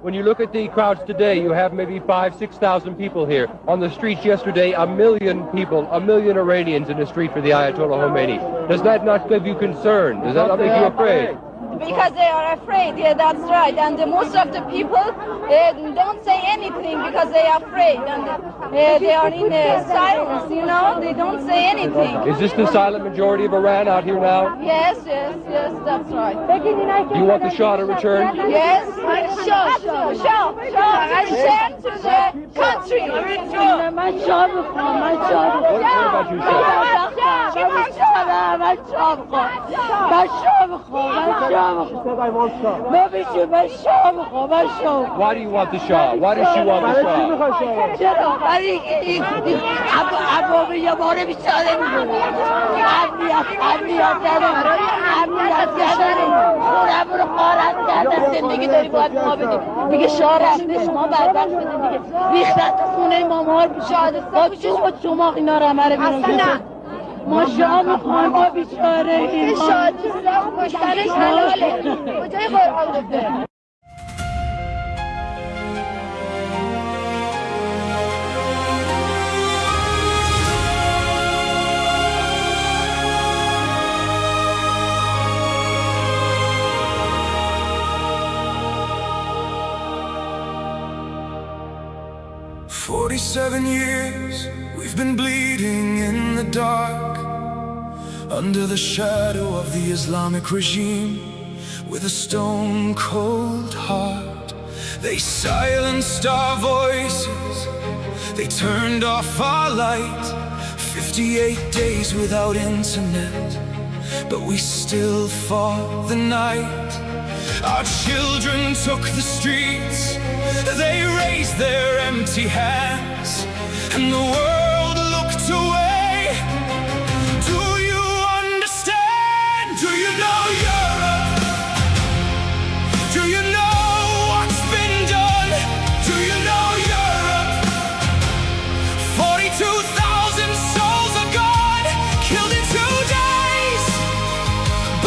when you look at the crowds today, you have maybe 5,000-6,000 people here. On the streets yesterday, 1 million people, 1 million Iranians in the street for the Ayatollah Khomeini. Does that not give you concern? Does that not make you afraid? Because they are afraid, yeah, that's right. And most of the people don't say anything because they are afraid. And they are in silence, you know, they don't say anything. Is this the silent majority of Iran out here now? Yes, that's right. Do you want the Shah to return? Yes, Shah, return to the country. What about you, Shah? Why do you want the Shah? Why does she want the Shah? ما شاه میخوایم ما بیچاره این شادی کشتنش حلاله کجای قرآن گفته 47 years we've been bleeding in the dark, under the shadow of the Islamic regime, with a stone-cold heart. They silenced our voices, they turned off our light. 58 days without internet, but we still fought the night. Our children took the streets, they raised their empty hands, and the world looked away. Do you understand? Do you know Europe? Do you know what's been done? Do you know Europe? 42,000 souls are gone, killed in 2 days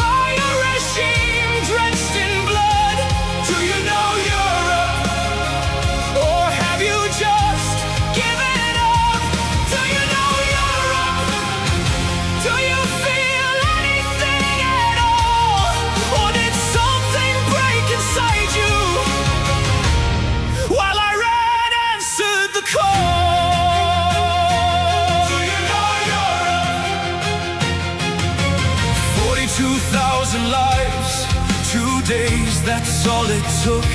by a regime drenched in blood. Do you know Europe? Or have you just given up? Do you know Europe? Do you feel anything at all? Or did something break inside you while Iran answered the call? Do you know Europe? 42,000 lives, 2 days, that's all it took.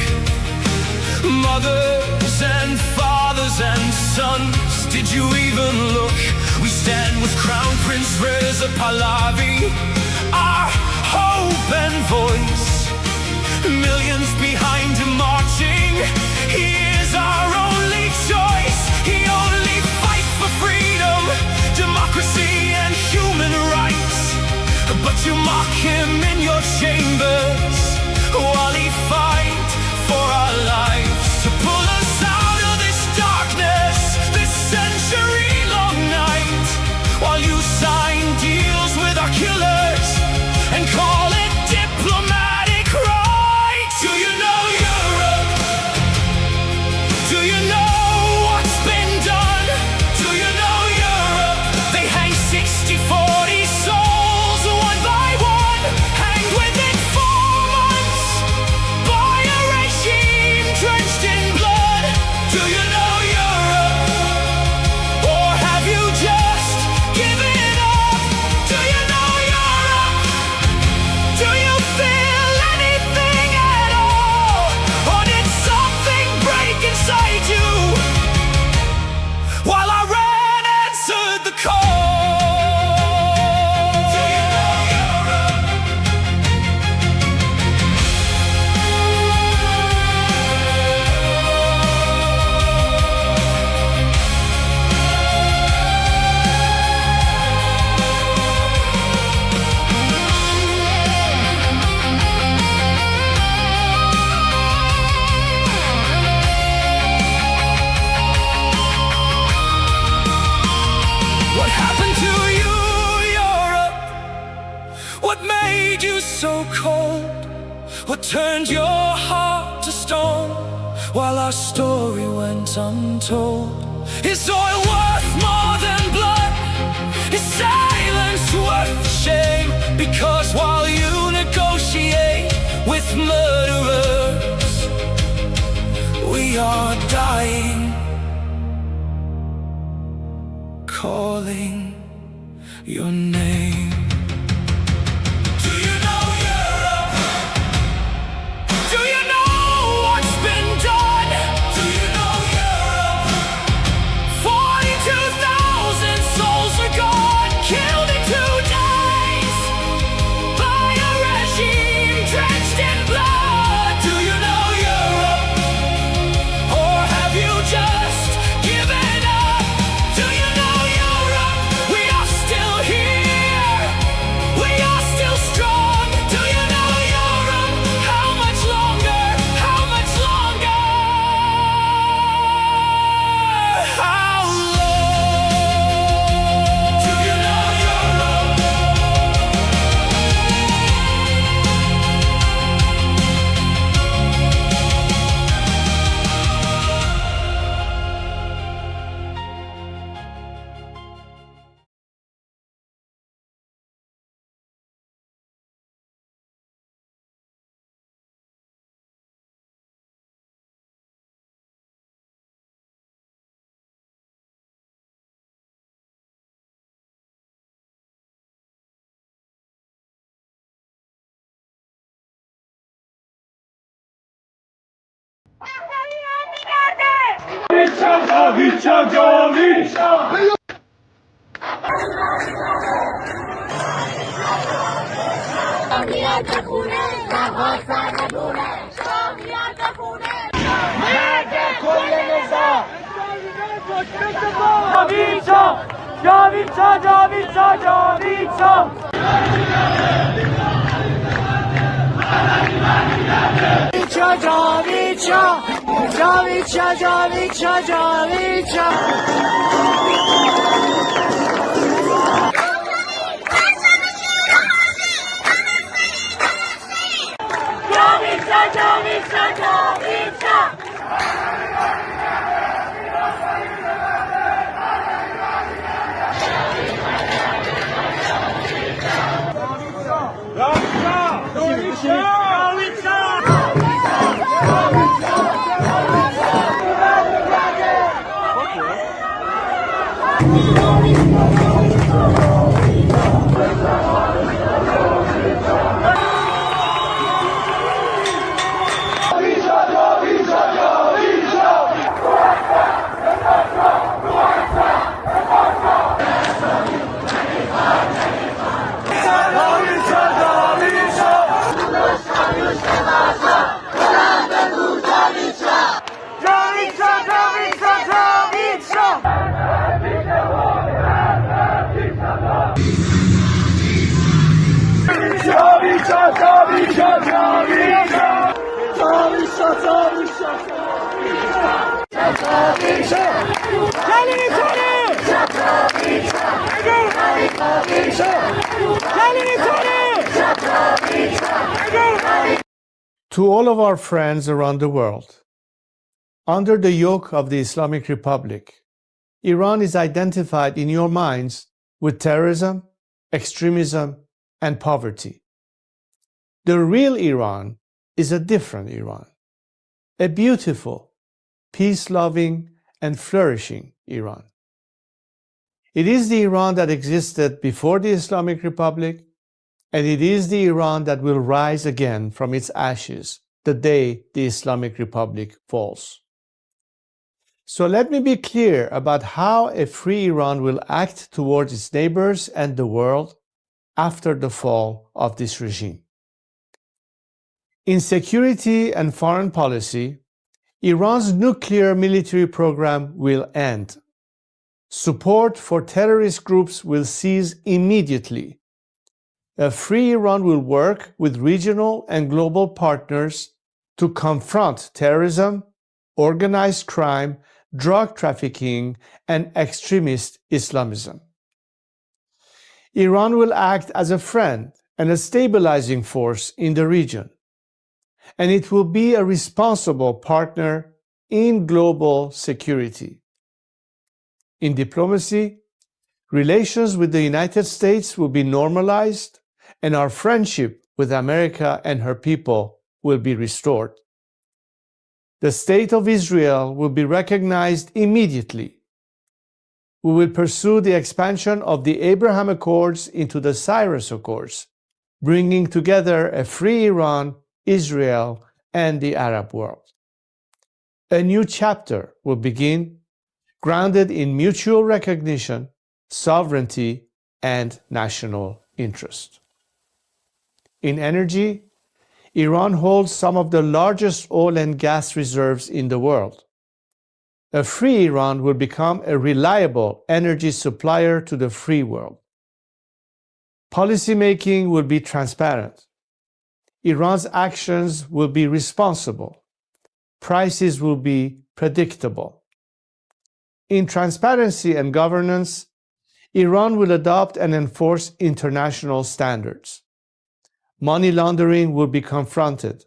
Mothers and fathers and sons, did you even look? We stand with Crown Prince Reza Pahlavi, our hope and voice. Millions behind him marching, he is our only choice. He only fights for freedom, democracy and human rights. But you mock him in your chambers while he fights for our lives, to pull us out of this darkness, this century-long night, while you sign deals with our killers and call it diplomatic right. Do you know Europe? Do you know what's been done? Do you know Europe? They hang 60, 40 souls one by one, hanged within 4 months by a regime drenched in blood. Do you know Europe? Or have you just given up? Do you know Europe? Do you feel anything at all? Or did something break inside you while Iran answered the call? Do you know Europe? What happened to you, Europe? What made you so cold? What turned your heart to stone? while our story went untold. Is oil worth more than blood? Is silence worth the shame? Because while you negotiate with murderers, we are dying, calling your name. Do you know Europe? Do you know what's been done? Do you know Europe? 42,000 souls are gone, killed in 2 days by a regime drenched in blood. Do you know Europe? Or have you just given up? Do you know Europe? We are still here. We are still strong. Do you know Europe? How much longer? How much longer? How long? Do you know Europe? To all of our friends around the world, under the yoke of the Islamic Republic, Iran is identified in your minds with terrorism, extremism, and poverty. The real Iran is a different Iran, a beautiful, peace-loving, and flourishing Iran. It is the Iran that existed before the Islamic Republic, and it is the Iran that will rise again from its ashes the day the Islamic Republic falls. So let me be clear about how a free Iran will act towards its neighbors and the world after the fall of this regime. In security and foreign policy, Iran's nuclear military program will end. Support for terrorist groups will cease immediately. A free Iran will work with regional and global partners to confront terrorism, organized crime, drug trafficking, and extremist Islamism. Iran will act as a friend and a stabilizing force in the region, and it will be a responsible partner in global security. In diplomacy, relations with the United States will be normalized, and our friendship with America and her people will be restored. The state of Israel will be recognized immediately. We will pursue the expansion of the Abraham Accords into the Cyrus Accords, bringing together a free Iran, Israel, and the Arab world. A new chapter will begin, grounded in mutual recognition, sovereignty, and national interest. In energy, Iran holds some of the largest oil and gas reserves in the world. A free Iran will become a reliable energy supplier to the free world. Policymaking will be transparent. Iran's actions will be responsible. Prices will be predictable. In transparency and governance, Iran will adopt and enforce international standards. Money laundering will be confronted.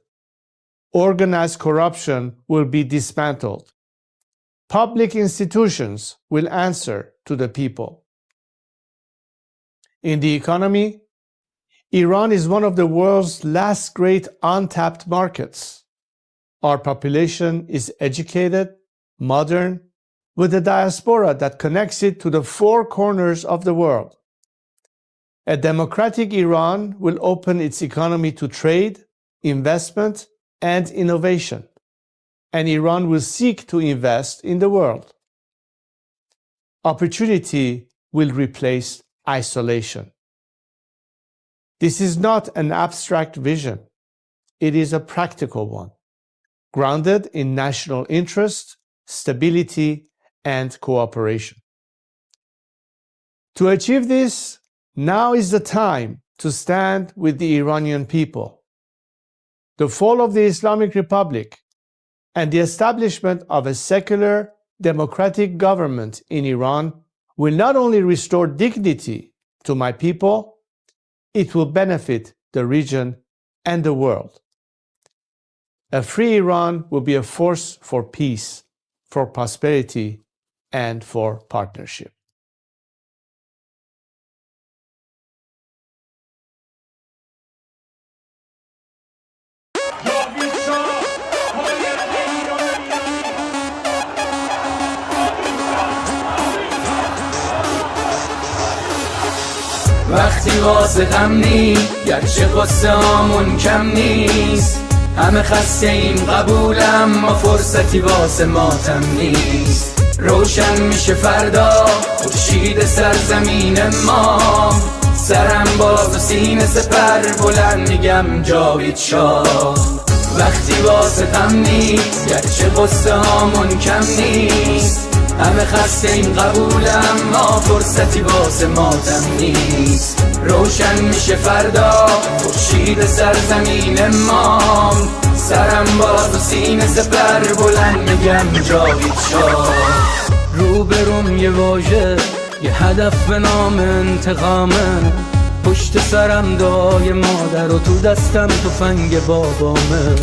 Organized corruption will be dismantled. Public institutions will answer to the people. In the economy, Iran is one of the world's last great untapped markets. Our population is educated, modern, with a diaspora that connects it to the four corners of the world. A democratic Iran will open its economy to trade, investment, and innovation, and Iran will seek to invest in the world. Opportunity will replace isolation. This is not an abstract vision. It is a practical one, grounded in national interest, stability, and cooperation. To achieve this, now is the time to stand with the Iranian people. The fall of the Islamic Republic and the establishment of a secular, democratic government in Iran will not only restore dignity to my people, it will benefit the region and the world. A free Iran will be a force for peace, for prosperity, and for partnership. وقتی واسه غمنی گرچه قصه هامون کم نیست همه خسته ایم قبولم ما فرصتی واسه ماتم نیست روشن میشه فردا خورشید سرزمین ما سرم باز و سینه سپر بلند میگم جاوید شاه وقتی واسه غمنی گرچه قصه هامون کم نیست همه خسته این قبولم ما فرصتی واسه ماتم نیست روشن میشه فردا خورشید سرزمین ما سرم باز و سینه سپر بلند میگم جاوید شاه روبروم یه واژه یه هدف به نام انتقامه پشت سرم دعای مادر و تو دستم تفنگ بابامه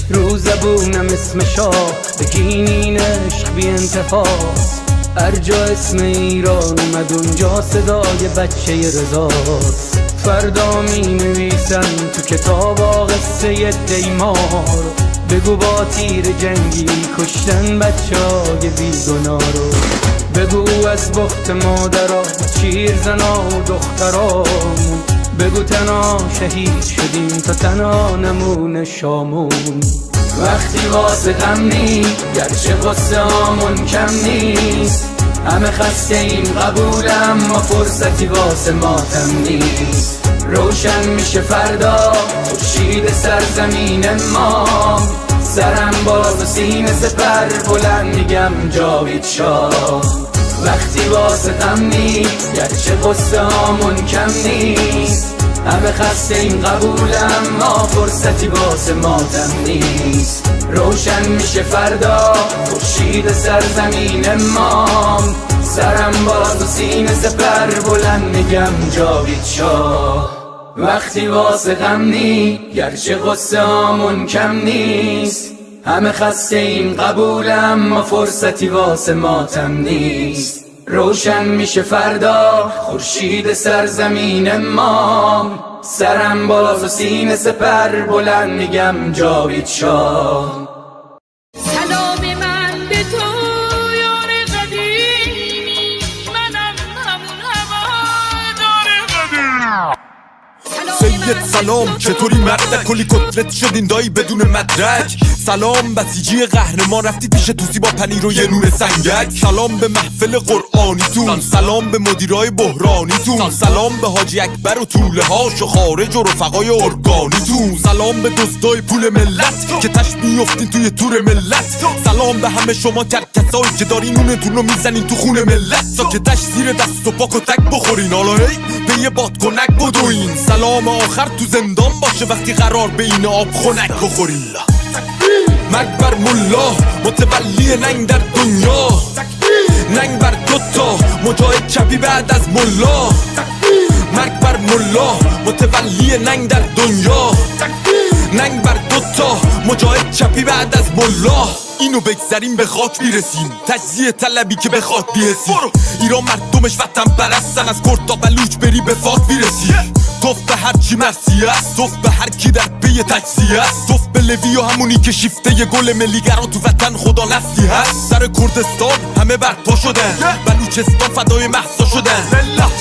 رو زبونم اسم شاه بگینین عشق بی انتهاست هر جا اسم ایران اومد اونجا صدای بچه رضاست فردا می نویسن تو کتاب قصه دیمار بگو با تیر جنگی کشتن بچه های بیگناه رو بگو از بخت مادرها چیر زنا و دخترامون بگو تنها شهید شدیم تا تنها نمونه شامون وقتی واسه غمنی گرچه قصه هامون کم نیست همه خسته این قبولم ما فرصتی واسه ماتم نیست روشن میشه فردا خورشید سرزمین ما سرم باز و سینه سپر بلند میگم جاوید شاه وقتی واسه غمنی گرچه قصه هامون کم نیست همه خسته این قبولم ما فرصتی واسه ماتم نیست روشن میشه فردا خورشید سرزمین ما سرم باز و سینه سپر بلند میگم جاوید شاه وقتی واسه غمنی گرچه قصه هامون کم نیست همه خسته این قبولم ما فرصتی واسه ماتم نیست روشن میشه فردا خورشید سرزمین ما سرم بالا و سینه سپر بلند میگم جاوید شاه سلام من به تو یار قدیمی منم همون هوادار قدیم سید سلام چطوری مردک کلی کتلت شدین دایی بدون مدرک سلام بسیجی قهرمان رفتی پیش توسی با پنیر و یه نون سنگک سلام به محفل قرآنیتون سلام به مدیرای بحرانیتون سلام به حاجی اکبر و طوله هاش و خارج و رفقای ارگانیتون سلام به دزدای پول ملت که تش میافتین توی تور ملت سلام به همه شما کرکسایی که دارین نونتون رو میزنین تو خون ملت ساکتش زیر دست و پاک و تک بخورین حالا هی به یه بادکنک بدوین سلام آخر تو زندان باشه وقتی قرار به این آب خنک بخورین مرگ بر ملا متولی ننگ در دنیا ننگ بر دوتا مجاهد چپی بعد از ملا مرگ بر ملا متولی ننگ در دنیا ننگ بر دوتا مجاهد چپی بعد از ملا اینو بگذاریم به خاک میرسیم تجزیه طلبی که به خاک بیرسیم ایران مردمش وطن پرستن از کرد تا بلوچ بری به فاک میرسی توف به هر چی مرسی است توف به هر کی در پی تجزیه است توف به لوی و همونی که شیفته ی گل ملیگرا تو وطن خدا نفتی هست سر کردستان همه برپا شدن بلوچستان فدای مهسا شدن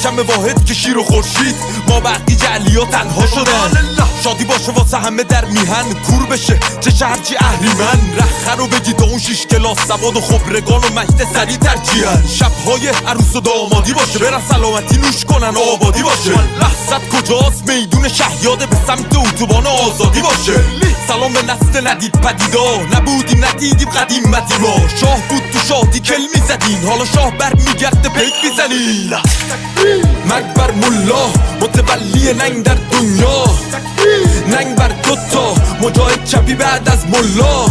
شم واحد که شیر و خورشید ما بقی جعلیا تنها شدن شادی باشه واسه همه در میهن کور بشه چه شهرچی اهریمن رخه رو بگی تا اون 6 کلاس سواد و خبرگان و مجد سری ترجیحن شبهای عروس و دامادی باشه برن سلامتی نوش کنن و آبادی باشه لحظت کجاست میدون شهیاده به سمت اتوبان آزادی باشه سلام به نسل ندید پدیدا نبودیم ندیدیم قدیمتی ما شاه بود تو شادی کل میزدین حالا شاه بر میگرده پیک میزنین مرگ بر ملا متولی ننگ در دنیا ننگ بر دوتا مجاهد چپی بعد از ملا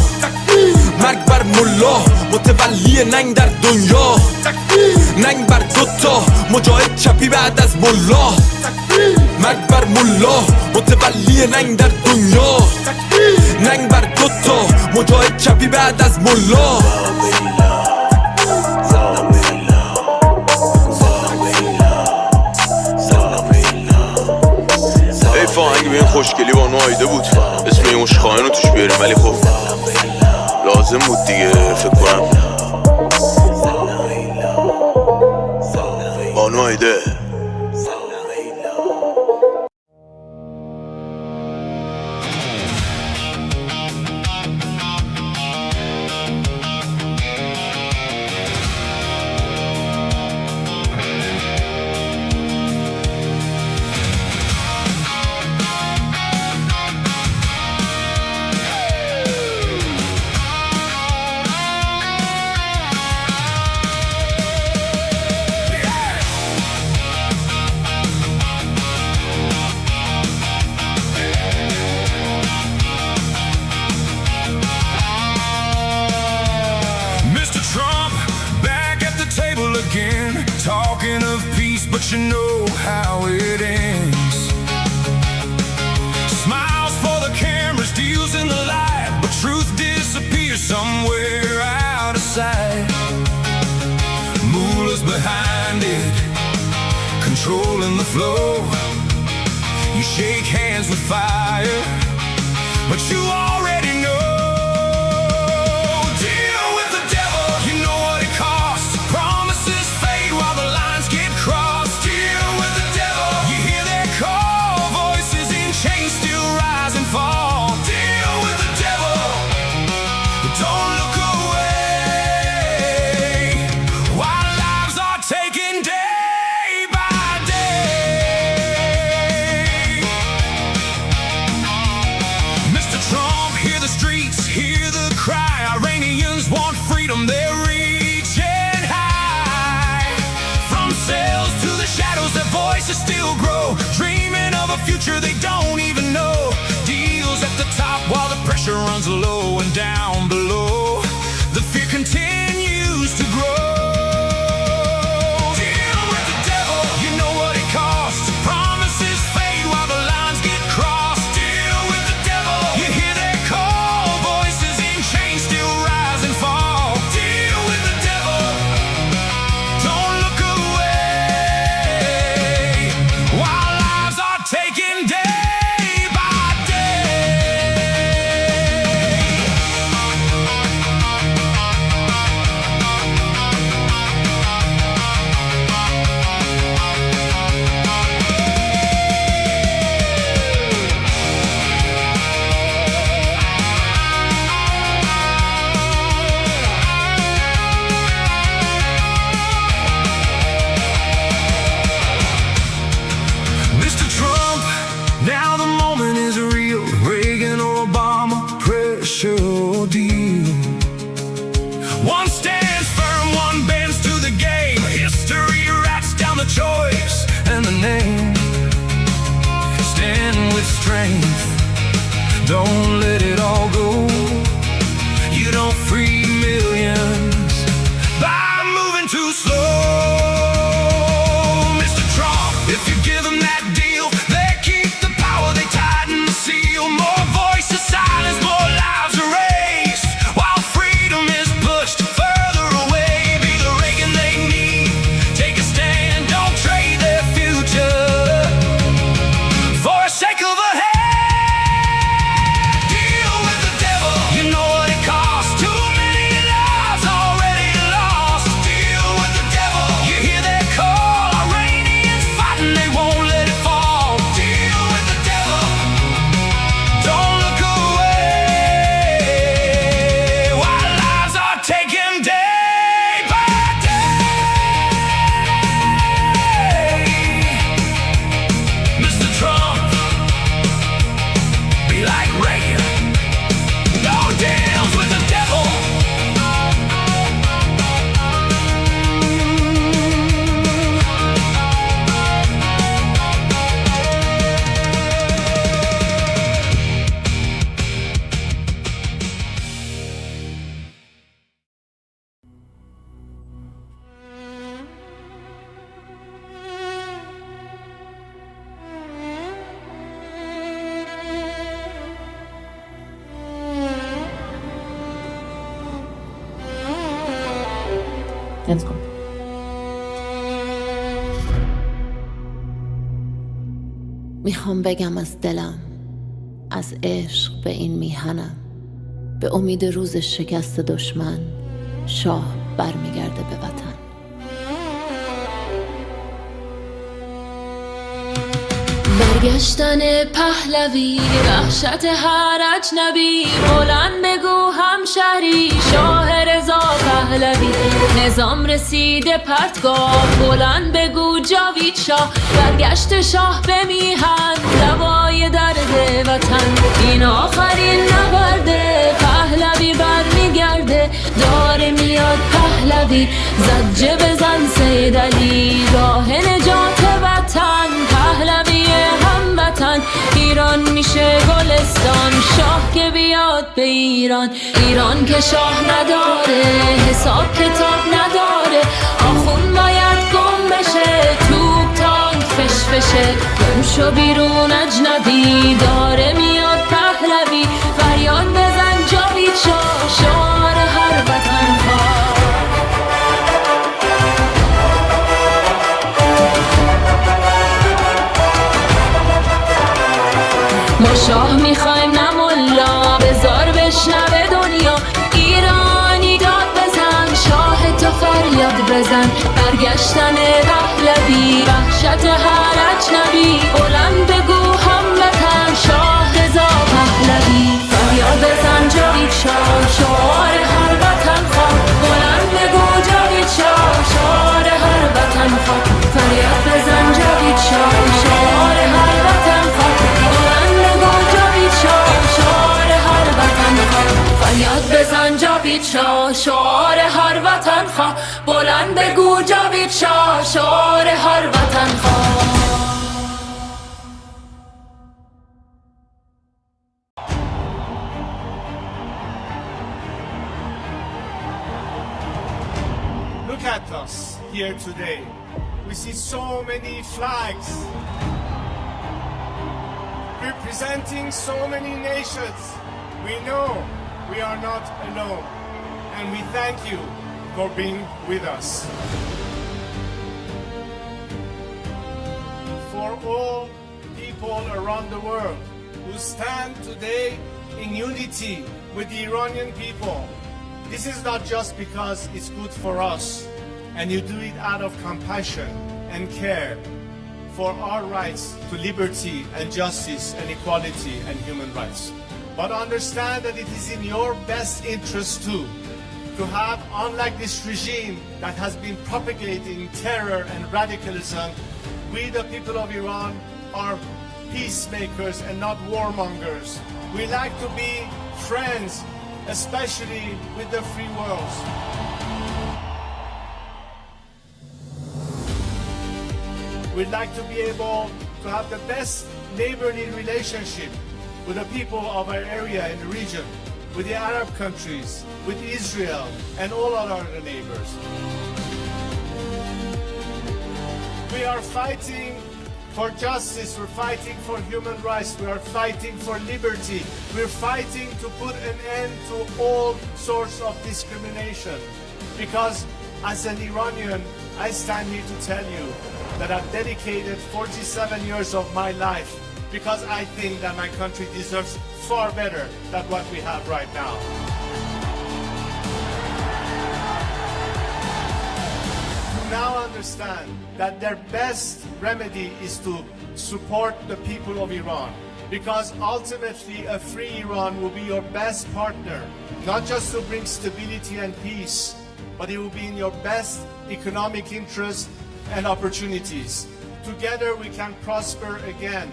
مرگ بر ملا متولی ننگ در دنیا ننگ بر دوتا مجاهد چپی بعد از ملا مرگ بر ملا متولی ننگ در دنیا ننگ بر دوتا مجاهد چپی بعد از ملا فاهنگ به این خوشگلی با نایده بود اسم این مشخانه رو توش بیاریم ولی خب لازم بود دیگه فکر کنم با نایده Talking of peace, but you know how it ends. Smiles for the cameras, deals in the light, but truth disappears somewhere out of sight. Mullahs behind it, controlling the flow. You shake hands with fire, but you already know. Iranians want freedom, they're reaching high. From cells to the shadows, their voices still grow, dreaming of a future they don't even know. Deals at the top while the pressure runs low, and down below the fear continues to grow. Deal with the devil, you know what it costs. Promises fade while the lines get crossed. Deal with the devil, you hear their call, voices in chains. Let's go. میخوام بگم از دلم، از عشق به این میهنم، به امید روز شکست دشمن شاه برمیگرده به وطن. برگشتن پهلوی وحشت هر اجنبی، بلند بگو همشهری شاه رضا پهلوی. نظام رسیده پرتگاه، بلند بگو جاوید شاه. برگشت شاه به میهن، دوای درد وطن. این آخرین نبرده، پهلوی برمیگرده. داره میاد پهلوی، زجه بزن سید علی. راه نجات وطن، پهلوی هموطن. ایران میشه گلستان، شاه که بیاد به ایران. ایران که شاه نداره، حساب کتاب نداره. آخون باید گم بشه، توپ تانک فشفشه. گم شو بیرون اجنبی، داره میاد پهلوی. فریاد بزن جاوید شاه، شعار هر وطن خواه. ما شاه میخوایم نه ملا، بذار بشنوه دنیا. ایرانی داد بزن، شاه تو فریاد بزن. برگشتن پهلوی وحشت هر اجنبی، بلند بگو هموطن شاه رضا پهلوی. فریاد بزن جاوید شاه، شعار هر وطن خواه. بلند بگو جاوید شاه، شعار هر وطن خواه. فریاد بزن جاوید شاه، شعار هر وطن خواه. فریاد بزن جاوید شاه، شعار هر وطن خواه. بلند بگو جاوید شاه، شعار هر وطن خواه. Look at us here today. We see so many flags representing so many nations. We know we are not alone, and we thank you for being with us. For all people around the world who stand today in unity with the Iranian people, this is not just because it's good for us, and you do it out of compassion and care for our rights to liberty and justice and equality and human rights. But understand that it is in your best interest too, to have, unlike this regime that has been propagating terror and radicalism, we the people of Iran are peacemakers and not warmongers. We like to be friends, especially with the free world. We'd like to be able to have the best neighborly relationship with the people of our area and the region, with the Arab countries, with Israel, and all our other neighbors. We are fighting for justice, we're fighting for human rights, we are fighting for liberty, we're fighting to put an end to all sorts of discrimination. Because as an Iranian, I stand here to tell you that I've dedicated 47 years of my life because I think that my country deserves far better than what we have right now. To now understand that their best remedy is to support the people of Iran, because ultimately a free Iran will be your best partner, not just to bring stability and peace, but it will be in your best economic interest and opportunities. Together we can prosper again,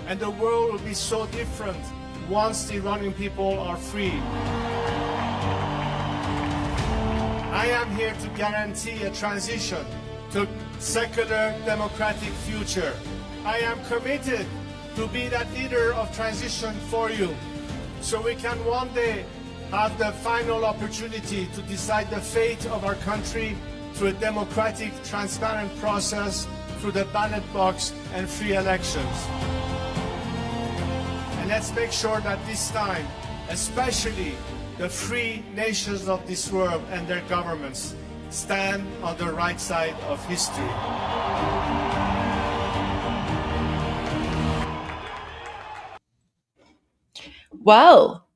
and the world will be so different once the Iranian people are free. I am here to guarantee a transition to secular democratic future. I am committed to be that leader of transition for you, so we can one day have the final opportunity to decide the fate of our country through a democratic, transparent process, through the ballot box and free elections. And let's make sure that this time, especially the free nations of this world and their governments, stand on the right side of history. Well,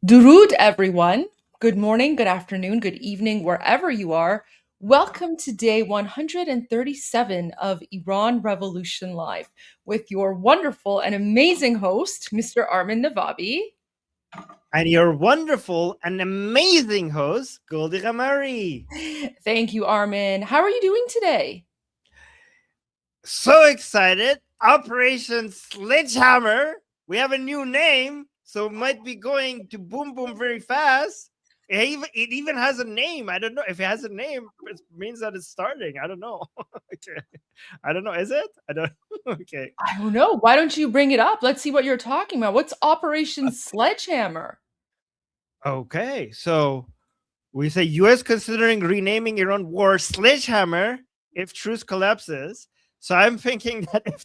Durud, everyone. Good morning, good afternoon, good evening, wherever you are. Welcome to day 137 of Iran Revolution Live with your wonderful and amazing host, Mr. Armin NAVABI. And your wonderful and amazing host, Goldie Ghamari. Thank you, Armin. How are you doing today? So excited. Operation Sledgehammer. We have a new name, so it might be going to boom boom very fast. It even has a name. I don't know if it has a name. It means that it's starting. I don't know. Okay. I don't know. Is it? I don't. Okay. I don't know. Why don't you bring it up? Let's see what you're talking about. What's Operation Sledgehammer? Okay. So we say U.S. considering renaming Iran war Sledgehammer if truce collapses. So I'm thinking that if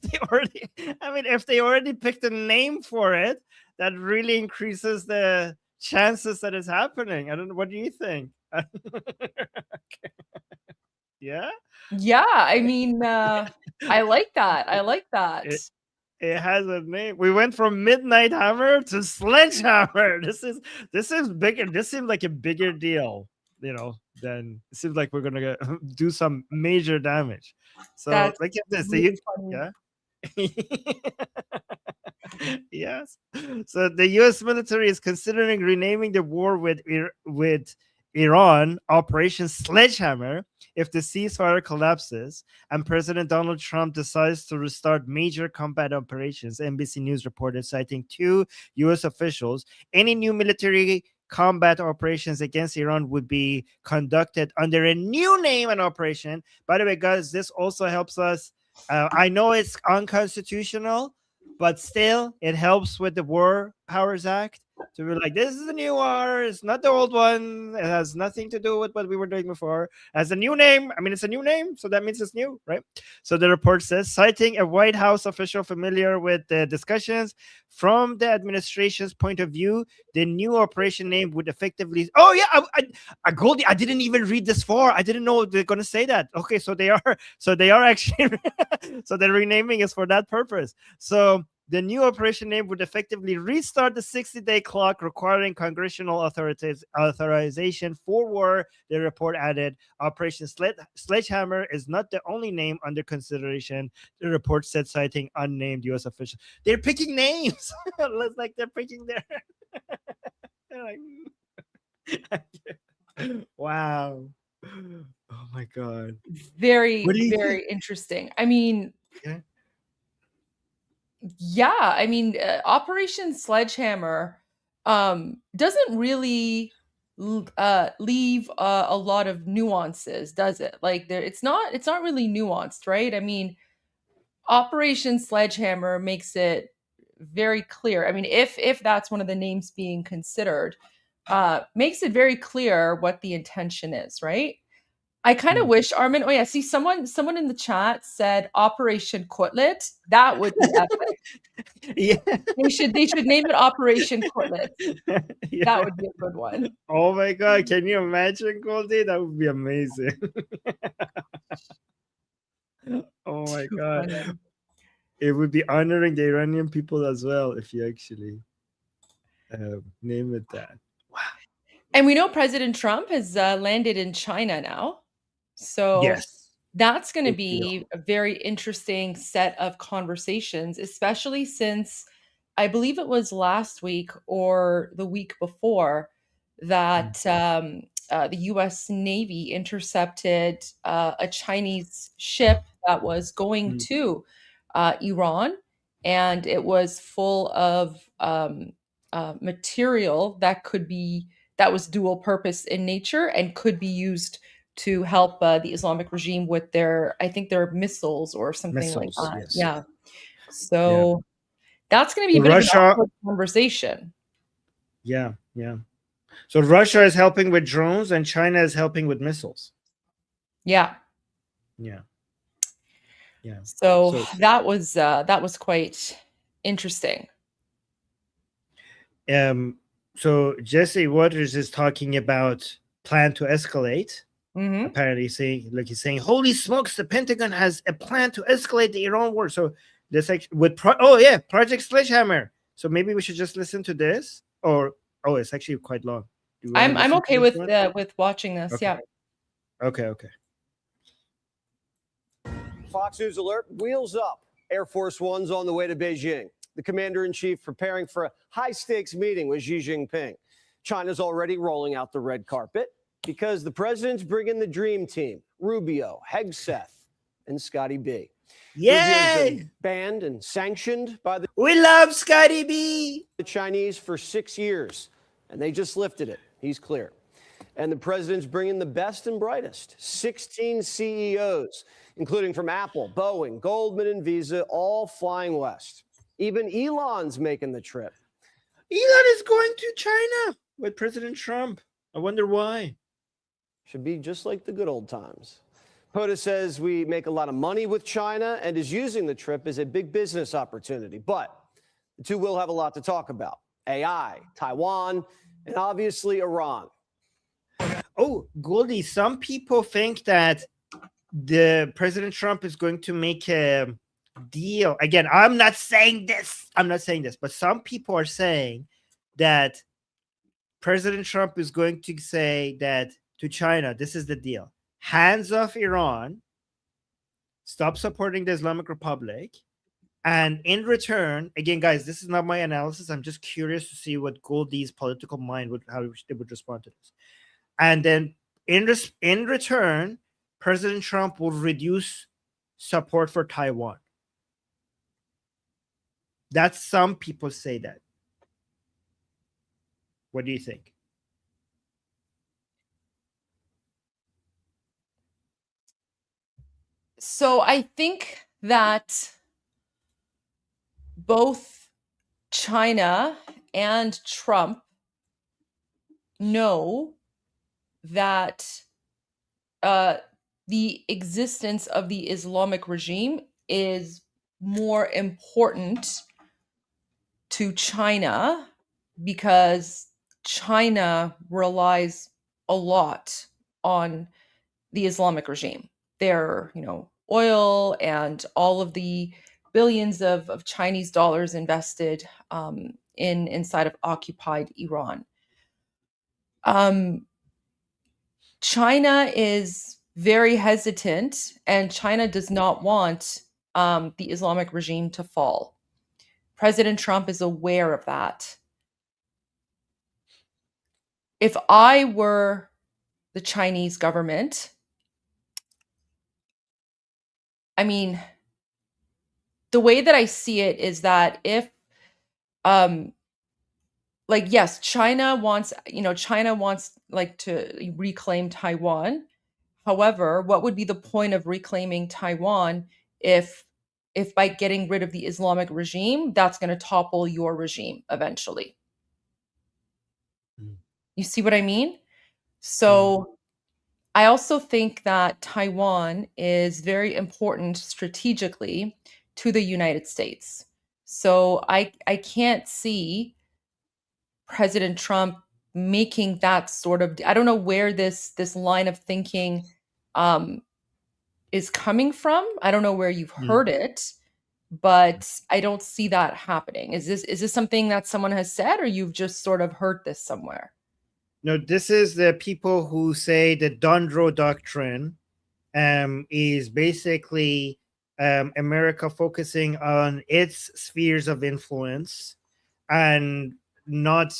they already picked a name for it, that really increases the chances that it's happening. I don't know. What do you think? Yeah? Yeah, I mean, I like that. I like that. It has a name. We went from Midnight Hammer to Sledgehammer. This is bigger. This seems like a bigger deal, than it seems like we're gonna do some major damage. So That's look at this. really funny. Yeah. Yes. So the U.S. military is considering renaming the war with Iran Operation Sledgehammer if the ceasefire collapses and President Donald Trump decides to restart major combat operations. NBC News reported, citing 2 U.S. officials. Any new military combat operations against Iran would be conducted under a new name and operation. By the way, guys, this also helps us. I know it's unconstitutional, but still, it helps with the War Powers Act to be like, this is the new war. It's not the old one. It has nothing to do with what we were doing before. It has a new name. I mean, it's a new name, so that means it's new, right? So the report says, citing a White House official familiar with the discussions, from the administration's point of view, the new operation name would effectively... Oh, yeah, Goldie, I didn't even read this far. I didn't know they're going to say that. Okay, so they are actually... So the renaming is for that purpose. So the new operation name would effectively restart the 60-day clock, requiring congressional authorization for war. The report added, Operation Sledgehammer is not the only name under consideration, the report said, citing unnamed U.S. officials. They're picking names. Looks like they're picking their... They're like... Wow. Oh, my God. Very, very interesting. I mean... Yeah, I mean, Operation Sledgehammer doesn't really leave a lot of nuances, does it? Like it's not really nuanced, right? I mean, Operation Sledgehammer makes it very clear. I mean, if that's one of the names being considered, makes it very clear what the intention is, right? I kind of wish, Armin. Oh yeah, see, someone in the chat said Operation Cutlet. That would be epic. Yeah, they should name it Operation Cutlet. Yeah. That would be a good one. Oh my God, can you imagine, Goldie? That would be amazing. Oh my God, Funny. it would be honoring the Iranian people as well if you actually name it that. Wow. And we know President Trump has landed in China now. So Yes. that's going to be a very interesting set of conversations, especially since I believe it was last week or the week before that the U.S. Navy intercepted a Chinese ship that was going to Iran, and it was full of material that was dual purpose in nature and could be used to help the Islamic regime with their missiles or something like that. Yes. Yeah. So that's going to be a bit of an awkward conversation. Yeah. So Russia is helping with drones and China is helping with missiles. Yeah. So that was quite interesting. So Jesse Waters is talking about plan to escalate. Apparently, he's saying, "Holy smokes! The Pentagon has a plan to escalate the Iran war." So this actually with Project Sledgehammer. So maybe we should just listen to this, or it's actually quite long. I'm okay with watching this. Okay. Yeah. Okay. Fox News alert: wheels up. Air Force One's on the way to Beijing. The commander-in-chief preparing for a high-stakes meeting with Xi Jinping. China's already rolling out the red carpet because the president's bringing the dream team: Rubio, Hegseth, and Scotty B. Yay! Banned and sanctioned by the We love Scotty B. The Chinese for 6 years, and they just lifted it. He's clear. And the president's bringing the best and brightest. 16 CEOs, including from Apple, Boeing, Goldman, and Visa, all flying west. Even Elon's making the trip. Elon is going to China with President Trump. I wonder why. Should be just like the good old times. POTUS says we make a lot of money with China and is using the trip as a big business opportunity. But the two will have a lot to talk about: AI, Taiwan, and obviously Iran. Oh, Goldie, some people think that the President Trump is going to make a deal. Again, I'm not saying this, but some people are saying that President Trump is going to say that to China, this is the deal: hands off Iran, stop supporting the Islamic Republic, and in return, again, guys, this is not my analysis. I'm just curious to see what Goldie's political mind how they would respond to this. And then in return, President Trump will reduce support for Taiwan. That's some people say that. What do you think? So I think that both China and Trump know that the existence of the Islamic regime is more important to China because China relies a lot on the Islamic regime. Their, oil and all of the billions of Chinese dollars invested inside of occupied Iran. China is very hesitant, and China does not want the Islamic regime to fall. President Trump is aware of that. If I were the Chinese government, I mean, the way that I see it is that if, yes, China wants to reclaim Taiwan. However, what would be the point of reclaiming Taiwan if by getting rid of the Islamic regime, that's going to topple your regime eventually? You see what I mean? So I also think that Taiwan is very important strategically to the United States. So I can't see President Trump making that sort of, I don't know where this line of thinking is coming from. I don't know where you've heard it, but I don't see that happening. Is this something that someone has said, or you've just sort of heard this somewhere? No, this is the people who say the Dondro Doctrine is basically America focusing on its spheres of influence and not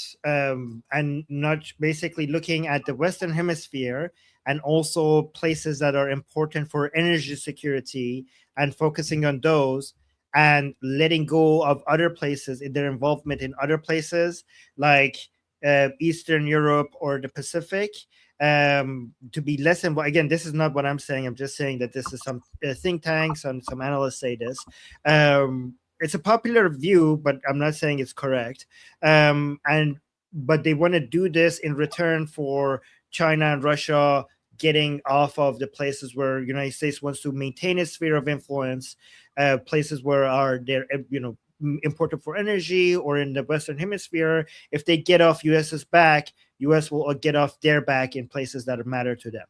basically looking at the Western Hemisphere and also places that are important for energy security and focusing on those and letting go of other places in their involvement in other places like Eastern Europe or the Pacific, to be less involved. Again, this is not what I'm saying. I'm just saying that this is some think tanks and some analysts say this. It's a popular view, but I'm not saying it's correct. But they want to do this in return for China and Russia getting off of the places where the United States wants to maintain its sphere of influence, places where they're important for energy or in the Western Hemisphere. If they get off US's back, US will get off their back in places that matter to them.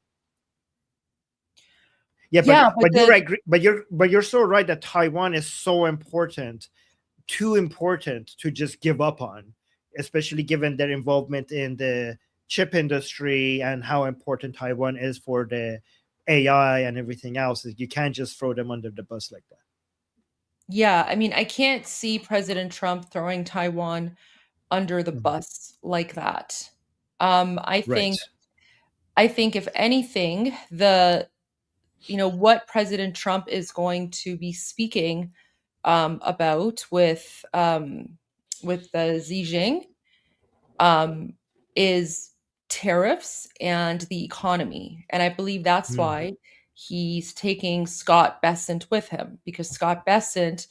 Yeah, Yeah, but but you're agree, but you're so right that Taiwan is so important, too important to just give up on, especially given their involvement in the chip industry and how important Taiwan is for the AI and everything else. You can't just throw them under the bus like that. yeah, I mean, I can't see President Trump throwing Taiwan under the bus like that. I Right. think if anything, what President Trump is going to be speaking about with Xi Jinping is tariffs and the economy, and I believe that's why he's taking Scott Bessent with him, because Scott Bessent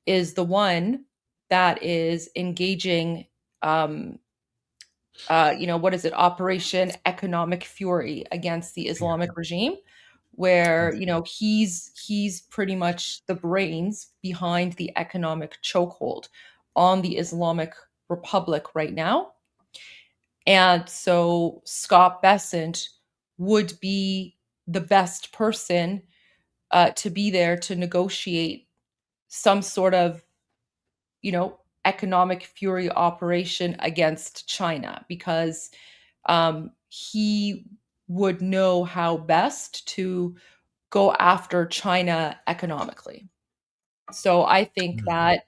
is the one that is engaging what is it, Operation Economic Fury against the Islamic regime, where he's pretty much the brains behind the economic chokehold on the Islamic Republic right now. And so Scott Bessent would be the best person to be there to negotiate some sort of economic fury operation against China, because he would know how best to go after China economically. So I think that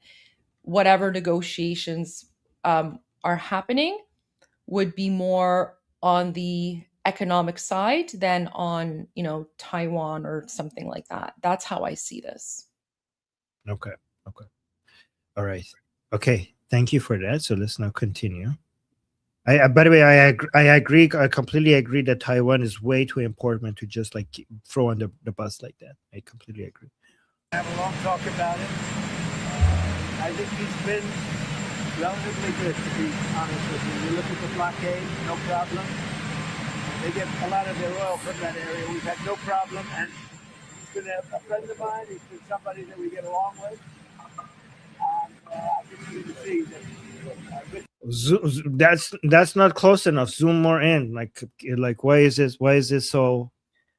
whatever negotiations are happening would be more on the economic side than on, Taiwan or something like that. That's how I see this. Okay. All right. Okay. Thank you for that. So let's now continue. By the way, I agree. I completely agree that Taiwan is way too important to just like throw on the bus like that. I completely agree. Have a long talk about it. I think he's been relatively good, to be honest with you. You look at the blockade, no problem. They get a lot of their oil from that area. We've had no problem, and he's been a friend of mine. He's been somebody that we get along with. I continue to see that. That's not close enough. Zoom more in. Like why is this so?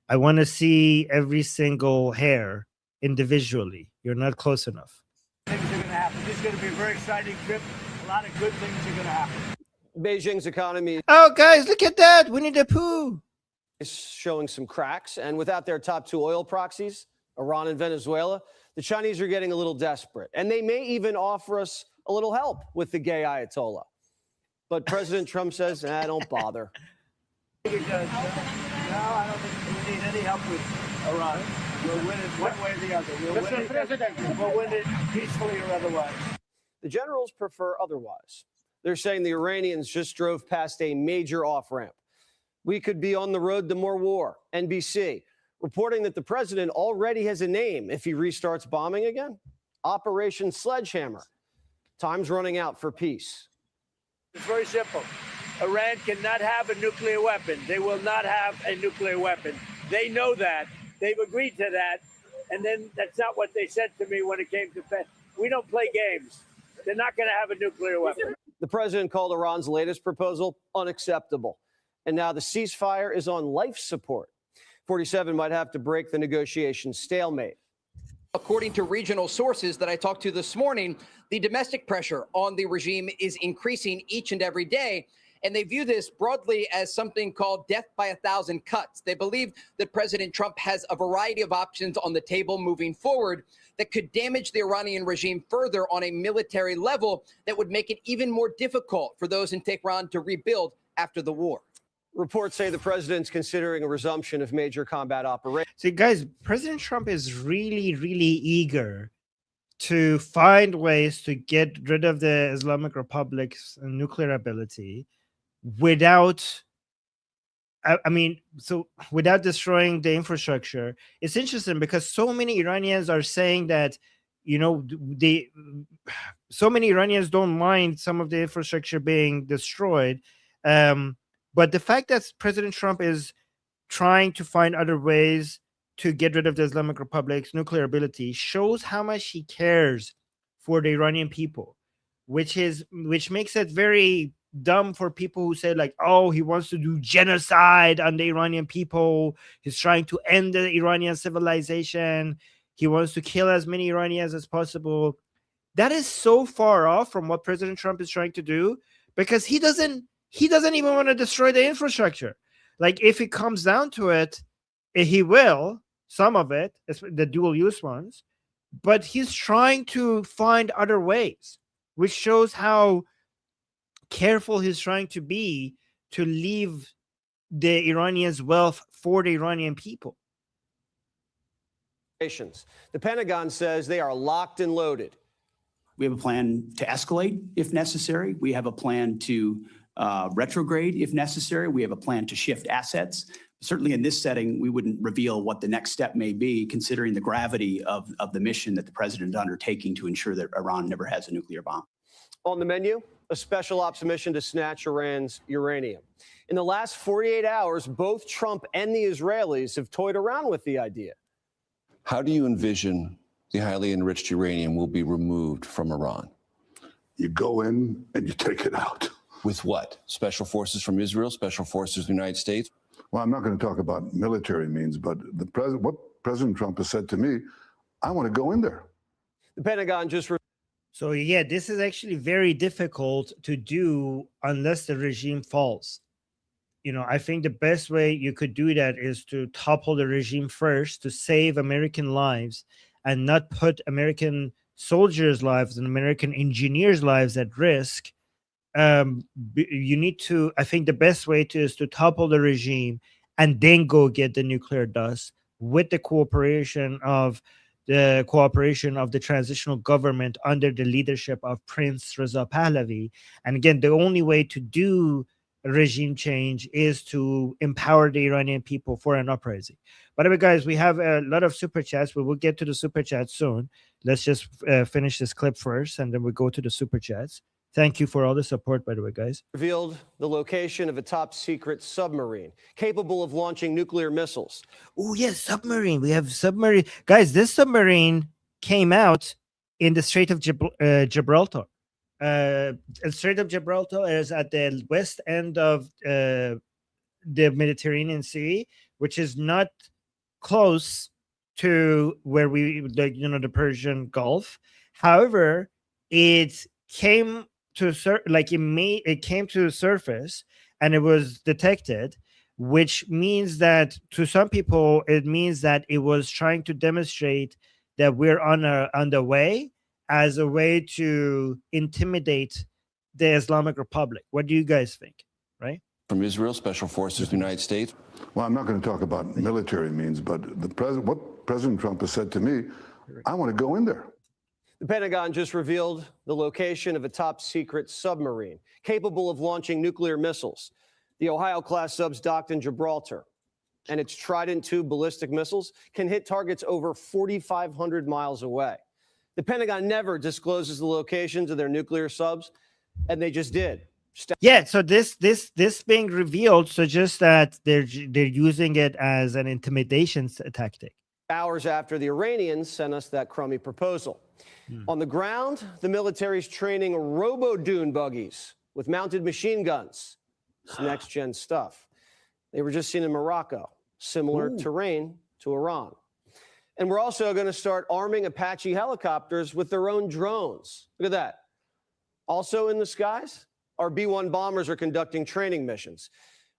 I want to see every single hair individually. You're not close enough. Things are going to happen. This is going to be a very exciting trip. A lot of good things are going to happen. Beijing's economy. Oh, guys, look at that. Winnie the Pooh is showing some cracks, and without their top two oil proxies, Iran and Venezuela, the Chinese are getting a little desperate, and they may even offer us a little help with the gay Ayatollah. But President Trump says, don't bother. No, I don't think we need any help with Iran. We'll win it one way or the other. We'll win it peacefully or otherwise. The generals prefer otherwise. They're saying the Iranians just drove past a major off-ramp. We could be on the road to more war. NBC reporting that the president already has a name if he restarts bombing again. Operation Sledgehammer. Time's running out for peace. It's very simple. Iran cannot have a nuclear weapon. They will not have a nuclear weapon. They know that. They've agreed to that. And then that's not what they said to me when it came to we don't play games. They're not going to have a nuclear weapon. The president called Iran's latest proposal unacceptable. And now the ceasefire is on life support. 47 might have to break the negotiation stalemate. According to regional sources that I talked to this morning, the domestic pressure on the regime is increasing each and every day. And they view this broadly as something called death by 1,000 cuts. They believe that President Trump has a variety of options on the table moving forward that could damage the Iranian regime further on a military level that would make it even more difficult for those in Tehran to rebuild after the war. Reports say the president's considering a resumption of major combat operations. See, guys, President Trump is really, really eager to find ways to get rid of the Islamic Republic's nuclear ability without, without destroying the infrastructure. It's interesting because so many Iranians are saying that, so many Iranians don't mind some of the infrastructure being destroyed. But the fact that President Trump is trying to find other ways to get rid of the Islamic Republic's nuclear ability shows how much he cares for the Iranian people, which makes it very dumb for people who say like, oh, he wants to do genocide on the Iranian people. He's trying to end the Iranian civilization. He wants to kill as many Iranians as possible. That is so far off from what President Trump is trying to do, because he doesn't even want to destroy the infrastructure. Like, if it comes down to it, he will, some of it, the dual use ones, but he's trying to find other ways, which shows how careful he's trying to be to leave the Iranians' wealth for the Iranian people. The Pentagon says they are locked and loaded. We have a plan to escalate if necessary. We have a plan to retrograde if necessary. We have a plan to shift assets. Certainly in this setting, we wouldn't reveal what the next step may be, considering the gravity of the mission that the president is undertaking to ensure that Iran never has a nuclear bomb. On the menu, a special ops mission to snatch Iran's uranium. In the last 48 hours, both Trump and the Israelis have toyed around with the idea. How do you envision the highly enriched uranium will be removed from Iran? You go in and you take it out. With what? Special forces from Israel, special forces from the United States? Well, I'm not going to talk about military means, but what President Trump has said to me, I want to go in there. The Pentagon just... So yeah, this is actually very difficult to do unless the regime falls. You know, I think the best way you could do that is to topple the regime first to save American lives and not put American soldiers' lives and American engineers' lives at risk. You need to, I think the best way is to topple the regime and then go get the nuclear dust with the cooperation of the transitional government under the leadership of Prince Reza Pahlavi. And again, the only way to do regime change is to empower the Iranian people for an uprising. By the way, guys, we have a lot of super chats. We will get to the super chats soon. Let's just finish this clip first, and then we'll go to the super chats. Thank you for all the support, by the way, guys. Revealed the location of a top secret submarine capable of launching nuclear missiles. Oh, yes, submarine. We have submarine. Guys, this submarine came out in the Strait of Gibraltar. Strait of Gibraltar is at the west end of the Mediterranean Sea, which is not close to where the Persian Gulf. However, it came to it came to the surface and it was detected, which means that to some people it means that it was trying to demonstrate that we're on the way, as a way to intimidate the Islamic Republic. What do you guys think? Right? From Israel, special forces, the United States? Well, I'm not going to talk about military means, but what President Trump has said to me, I want to go in there. The Pentagon just revealed the location of a top secret submarine capable of launching nuclear missiles. The Ohio-class sub's docked in Gibraltar, and its Trident II ballistic missiles can hit targets over 4,500 miles away. The Pentagon never discloses the locations of their nuclear subs, and they just did. Yeah, so this being revealed suggests that they're using it as an intimidation tactic. Hours after the Iranians sent us that crummy proposal. On the ground, the military's training robo-dune buggies with mounted machine guns. It's next-gen stuff. They were just seen in Morocco. Similar terrain to Iran. And we're also going to start arming Apache helicopters with their own drones. Look at that. Also in the skies, our B-1 bombers are conducting training missions.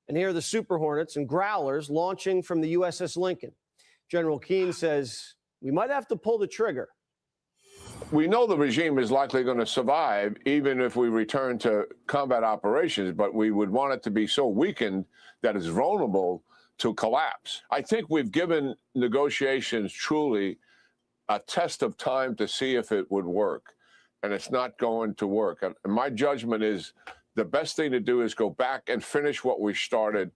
And here are the Super Hornets and Growlers launching from the USS Lincoln. General Keane says we might have to pull the trigger. We know the regime is likely going to survive even if we return to combat operations, but we would want it to be so weakened that it's vulnerable to collapse. I think we've given negotiations truly a test of time to see if it would work, and it's not going to work. And my judgment is the best thing to do is go back and finish what we started.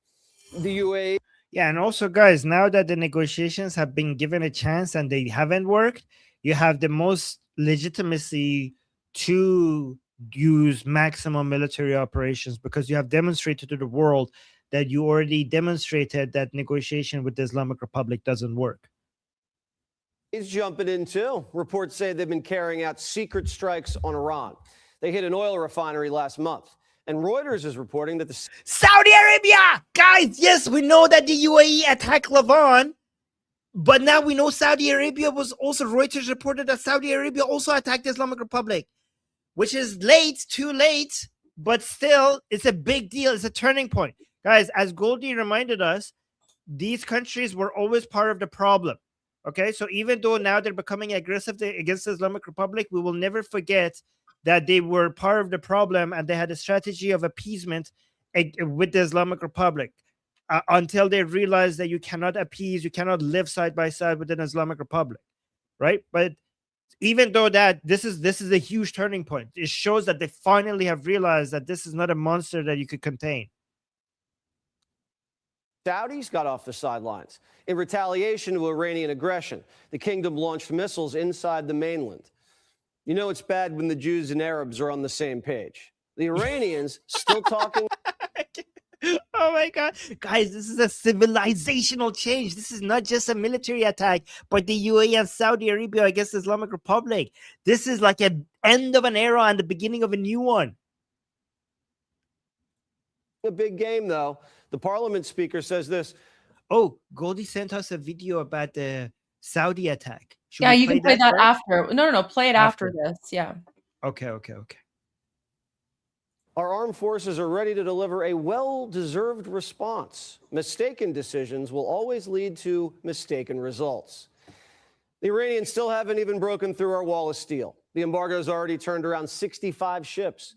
The UAE. Yeah, and also, guys, now that the negotiations have been given a chance and they haven't worked, you have the most legitimacy to use maximum military operations, because you have demonstrated to the world that you already demonstrated that negotiation with the Islamic Republic doesn't work. He's jumping in too. Reports say they've been carrying out secret strikes on Iran. They hit an oil refinery last month And Reuters is reporting that the Saudi Arabia, guys, yes, we know that the UAE attacked Lebanon, but now we know Saudi Arabia was also, Reuters reported that Saudi Arabia also attacked the Islamic Republic, which is late, too late, but still, it's a big deal. It's a turning point. Guys, as Goldie reminded us, these countries were always part of the problem. Okay, so even though now they're becoming aggressive against the Islamic Republic, we will never forget that they were part of the problem and they had a strategy of appeasement with the Islamic Republic until they realized that you cannot appease, you cannot live side by side with an Islamic Republic, right? But even though that this is a huge turning point, it shows that they finally have realized that this is not a monster that you could contain. Saudis got off the sidelines. In retaliation to Iranian aggression, the kingdom launched missiles inside the mainland. You know it's bad when the Jews and Arabs are on the same page. The Iranians still talking. Oh my God. Guys, this is a civilizational change. This is not just a military attack by the UAE and Saudi Arabia against the Islamic Republic. This is like an end of an era and the beginning of a new one. A big game, though. The parliament speaker says this. Oh, Goldie sent us a video about the Saudi attack. Should Yeah, we you can play that first? after. No, play it after this. Yeah. Okay. Our armed forces are ready to deliver a well-deserved response. Mistaken decisions will always lead to mistaken results. The Iranians still haven't even broken through our wall of steel. The embargo's already turned around 65 ships.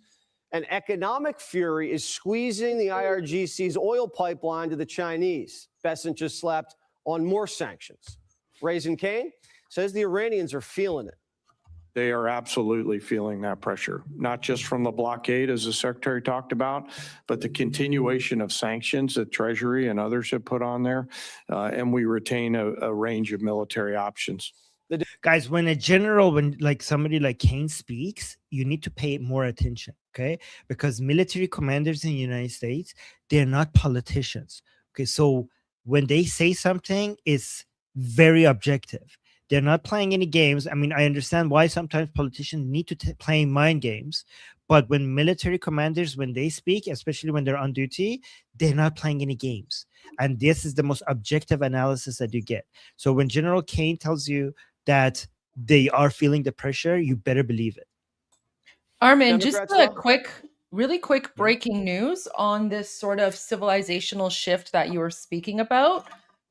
And economic fury is squeezing the IRGC's oil pipeline to the Chinese. Bessent just slapped on more sanctions. Raising Kane says the Iranians are feeling it. They are absolutely feeling that pressure, not just from the blockade, as the Secretary talked about, but the continuation of sanctions that Treasury and others have put on there. And we retain a range of military options. Guys, when a general, when like somebody like Kane speaks, you need to pay more attention, okay? Because military commanders in the United States, they're not politicians, okay? So when they say something, it's very objective. They're not playing any games. I mean, I understand why sometimes politicians need to play mind games, but when military commanders, when they speak, especially when they're on duty, they're not playing any games. And this is the most objective analysis that you get. So when General Kane tells you that they are feeling the pressure, you better believe it. Armin, just a really quick breaking news on this sort of civilizational shift that you were speaking about.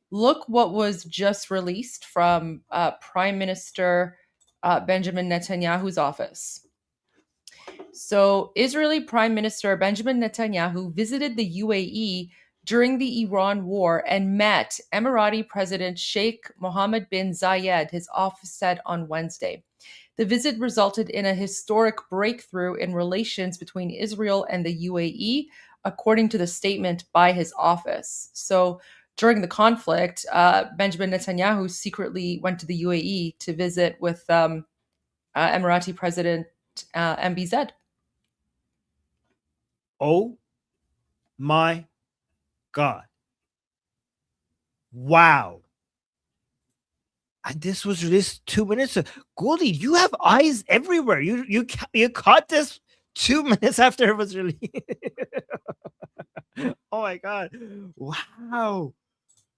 Look what was just released from Prime Minister Benjamin Netanyahu's office. So Israeli Prime Minister Benjamin Netanyahu visited the UAE during the Iran war and met Emirati President Sheikh Mohammed bin Zayed, his office said on Wednesday. The visit resulted in a historic breakthrough in relations between Israel and the UAE, according to the statement by his office. So during the conflict, Benjamin Netanyahu secretly went to the UAE to visit with Emirati President MBZ. Oh my God. Wow. And this was released 2 minutes ago. Goldie, you have eyes everywhere. You caught this 2 minutes after it was released. Oh my God. Wow.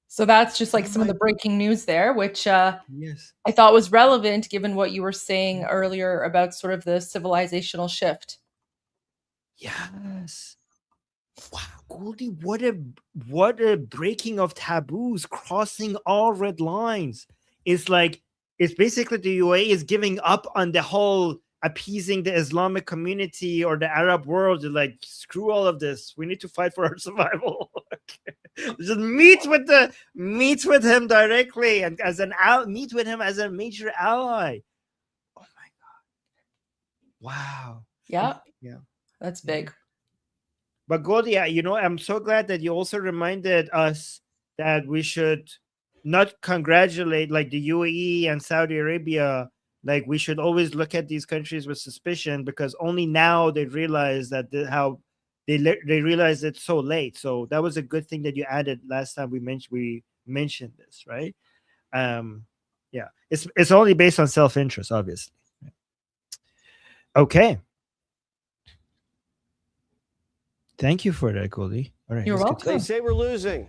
So that's just like some of the breaking news there, which yes, I thought was relevant given what you were saying earlier about sort of the civilizational shift. Yes. Wow, Goldie, what a breaking of taboos, crossing all red lines. It's like, it's basically the UAE is giving up on the whole appeasing the Islamic community or the Arab world. They're like, screw all of this. We need to fight for our survival. Just meet with him directly and meet with him as a major ally. Oh my God. Wow. Yeah. Yeah. That's big. But Goldie, I'm so glad that you also reminded us that we should not congratulate like the UAE and Saudi Arabia. Like we should always look at these countries with suspicion, because only now they realize that how they realize it's so late. So that was a good thing that you added last time we mentioned this, right? Yeah, it's only based on self-interest, obviously. Okay. Thank you for that, Goldie. All right, You're let's welcome. They say we're losing.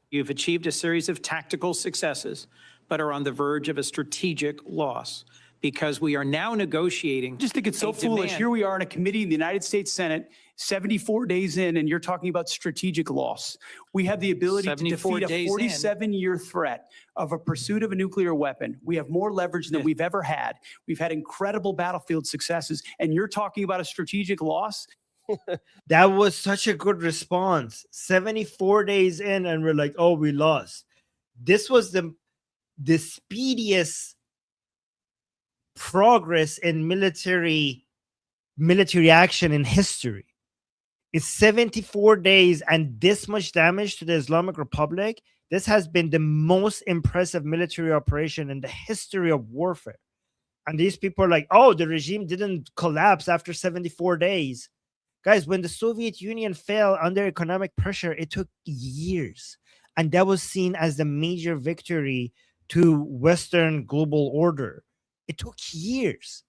You've achieved a series of tactical successes, but are on the verge of a strategic loss because we are now negotiating. I just think it's so a foolish. demand- Here we are in a committee in the United States Senate, 74 days in, and you're talking about strategic loss. We have the ability to 74 defeat a days in. 47-year threat of a pursuit of a nuclear weapon. We have more leverage than we've ever had. We've had incredible battlefield successes, and you're talking about a strategic loss? That was such a good response. 74 days in, and we're like, oh, we lost. This was the speediest progress in military action in history. It's 74 days and this much damage to the Islamic Republic. This has been the most impressive military operation in the history of warfare. And these people are like, oh, the regime didn't collapse after 74 days. Guys, when the Soviet Union fell under economic pressure, it took years. And that was seen as the major victory to Western global order. It took years.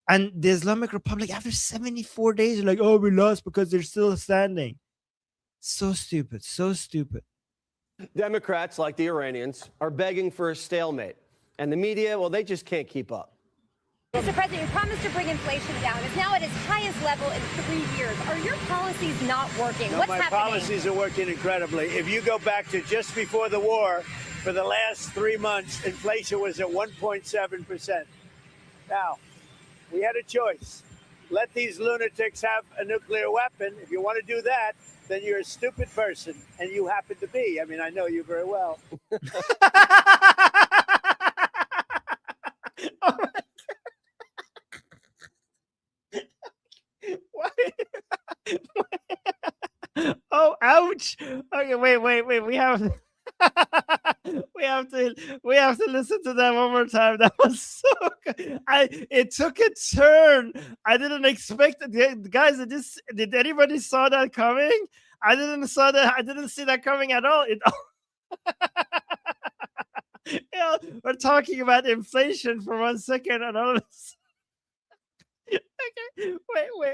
And the Islamic Republic, after 74 days, are like, oh, we lost because they're still standing. So stupid, so stupid. Democrats, like the Iranians, are begging for a stalemate. And the media, well, they just can't keep up. Mr. President, your promise to bring inflation down is now at its highest level in 3 years. Are your policies not working? No, What's my happening? policies are working incredibly. If you go back to just before the war, for the last 3 months, inflation was at 1.7%. Now, we had a choice. Let these lunatics have a nuclear weapon. If you want to do that, then you're a stupid person, and you happen to be. I mean, I know you very well. Oh, ouch. Okay, wait. We have we have to listen to that one more time. That was so good. It took a turn. I didn't expect it. Guys, did anybody saw that coming? I didn't see that coming at all. Yeah, we're talking about inflation for 1 second and all of this. Okay,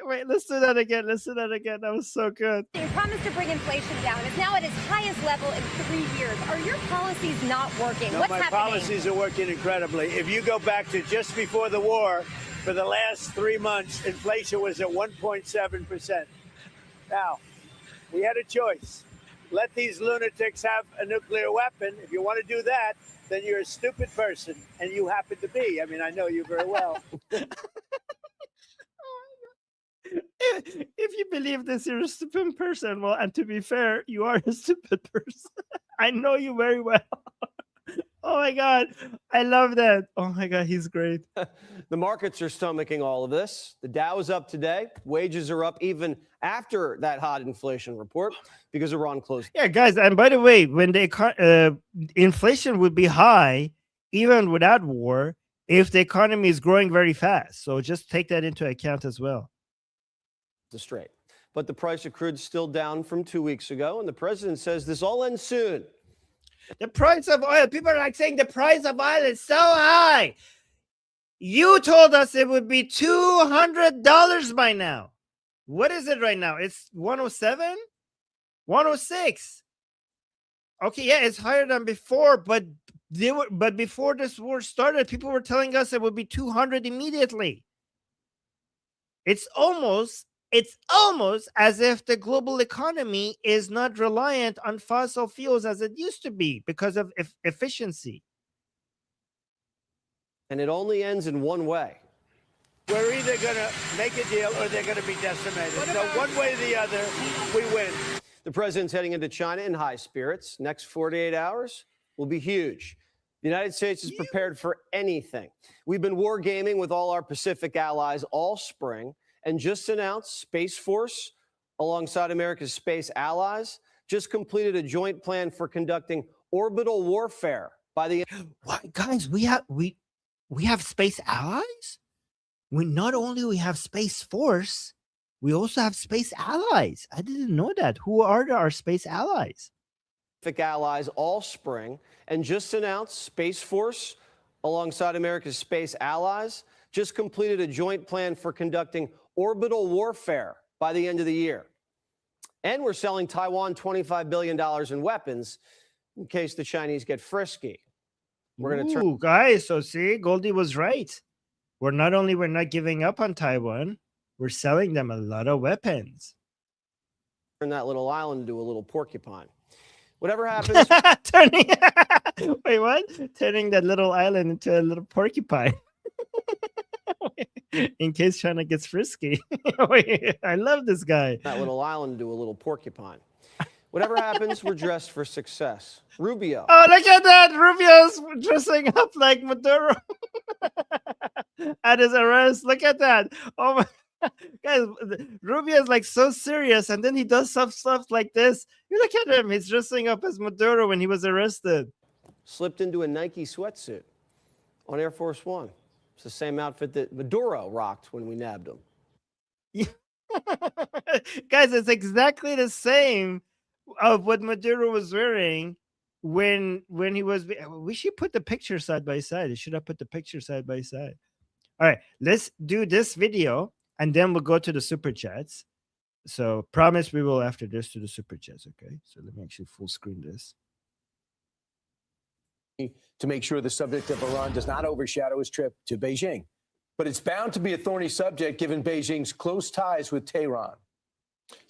wait. Let's do that again. That was so good. Your promise to bring inflation down is now at its highest level in 3 years. Are your policies not working? No, What's my happening? policies are working incredibly. If you go back to just before the war, for the last 3 months, inflation was at 1.7%. Now, we had a choice. Let these lunatics have a nuclear weapon. If you want to do that, then you're a stupid person, and you happen to be. I mean, I know you very well. If you believe this, you're a stupid person. Well, and to be fair, you are a stupid person. I know you very well. Oh my God. I love that. Oh my God, he's great. The markets are stomaching all of this. The Dow is up today. Wages are up even after that hot inflation report because Iran closed. Yeah, guys. And by the way, when the inflation would be high, even without war, if the economy is growing very fast. So just take that into account as well. Straight. But the price of crude is still down from 2 weeks ago, and the president says this all ends soon. The price of oil, people are like saying the price of oil is so high. You told us it would be $200 by now. What is it right now? It's 107, 106. Okay, yeah, it's higher than before, but before this war started, people were telling us it would be 200 immediately. It's almost as if the global economy is not reliant on fossil fuels as it used to be because of efficiency. And it only ends in one way. We're either going to make a deal or they're going to be decimated. So one way or the other, we win. The president's heading into China in high spirits. Next 48 hours will be huge. The United States is prepared for anything. We've been wargaming with all our Pacific allies all spring, and just announced Space Force, alongside America's space allies, just completed a joint plan for conducting orbital warfare by the. What, guys? We have space allies. We not only have Space Force, we also have space allies. I didn't know that. Who are our space allies? Pacific allies all spring, and just announced Space Force, alongside America's space allies, just completed a joint plan for conducting orbital warfare by the end of the year. And we're selling Taiwan $25 billion in weapons in case the Chinese get frisky. We're going to turn. Guys, so see, Goldie was right. We're not giving up on Taiwan, we're selling them a lot of weapons. Turn that little island into a little porcupine. Whatever happens. Wait, what? Turning that little island into a little porcupine. In case China gets frisky. Wait, I love this guy. That little island into a little porcupine. Whatever happens, we're dressed for success. Rubio. Oh, look at that. Rubio's dressing up like Maduro at his arrest. Look at that. Oh my. Guys, Rubio is like so serious, and then he does stuff like this. You look at him, he's dressing up as Maduro when he was arrested. Slipped into a Nike sweatsuit on Air Force One. It's the same outfit that Maduro rocked when we nabbed him. Guys, it's exactly the same of what Maduro was wearing when he was. We should put the picture side by side. I should have put the picture side by side. All right, let's do this video. And then we'll go to the super chats. So promise we will after this to the super chats. Okay. So let me actually full screen this. To make sure the subject of Iran does not overshadow his trip to Beijing. But it's bound to be a thorny subject given Beijing's close ties with Tehran.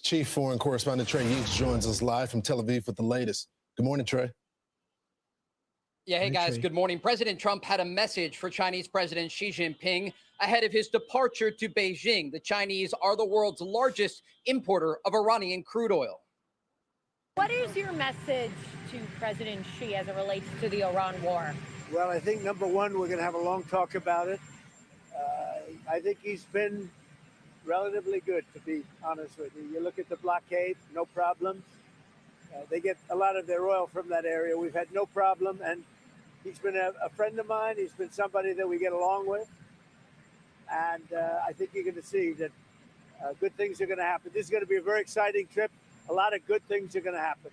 Chief Foreign Correspondent Trey Yeeks joins us live from Tel Aviv with the latest. Good morning, Trey. Yeah, hey guys, good morning. President Trump had a message for Chinese President Xi Jinping ahead of his departure to Beijing. The Chinese are the world's largest importer of Iranian crude oil. What is your message to President Xi as it relates to the Iran war? Well, I think number one, we're going to have a long talk about it. I think he's been relatively good, to be honest with you. You look at the blockade, no problems. They get a lot of their oil from that area. We've had no problem, and he's been a friend of mine. He's been somebody that we get along with. And I think you're going to see that good things are going to happen. This is going to be a very exciting trip. A lot of good things are going to happen.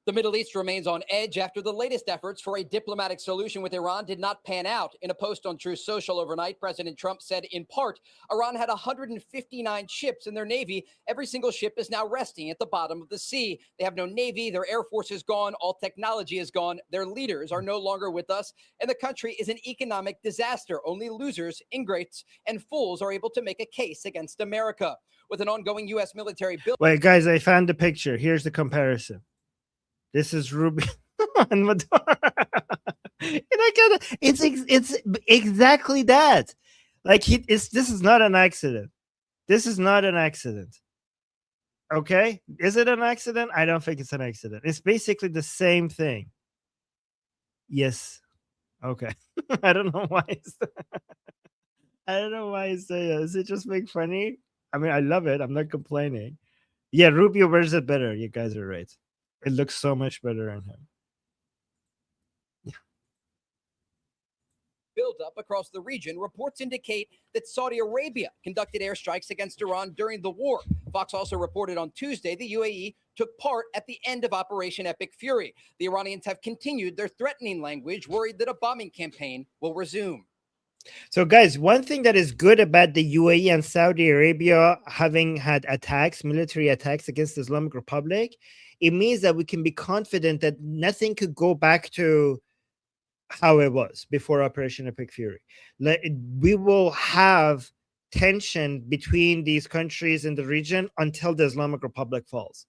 The Middle East remains on edge after the latest efforts for a diplomatic solution with Iran did not pan out. In a post on Truth Social overnight, President Trump said, in part, Iran had 159 ships in their navy. Every single ship is now resting at the bottom of the sea. They have no navy. Their air force is gone. All technology is gone. Their leaders are no longer with us. And the country is an economic disaster. Only losers, ingrates, and fools are able to make a case against America. With an ongoing U.S. military bill. Wait, guys, I found the picture. Here's the comparison. This is Rubio and Maduro. It's exactly that. Like this is not an accident. This is not an accident. Okay, is it an accident? I don't think it's an accident. It's basically the same thing. Yes. Okay. I don't know why. I don't know why he's saying it. Does it just make funny? I mean, I love it. I'm not complaining. Yeah, Rubio wears it better. You guys are right. It looks so much better on him. Build-up across the region. Reports indicate that Saudi Arabia conducted airstrikes against Iran during the war. Fox also reported on Tuesday the UAE took part at the end of Operation Epic Fury. The Iranians have continued their threatening language, worried that a bombing campaign will resume. So, guys, one thing that is good about the UAE and Saudi Arabia having had attacks, military attacks against the Islamic Republic, it means that we can be confident that nothing could go back to how it was before Operation Epic Fury. We will have tension between these countries in the region until the Islamic Republic falls.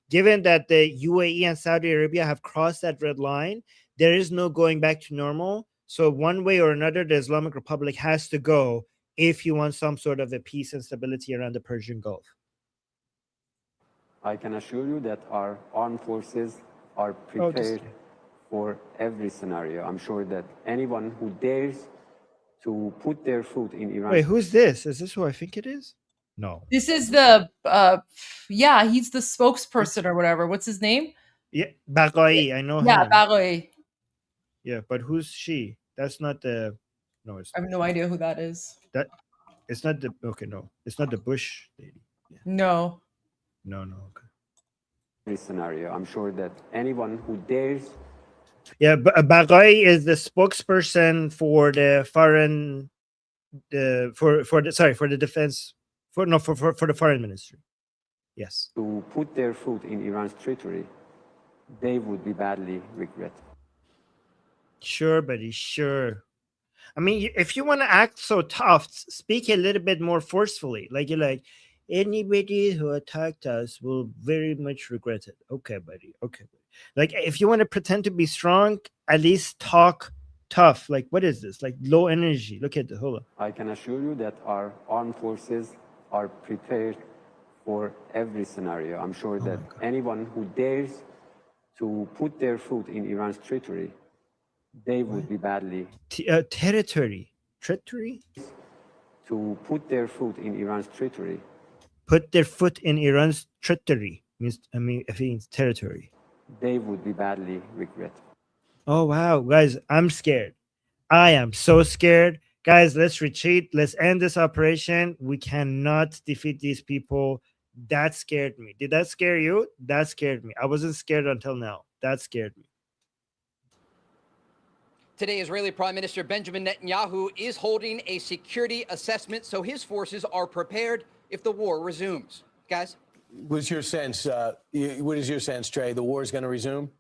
Given that the UAE and Saudi Arabia have crossed that red line, there is no going back to normal. So one way or another, the Islamic Republic has to go if you want some sort of a peace and stability around the Persian Gulf. I can assure you that our armed forces are prepared for every scenario. I'm sure that anyone who dares to put their foot in Iran. Wait, who's this? Is this who I think it is? No. This is the, yeah, he's the spokesperson or whatever. What's his name? Yeah, Baghai. I know him. Yeah, Baghai. Yeah, but who's she? That's not the. No, it's. I have no idea who that is. That, it's not the. Okay, no, it's not the Bush lady. Yeah. No. No. Okay. Every scenario. I'm sure that anyone who dares. Yeah, Baghai is the spokesperson for the foreign, for the defense For the foreign ministry. Yes. To put their foot in Iran's territory, they would be badly regret. Sure, buddy, sure. I mean, if you want to act so tough, speak a little bit more forcefully. Like you're like, anybody who attacked us will very much regret it. Okay, buddy. Okay. Like if you want to pretend to be strong, at least talk tough. Like, what is this? Like low energy. Look at the hold on. I can assure you that our armed forces are prepared for every scenario. I'm sure that anyone who dares to put their foot in Iran's territory, they would be badly. Territory. Treachery? To put their foot in Iran's territory. Put their foot in Iran's territory. It means territory. They would be badly regret. Oh, wow. Guys, I'm scared. I am so scared. Guys, let's retreat. Let's end this operation. We cannot defeat these people. That scared me. Did that scare you? That scared me. I wasn't scared until now. That scared me. Today, Israeli Prime Minister Benjamin Netanyahu is holding a security assessment, so his forces are prepared if the war resumes. Guys? What's your sense? What is your sense, Trey? The war is going to resume?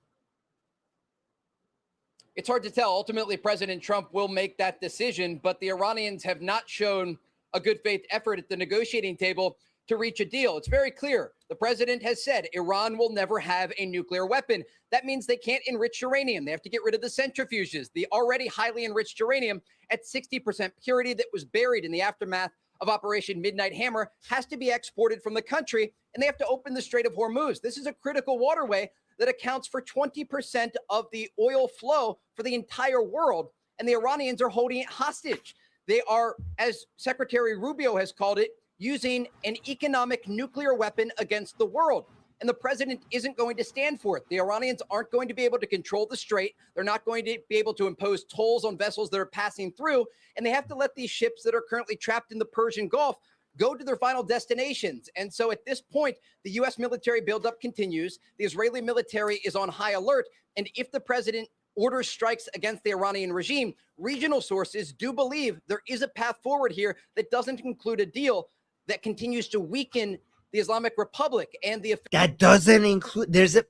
It's hard to tell. Ultimately, President Trump will make that decision, but the Iranians have not shown a good faith effort at the negotiating table to reach a deal. It's very clear. The president has said Iran will never have a nuclear weapon. That means they can't enrich uranium. They have to get rid of the centrifuges. The already highly enriched uranium at 60% purity that was buried in the aftermath of Operation Midnight Hammer has to be exported from the country, and they have to open the Strait of Hormuz. This is a critical waterway that accounts for 20% of the oil flow for the entire world, and the Iranians are holding it hostage. They are, as Secretary Rubio has called it, using an economic nuclear weapon against the world. And the president isn't going to stand for it. The Iranians aren't going to be able to control the strait. They're not going to be able to impose tolls on vessels that are passing through. And they have to let these ships that are currently trapped in the Persian Gulf go to their final destinations. And so at this point, the U.S. military buildup continues. The Israeli military is on high alert. And if the president orders strikes against the Iranian regime, regional sources do believe there is a path forward here that doesn't include a deal that continues to weaken the Islamic Republic and the That doesn't include. There's a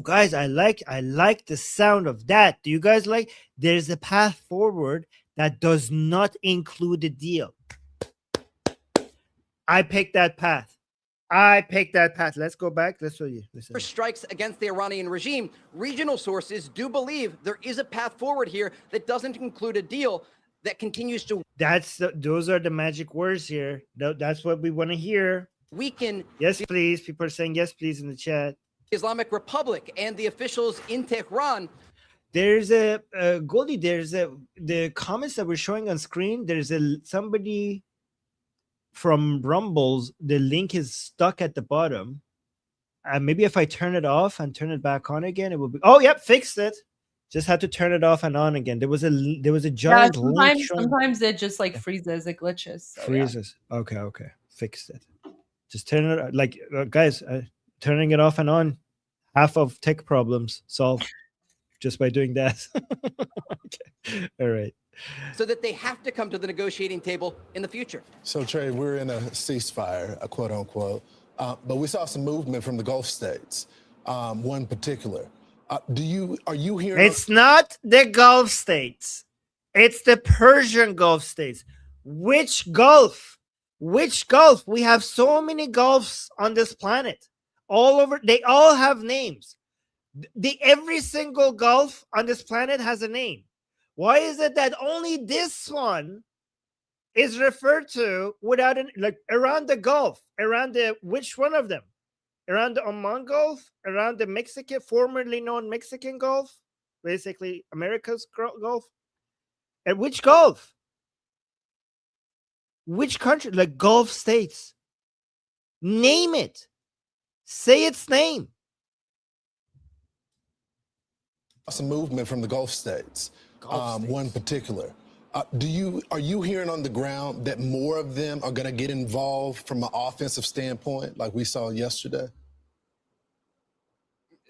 guys. I like the sound of that. Do you guys like? There's a path forward that does not include a deal. I picked that path. Let's go back. Let's show you. Listen. Strikes against the Iranian regime. Regional sources do believe there is a path forward here that doesn't include a deal that continues to. Those are the magic words here. That's what we want to hear. Weaken. Yes, please. People are saying yes, please in the chat. Islamic Republic and the officials in Tehran. There's a Goldie. The comments that we're showing on screen. There's somebody from Rumbles. The link is stuck at the bottom. Maybe if I turn it off and turn it back on again, it will be. Oh, yep, fixed it. Just had to turn it off and on again. There was a giant link. Sometimes it just like freezes, it glitches. So, freezes. Yeah. Okay. Fixed it. Just turn it like guys. Turning it off and on. Half of tech problems solved just by doing that. Okay. All right. So that they have to come to the negotiating table in the future. So Trey, we're in a ceasefire, a quote unquote, but we saw some movement from the Gulf states. One particular. Are you hearing? It's not the Gulf states. It's the Persian Gulf states. Which Gulf? Which Gulf? We have so many Gulfs on this planet. All over. They all have names. Every single Gulf on this planet has a name. Why is it that only this one is referred to without around the Gulf? Around which one of them? Around the Oman Gulf, around the Mexican, formerly known Mexican Gulf, basically America's Gulf. And which Gulf? Which country? Like Gulf states. Name it. Say its name. Some movement from the Gulf states. One particular. Are you hearing on the ground that more of them are going to get involved from an offensive standpoint, like we saw yesterday?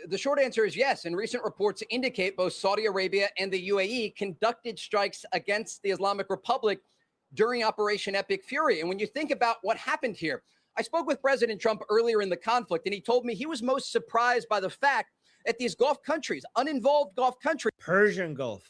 The short answer is yes. And recent reports indicate both Saudi Arabia and the UAE conducted strikes against the Islamic Republic during Operation Epic Fury. And when you think about what happened here, I spoke with President Trump earlier in the conflict, and he told me he was most surprised by the fact that these Gulf countries, uninvolved Gulf countries, Persian Gulf,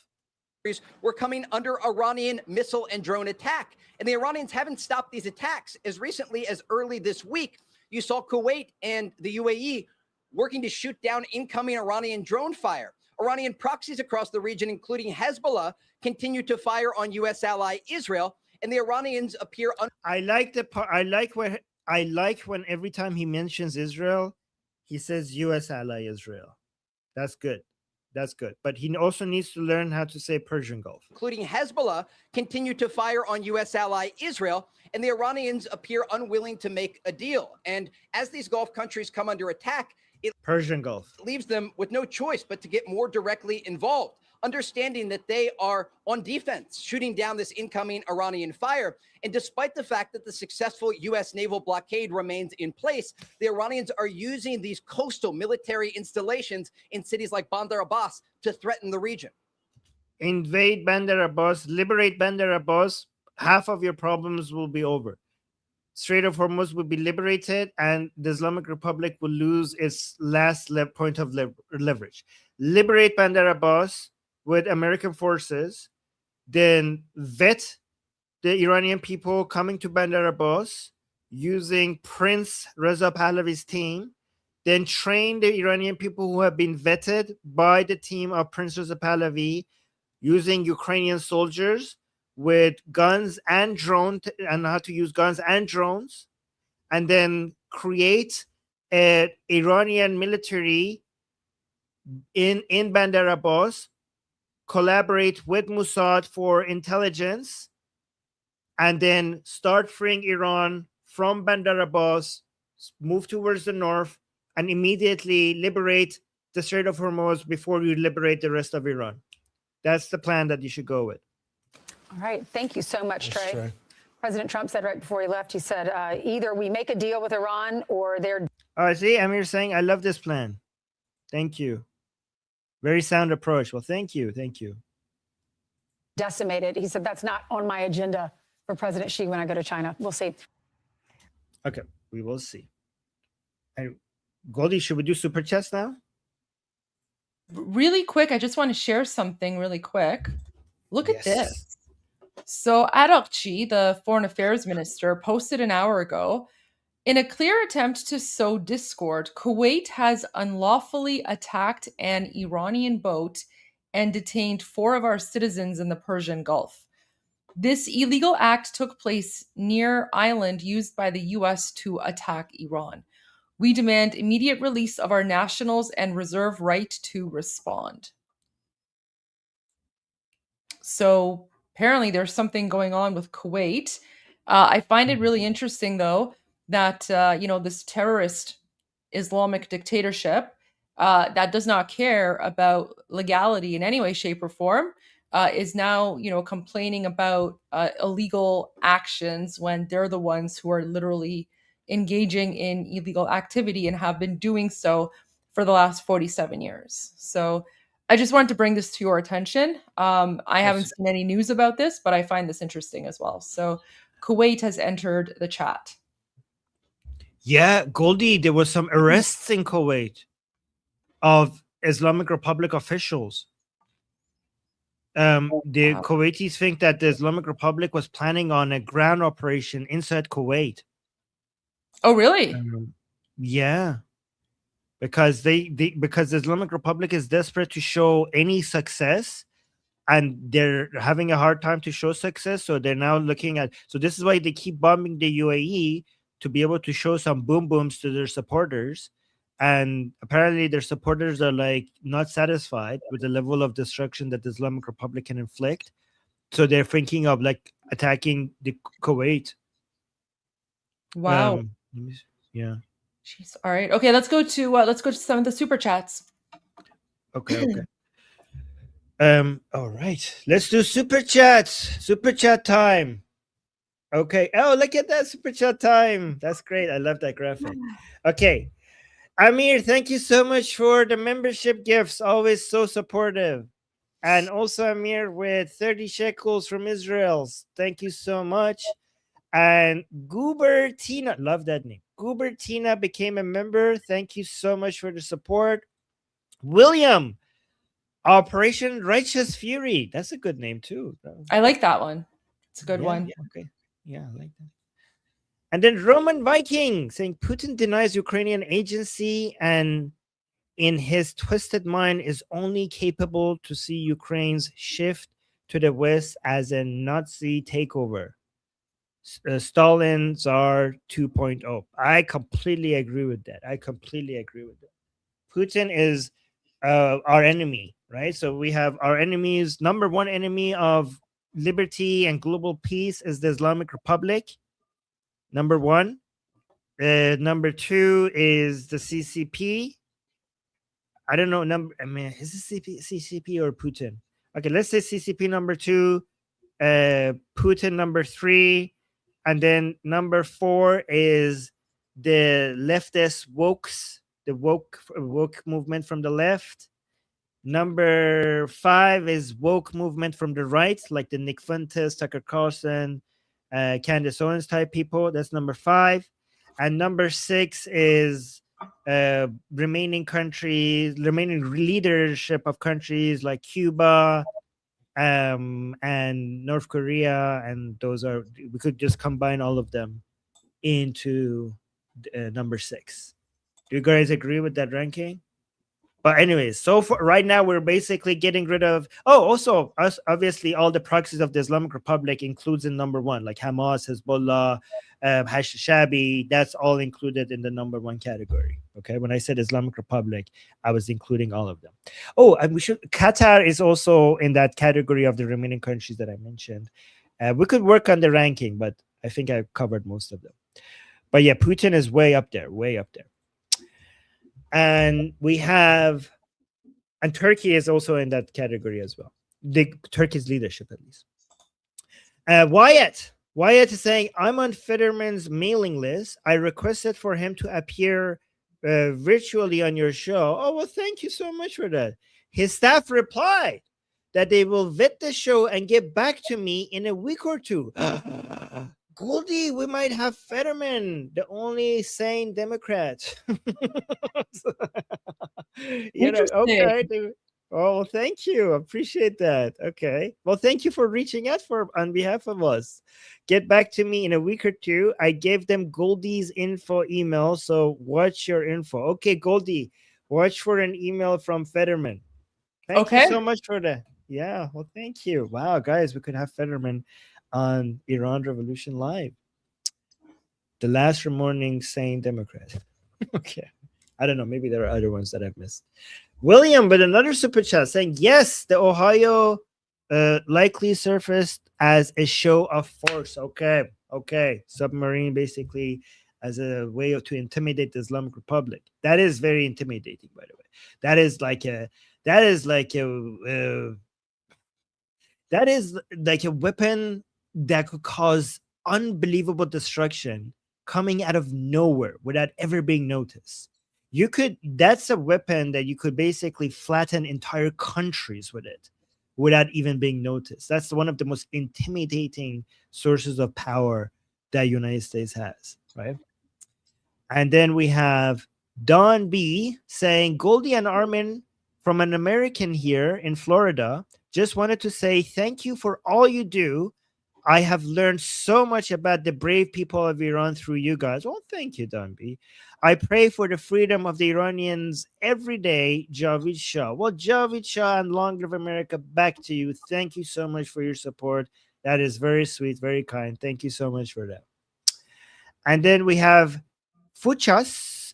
were coming under Iranian missile and drone attack. And the Iranians haven't stopped these attacks. As recently as early this week, you saw Kuwait and the UAE working to shoot down incoming Iranian drone fire. Iranian proxies across the region, including Hezbollah, continue to fire on U.S. ally Israel, and the Iranians appear. I like when every time he mentions Israel, he says U.S. ally Israel. That's good. That's good. But he also needs to learn how to say Persian Gulf. Including Hezbollah, continue to fire on U.S. ally Israel, and the Iranians appear unwilling to make a deal. And as these Gulf countries come under attack, it Persian Gulf leaves them with no choice but to get more directly involved, understanding that they are on defense, shooting down this incoming Iranian fire. And despite the fact that the successful U.S. naval blockade remains in place, the Iranians are using these coastal military installations in cities like Bandar Abbas to threaten the region. Invade Bandar Abbas, liberate Bandar Abbas, half of your problems will be over. Strait of Hormuz will be liberated, and the Islamic Republic will lose its last point of leverage. Liberate Bandar Abbas with American forces, then vet the Iranian people coming to Bandar Abbas using Prince Reza Pahlavi's team, then train the Iranian people who have been vetted by the team of Prince Reza Pahlavi using Ukrainian soldiers with guns and drones, and how to use guns and drones, and then create an Iranian military in Bandar Abbas, collaborate with Mossad for intelligence, and then start freeing Iran from Bandar Abbas, move towards the north, and immediately liberate the Strait of Hormuz before you liberate the rest of Iran. That's the plan that you should go with. All right. Thank you so much, Trey. President Trump said right before he left, he said, either we make a deal with Iran or they're... See, Amir saying, I love this plan. Thank you. Very sound approach. Well, thank you. Thank you. decimated. He said, that's not on my agenda for President Xi when I go to China. We'll see. Okay, we will see. And Goldie, should we do super chats now? Really quick, I just want to share something really quick. Look at this. So Araqchi, the foreign affairs minister, posted an hour ago, in a clear attempt to sow discord, Kuwait has unlawfully attacked an Iranian boat and detained 4 of our citizens in the Persian Gulf. This illegal act took place near island used by the U.S. to attack Iran. We demand immediate release of our nationals and reserve right to respond. So apparently there's something going on with Kuwait. I find it really interesting, though, that this terrorist Islamic dictatorship that does not care about legality in any way, shape, or form is now complaining about illegal actions when they're the ones who are literally engaging in illegal activity and have been doing so for the last 47 years. So I just wanted to bring this to your attention. I haven't seen any news about this, but I find this interesting as well. So Kuwait has entered the chat. Yeah, Goldie, there was some arrests in Kuwait of Islamic Republic officials. The Kuwaitis think that the Islamic Republic was planning on a ground operation inside Kuwait. Oh, really? Yeah, because because the Islamic Republic is desperate to show any success, and they're having a hard time to show success. So they're now looking at. So this is why they keep bombing the UAE, to be able to show some boom booms to their supporters. And apparently their supporters are not satisfied with the level of destruction that the Islamic Republic can inflict. So they're thinking of attacking the Kuwait. Wow. Yeah. Jeez. All right. Okay, let's go to some of the super chats. Okay. All right. Let's do super chats. Super chat time. Okay. Oh, look at that super chat time. That's great. I love that graphic. Okay. Amir, thank you so much for the membership gifts. Always so supportive. And also Amir with 30 shekels from Israel. Thank you so much. And Gubertina, love that name. Gubertina became a member. Thank you so much for the support. William, Operation Righteous Fury. That's a good name too. I like that one. It's a good Yeah, one. yeah, okay. Yeah, I like that. And then Roman Viking saying Putin denies Ukrainian agency and in his twisted mind is only capable to see Ukraine's shift to the West as a Nazi takeover. Stalin Tsar 2.0. I completely agree with that. Putin is our enemy, right? So we have our enemies. Number one enemy of liberty and global peace is the Islamic Republic. Number one. Number two is the CCP. I don't know. Is it CCP or Putin? Okay, let's say CCP number two, Putin number three, and then number four is the leftist wokes, the woke movement from the left. Number five is woke movement from the right, like the Nick Fuentes, Tucker Carlson, Candace Owens type people. That's number five. And number six is remaining leadership of countries like Cuba and North Korea. And those are, we could just combine all of them into number six. Do you guys agree with that ranking? But anyways, so for right now, we're basically getting rid of, also us, obviously all the proxies of the Islamic Republic includes in number one, like Hamas, Hezbollah, Shabi, that's all included in the number one category. Okay, when I said Islamic Republic, I was including all of them. Oh, and Qatar is also in that category of the remaining countries that I mentioned. We could work on the ranking, but I think I covered most of them. But yeah, Putin is way up there, way up there. And we have, and Turkey is also in that category as well. Turkey's leadership, at least. Wyatt is saying, I'm on Fetterman's mailing list. I requested for him to appear virtually on your show. Oh, well, thank you so much for that. His staff replied that they will vet the show and get back to me in a week or two. Goldie, we might have Fetterman, the only sane Democrat. Okay. Oh, thank you. Appreciate that. Okay. Well, thank you for reaching out on behalf of us. Get back to me in a week or two. I gave them Goldie's info email, so watch your info. Okay, Goldie, watch for an email from Fetterman. Thank you so much for that. Yeah, well, thank you. Wow, guys, we could have Fetterman on Iran Revolution Live. The last remaining sane Democrat. Okay. I don't know. Maybe there are other ones that I've missed. William, with another super chat saying, yes, the Ohio likely surfaced as a show of force. Okay. Okay. Submarine basically as a way to intimidate the Islamic Republic. That is very intimidating, by the way. That is like a weapon that could cause unbelievable destruction coming out of nowhere without ever being noticed. That's a weapon that you could basically flatten entire countries with it without even being noticed. That's one of the most intimidating sources of power that United States has, right? And then we have Don B saying, Goldie and Armin from an American here in Florida, just wanted to say thank you for all you do. I have learned so much about the brave people of Iran through you guys. Well, thank you, Don B. I pray for the freedom of the Iranians every day, Javid Shah. Well, Javid Shah and long live America, back to you. Thank you so much for your support. That is very sweet, very kind. Thank you so much for that. And then we have Fuchsa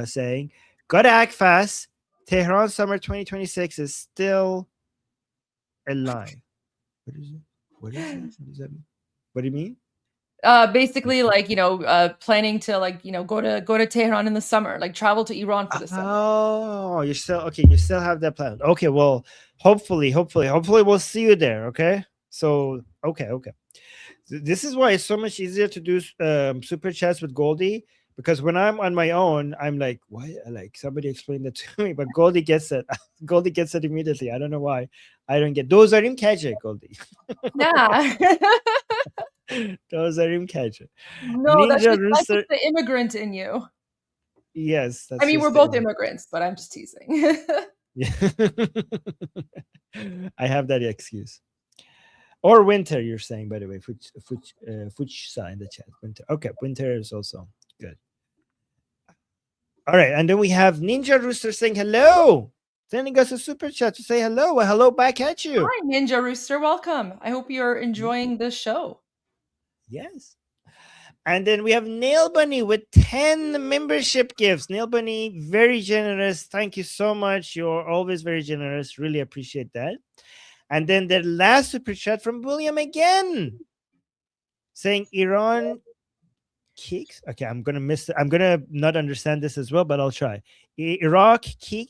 saying, gotta act fast. Tehran summer 2026 is still alive. What is it? What is it? What does that mean? What do you mean? Basically, like, planning to, go to Tehran in the summer, like travel to Iran for the summer. Oh, you still have that plan. Okay, well, hopefully we'll see you there. Okay, so okay. This is why it's so much easier to do super chats with Goldie, Because when I'm on my own, I'm like, what? Like, somebody explain that to me. But Goldie gets it. Goldie gets it immediately. I don't know why. I don't get those are imkaje, Goldie. Yeah. Those are imkaje. No, that's Ninja just Rooster. the immigrant in you. Yes, I that's mean, just we're the both immigrants, but I'm just teasing. Yeah. I have that excuse. Or winter, you're saying, by the way. Fuchsa in the chat. Winter. Okay, winter is also good. All right, and then we have Ninja Rooster saying hello. Sending us a super chat to say hello. Well, hello back at you. Hi, Ninja Rooster. Welcome. I hope you're enjoying this show. Yes. And then we have Nail Bunny with 10 membership gifts. Nail Bunny, very generous. Thank you so much. You're always very generous. Really appreciate that. And then the last super chat from William again, saying Iran kicks. Okay, I'm gonna miss it. I'm gonna not understand this as well, but I'll try. Arakchi.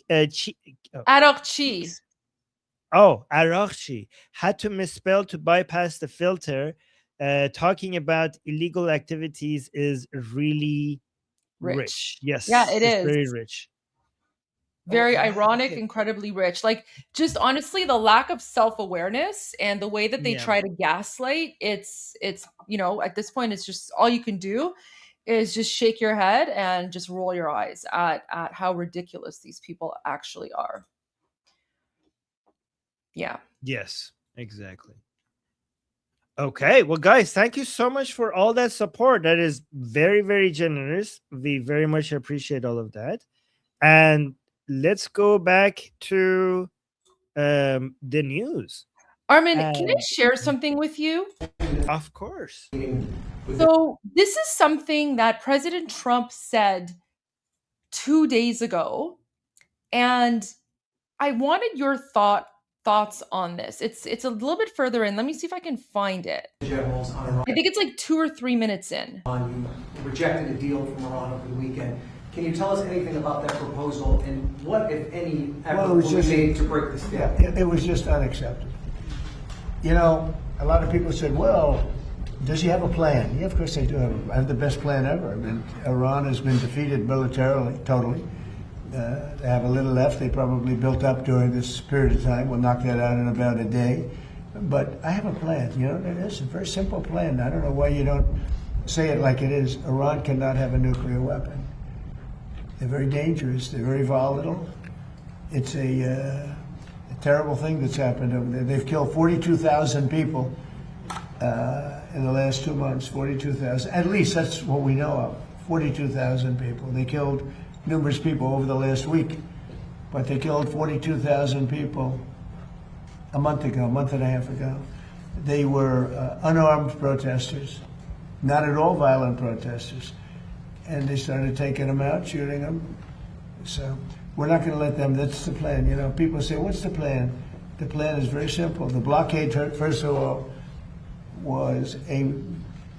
Oh, Arakchi had to misspell to bypass the filter. Talking about illegal activities is really rich. Yes, Yeah, it it's is. very rich. Very ironic, incredibly rich. Like, just honestly, the lack of self-awareness and the way that they try to gaslight, it's you know, at this point, it's just all you can do is just shake your head and just roll your eyes at how ridiculous these people actually are. Yeah. Yes, exactly. Okay, well, guys, thank you so much for all that support. That is very, very generous. We very much appreciate all of that. And let's go back to the news. Armin, can I share something with you? Of course. So this is something that President Trump said 2 days ago, and I wanted your thoughts on this. It's a little bit further in. Let me see if I can find it. I think it's like 2 or 3 minutes in. You rejected a deal from Iran over the weekend. Can you tell us anything about that proposal and what, if any, effort will be made to break this deal? It was just unacceptable. You know, a lot of people said, well, does he have a plan? Yeah, of course they do have the best plan ever. I mean, Iran has been defeated militarily, totally. They have a little left. They probably built up during this period of time. We'll knock that out in about a day. But I have a plan. You know, it is a very simple plan. I don't know why you don't say it like it is. Iran cannot have a nuclear weapon. They're very dangerous. They're very volatile. It's a terrible thing that's happened over there. They've killed 42,000 people in the last 2 months. 42,000. At least that's what we know of. 42,000 people. They killed numerous people over the last week, but they killed 42,000 people a month and a half ago. They were unarmed protesters, not at all violent protesters. And they started taking them out, shooting them. So we're not going to let them. That's the plan. You know, people say, what's the plan? The plan is very simple. The blockade, first of all, was a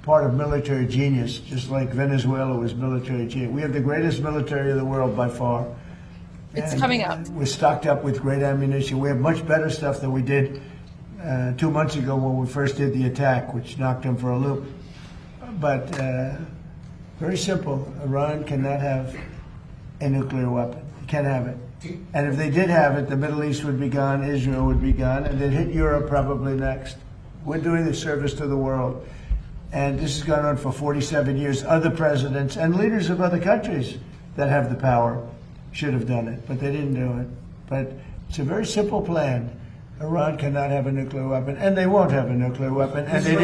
part of military genius, just like Venezuela was military genius. We have the greatest military in the world by far. It's coming up. We're stocked up with great ammunition. We have much better stuff than we did 2 months ago when we first did the attack, which knocked them for a loop. But very simple. Iran cannot have a nuclear weapon. It can't have it. And if they did have it, the Middle East would be gone, Israel would be gone, and they'd hit Europe probably next. We're doing the service to the world. And this has gone on for 47 years. Other presidents and leaders of other countries that have the power should have done it, but they didn't do it. But it's a very simple plan. Iran cannot have a nuclear weapon, and they won't have a nuclear weapon, and they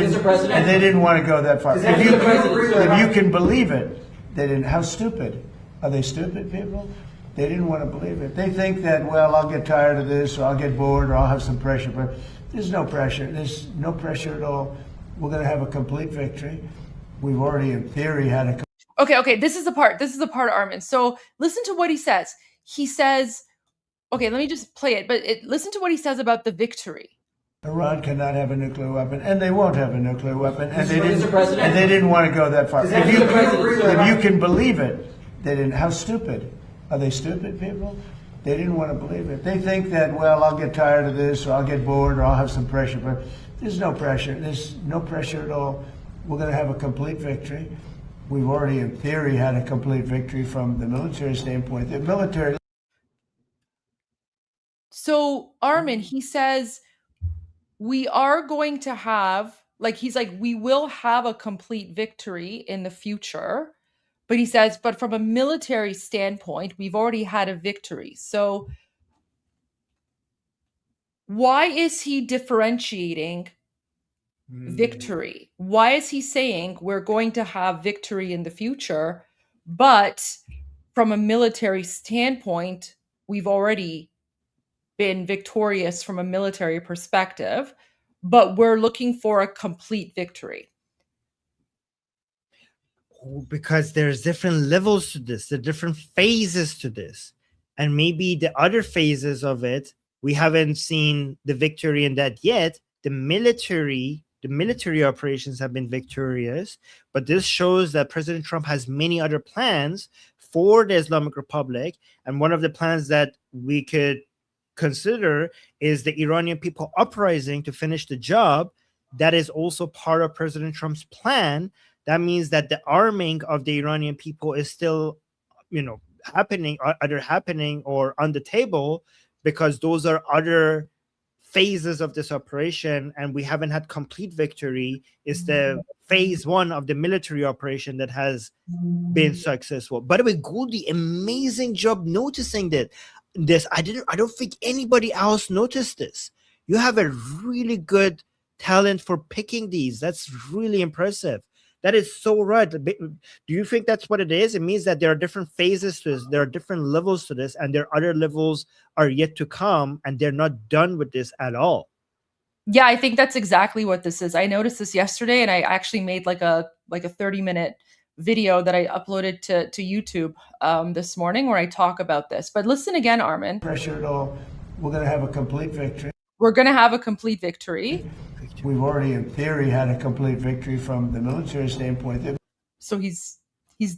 didn't want to go that far. If you can believe it, they didn't. How stupid. Are they stupid people? They didn't want to believe it. They think that, well, I'll get tired of this, or I'll get bored, or I'll have some pressure. But there's no pressure. There's no pressure at all. We're going to have a complete victory. We've already, in theory, had a... Okay, this is the part, Armin. So listen to what he says. He says, okay, let me just play it, but listen to what he says about the victory. Iran cannot have a nuclear weapon, and they won't have a nuclear weapon, and they didn't want to go that far. If you can believe it, they didn't. How stupid. Are they stupid people? They didn't want to believe it. They think that, well, I'll get tired of this, or I'll get bored, or I'll have some pressure. But there's no pressure. There's no pressure at all. We're going to have a complete victory. We've already, in theory, had a complete victory from the military standpoint. The military. So Armin, he says we are going to have, like, he's like, we will have a complete victory in the future. But he says, but from a military standpoint, we've already had a victory. So why is he differentiating victory? Why is he saying we're going to have victory in the future, but from a military standpoint, we've already been victorious from a military perspective, but we're looking for a complete victory? Because there's different levels to this, there are different phases to this, and maybe the other phases of it, we haven't seen the victory in that yet. The military operations have been victorious, but this shows that President Trump has many other plans for the Islamic Republic, and one of the plans that we could consider is the Iranian people uprising to finish the job. That is also part of President Trump's plan. That means that the arming of the Iranian people is still, happening, either happening or on the table, because those are other phases of this operation, and we haven't had complete victory. It's the phase one of the military operation that has been successful. By the way, Goldie, amazing job noticing this. I don't think anybody else noticed this. You have a really good talent for picking these. That's really impressive. That is so right. Do you think that's what it is? It means that there are different phases to this, there are different levels to this, and there are other levels are yet to come, and they're not done with this at all. Yeah, I think that's exactly what this is. I noticed this yesterday, and I actually made like a 30-minute video that I uploaded to YouTube this morning where I talk about this. But listen again, Armin. Pressure at all. We're going to have a complete victory. We're going to have a complete victory. We've already, in theory, had a complete victory from the military standpoint. So he's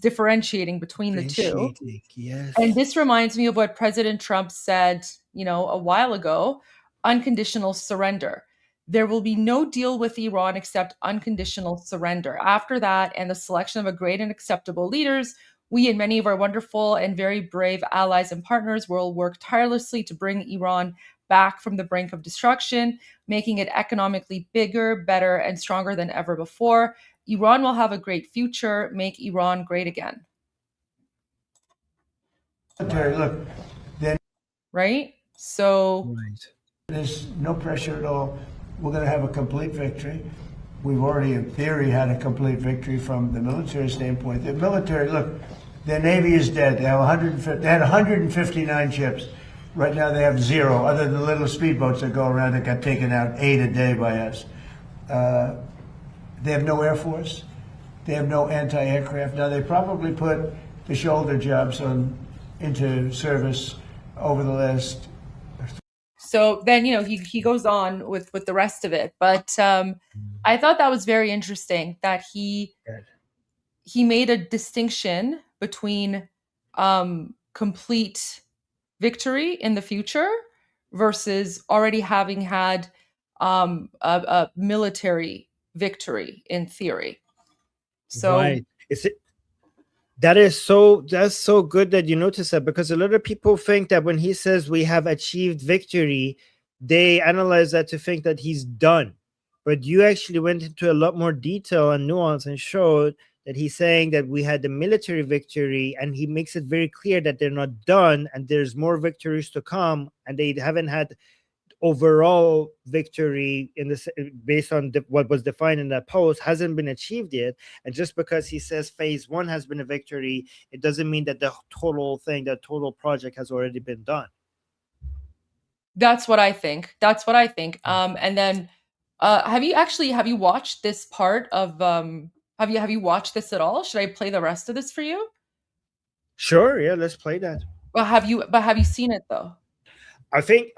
differentiating between the two. Yes. And this reminds me of what President Trump said, a while ago: unconditional surrender. There will be no deal with Iran except unconditional surrender. After that, and the selection of a great and acceptable leaders, we and many of our wonderful and very brave allies and partners will work tirelessly to bring Iran back from the brink of destruction, making it economically bigger, better, and stronger than ever before. Iran will have a great future. Make Iran great again. Look, then, right? So there's no pressure at all. We're going to have a complete victory. We've already, in theory, had a complete victory from the military standpoint. The military, look, their Navy is dead. They had 159 ships. Right now they have 0, other than little speedboats that go around that got taken out 8 a day by us. They have no Air Force. They have no anti-aircraft. Now, they probably put the shoulder jobs into service over the last. So then, he goes on with the rest of it. But I thought that was very interesting that he made a distinction between complete victory in the future versus already having had a military victory in theory. So right. That's so good that you notice that, because a lot of people think that when he says we have achieved victory, they analyze that to think that he's done. But you actually went into a lot more detail and nuance and showed that he's saying that we had the military victory, and he makes it very clear that they're not done and there's more victories to come, and they haven't had overall victory in this based on what was defined in that post hasn't been achieved yet. And just because he says phase 1 has been a victory, it doesn't mean that the total project has already been done. That's what I think. And then have you watched this part of have you watched this at all? Should I play the rest of this for you? Sure, yeah, let's play that. Well, have you seen it though? I think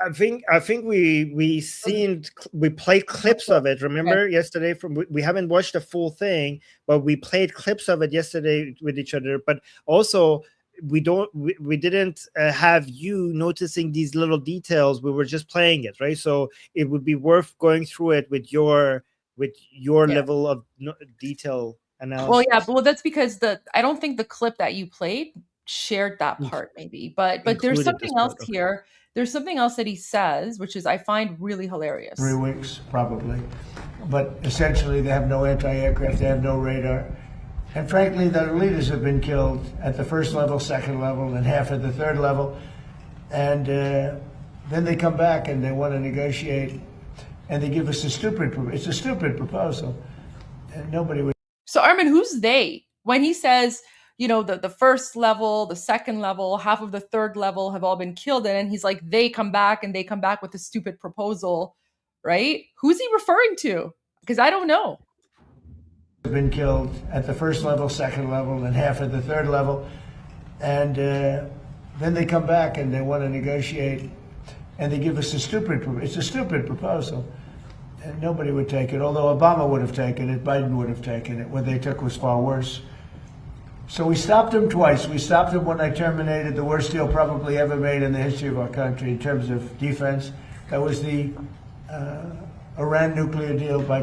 we played clips of it. Remember yesterday? We haven't watched the full thing, but we played clips of it yesterday with each other. But also, we didn't have you noticing these little details. We were just playing it, right? So it would be worth going through it with your level of detail analysis. Well, yeah, well, that's because I don't think the clip that you played shared that part, maybe. But there's Included something this part, else okay. here. There's something else that he says, which is I find really hilarious. 3 weeks, probably. But essentially, they have no anti-aircraft, they have no radar. And frankly, their leaders have been killed at the first level, second level, and half at the third level. And then they come back and they want to negotiate, and they give us it's a stupid proposal. And nobody would. So, Armin, who's they? When he says, you know, the first level, the second level, half of the third level have all been killed, and he's like, they come back with a stupid proposal, right? Who's he referring to? Because I don't know. Have been killed at the first level, second level, and half at the third level. And then they come back and they want to negotiate, and they give us it's a stupid proposal. And nobody would take it, although Obama would have taken it, Biden would have taken it. What they took was far worse. So we stopped them twice. We stopped them when I terminated the worst deal probably ever made in the history of our country in terms of defense. That was the Iran nuclear deal by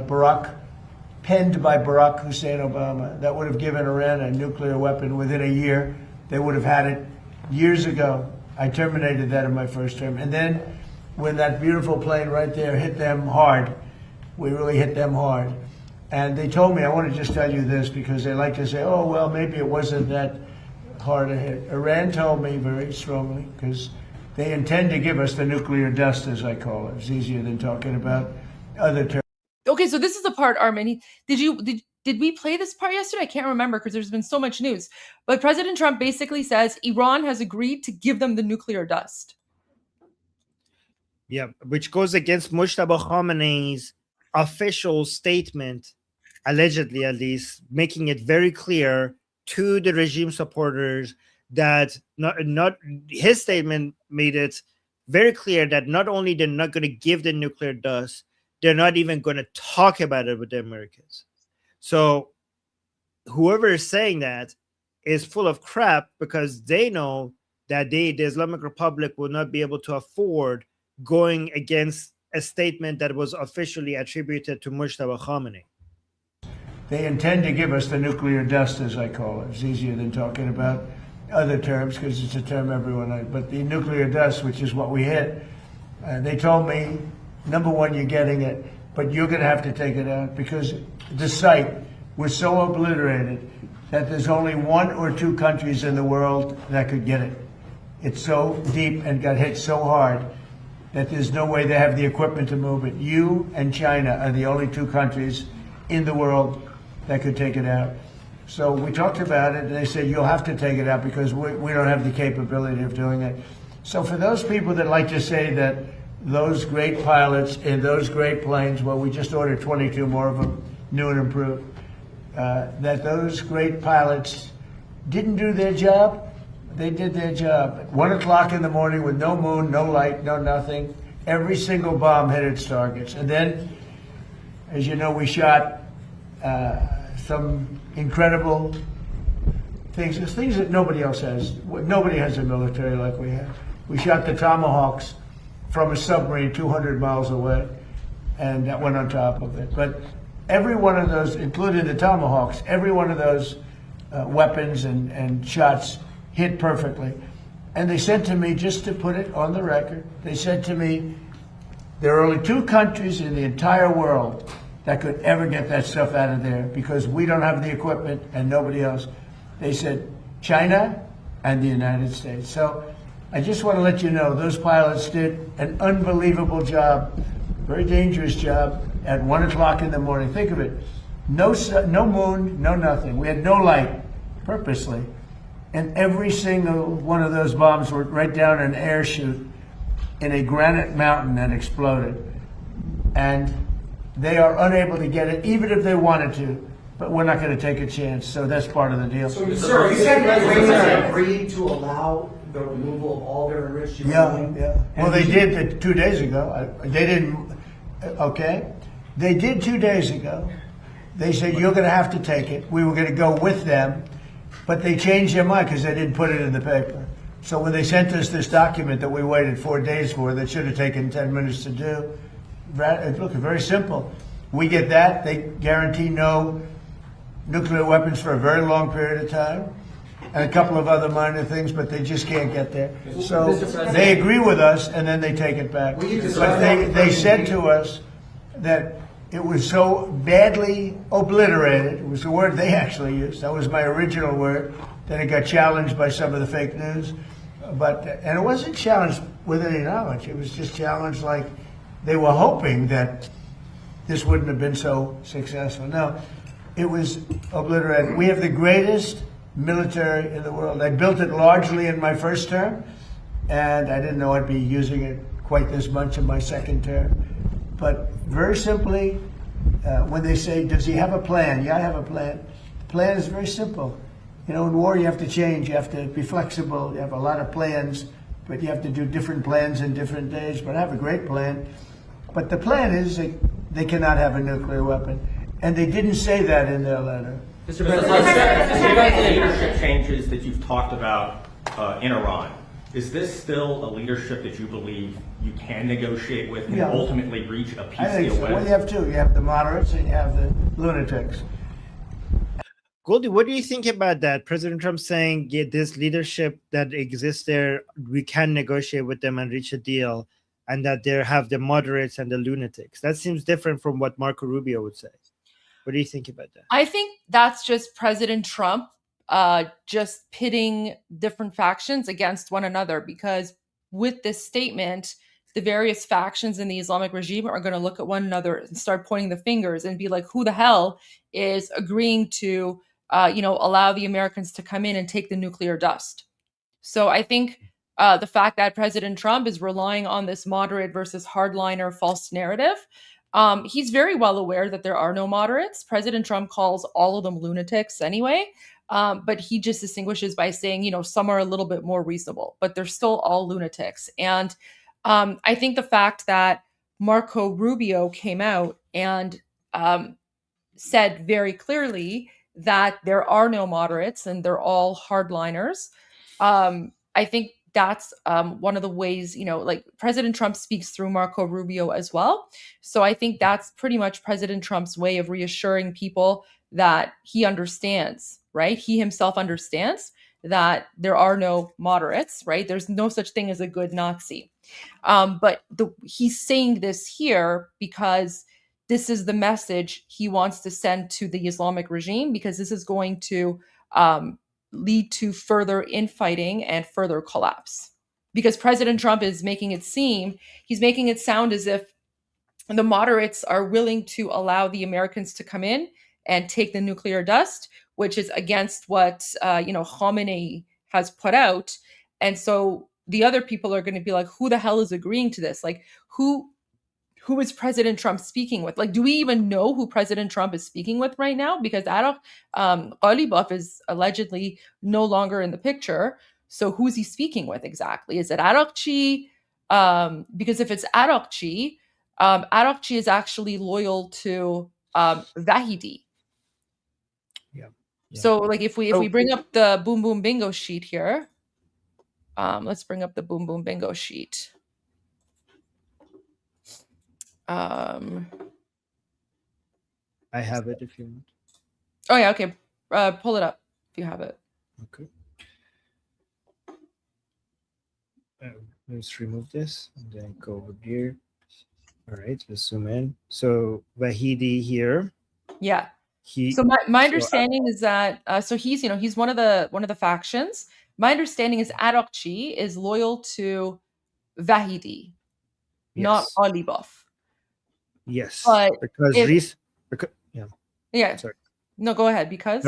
penned by Barack Hussein Obama. That would have given Iran a nuclear weapon within a year. They would have had it years ago. I terminated that in my first term. And then when that beautiful plane right there hit them hard, we really hit them hard. And they told me, I want to just tell you this because they like to say, oh, well, maybe it wasn't that hard a hit. Iran told me very strongly, because they intend to give us the nuclear dust, as I call it. It's easier than talking about other terms. Okay, so this is the part, Armin. Did we play this part yesterday? I can't remember because there's been so much news. But President Trump basically says Iran has agreed to give them the nuclear dust. Yeah, which goes against Mujtaba Khamenei's official statement, allegedly at least, making it very clear to the regime supporters that not his statement made it very clear that not only they're not going to give the nuclear dust, they're not even going to talk about it with the Americans. So whoever is saying that is full of crap, because they know that the Islamic Republic will not be able to afford going against a statement that was officially attributed to Mujtaba Khamenei. They intend to give us the nuclear dust, as I call it. It's easier than talking about other terms because it's a term everyone knows. But the nuclear dust, which is what we hit, they told me, number one, you're getting it, but you're going to have to take it out because the site was so obliterated that there's only 1 or 2 countries in the world that could get it. It's so deep and got hit so hard that there's no way they have the equipment to move it. You and China are the only 2 countries in the world that could take it out. So we talked about it, and they said, you'll have to take it out because we don't have the capability of doing it. So for those people that like to say that those great pilots in those great planes, well, we just ordered 22 more of them, new and improved, that those great pilots didn't do their job, they did their job. At 1 o'clock in the morning with no moon, no light, no nothing, every single bomb hit its targets. And then, as you know, we shot some incredible things that nobody else has. Nobody has a military like we have. We shot the Tomahawks from a submarine 200 miles away, and that went on top of it. But every one of those, including the Tomahawks, every one of those weapons and shots hit perfectly. And they said to me, just to put it on the record, they said to me, there are only 2 countries in the entire world that could ever get that stuff out of there because we don't have the equipment and nobody else. They said China and the United States. So I just want to let you know, those pilots did an unbelievable job, very dangerous job at 1 o'clock in the morning. Think of it, no moon, no nothing. We had no light, purposely. And every single one of those bombs were right down an air chute in a granite mountain that exploded. And they are unable to get it, even if they wanted to. But we're not going to take a chance, so that's part of the deal. So, sir, you said Iran agreed to allow the removal of all their enriched uranium? Yeah. Well, they did it 2 days ago. They didn't, okay? They did 2 days ago. They said, you're going to have to take it. We were going to go with them, but they changed their mind because they didn't put it in the paper. So when they sent us this document that we waited 4 days for, that should have taken 10 minutes to do, look, very simple. We get that. They guarantee no nuclear weapons for a very long period of time, and a couple of other minor things, but they just can't get there. So they agree with us, and then they take it back. But they said to us that it was so badly obliterated, it was the word they actually used, that was my original word, then it got challenged by some of the fake news. And it wasn't challenged with any knowledge, it was just challenged like they were hoping that this wouldn't have been so successful. No, it was obliterated. We have the greatest military in the world. I built it largely in my first term, and I didn't know I'd be using it quite this much in my second term. But very simply, when they say, does he have a plan? Yeah, I have a plan. The plan is very simple. You know, in war, you have to change. You have to be flexible. You have a lot of plans, but you have to do different plans in different days. But I have a great plan. But the plan is they cannot have a nuclear weapon. And they didn't say that in their letter. Mr. President, about the leadership changes that you've talked about in Iran, is this still a leadership that you believe you can negotiate with and ultimately reach a peace deal with? Well, you have two. You have the moderates and you have the lunatics. Goldie, what do you think about that? President Trump saying, yeah, this leadership that exists there, we can negotiate with them and reach a deal, and that they have the moderates and the lunatics. That seems different from what Marco Rubio would say. What do you think about that? I think that's just President Trump just pitting different factions against one another, because with this statement, the various factions in the Islamic regime are going to look at one another and start pointing the fingers and be like, who the hell is agreeing to, allow the Americans to come in and take the nuclear dust? So I think the fact that President Trump is relying on this moderate versus hardliner false narrative, he's very well aware that there are no moderates. President Trump calls all of them lunatics anyway, but he just distinguishes by saying, some are a little bit more reasonable, but they're still all lunatics. And I think the fact that Marco Rubio came out and said very clearly that there are no moderates and they're all hardliners, I think that's one of the ways, like President Trump speaks through Marco Rubio as well. So I think that's pretty much President Trump's way of reassuring people that he understands, right? He himself understands that there are no moderates, right? There's no such thing as a good Nazi. But he's saying this here because this is the message he wants to send to the Islamic regime, because this is going to lead to further infighting and further collapse. Because President Trump is making it sound as if the moderates are willing to allow the Americans to come in and take the nuclear dust, which is against what Ghamari has put out. And so the other people are going to be like, who the hell is agreeing to this? Like, who is President Trump speaking with? Like, do we even know who President Trump is speaking with right now? Because Ghalibaf is allegedly no longer in the picture. So who's he speaking with exactly? Is it Arakchi? Because if it's Arakchi, Arakchi is actually loyal to Vahidi. Yeah. So like if we bring up the Boom Boom Bingo sheet here, let's bring up the Boom Boom Bingo sheet. I have it if you want. Oh yeah, okay. Pull it up if you have it. Okay. Let's remove this and then go over here. All right, let's zoom in. So Vahidi here. Yeah. So my understanding is that so he's he's one of the factions. My understanding is Arakchi is loyal to Vahidi, not Ghalibaf. Yes, but because yeah. Sorry. No, go ahead. Because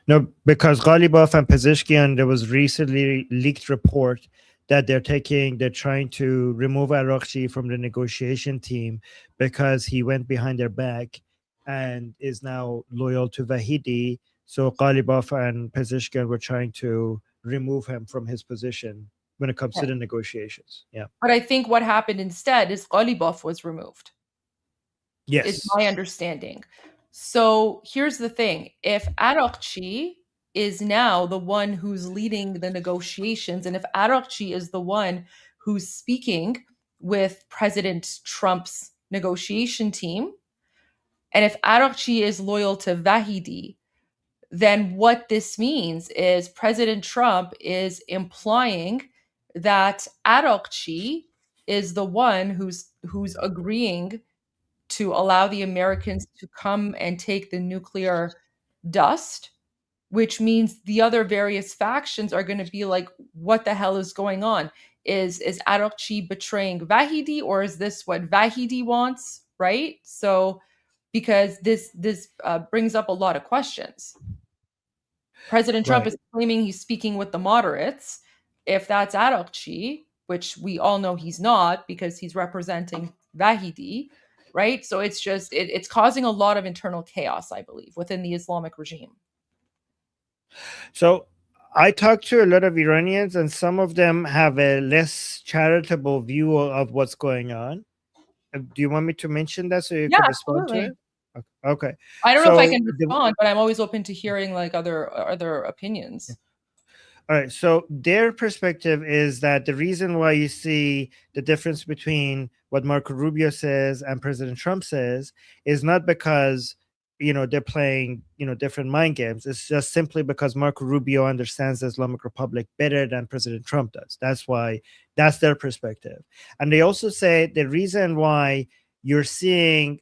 no, because Ghalibaf and Pezeshkian, there was recently leaked report that they're trying to remove Arakchi from the negotiation team because he went behind their back and is now loyal to Vahidi. So Ghalibaf and Pezeshkian were trying to remove him from his position when it comes to the negotiations. Yeah. But I think what happened instead is Ghalibaf was removed. Yes. Is my understanding. So here's the thing. If Arakchi is now the one who's leading the negotiations, and if Arakchi is the one who's speaking with President Trump's negotiation team, and if Arakchi is loyal to Vahidi, then what this means is President Trump is implying that Arokchi is the one who's agreeing to allow the Americans to come and take the nuclear dust, which means the other various factions are going to be like, what the hell is going on? Is Arokchi betraying Vahidi, or is this what Vahidi wants, right? So, because this brings up a lot of questions. President Trump Right. is claiming he's speaking with the moderates. If that's Arokchi, which we all know he's not because he's representing Vahidi, right? So it's just, it's causing a lot of internal chaos, I believe, within the Islamic regime. So I talked to a lot of Iranians, and some of them have a less charitable view of what's going on. Do you want me to mention that so you Yeah, can respond to absolutely. it? Okay. I don't know if I So can respond, but I'm always open to hearing like other opinions. All right. So their perspective is that the reason why you see the difference between what Marco Rubio says and President Trump says is not because, they're playing, different mind games. It's just simply because Marco Rubio understands the Islamic Republic better than President Trump does. That's their perspective. And they also say the reason why you're seeing,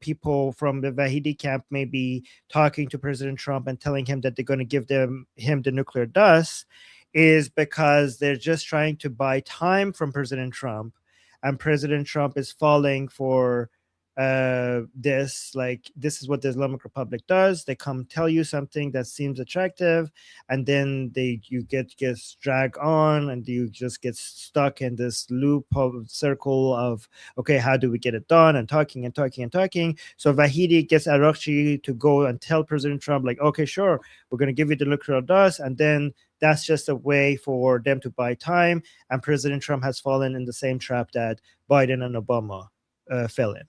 people from the Vahidi camp maybe talking to President Trump and telling him that they're going to give him the nuclear dust is because they're just trying to buy time from President Trump, and President Trump is falling for this is what the Islamic Republic does. They come tell you something that seems attractive, and then you get dragged on, and you just get stuck in this loop of circle of, okay, how do we get it done, and talking. So Vahidi gets Arokchi to go and tell President Trump, like, okay, sure, we're going to give you the nuclear dust, and then that's just a way for them to buy time. And President Trump has fallen in the same trap that Biden and Obama fell in.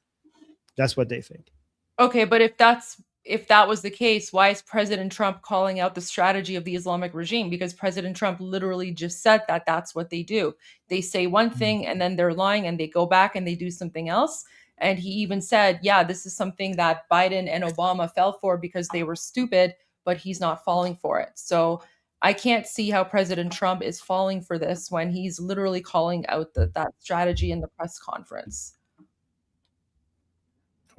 That's what they think. Okay, but if that was the case, why is President Trump calling out the strategy of the Islamic regime? Because President Trump literally just said that that's what they do. They say one thing and then they're lying, and they go back and they do something else. And he even said, yeah, this is something that Biden and Obama fell for because they were stupid, but he's not falling for it. So I can't see how President Trump is falling for this when he's literally calling out that strategy in the press conference.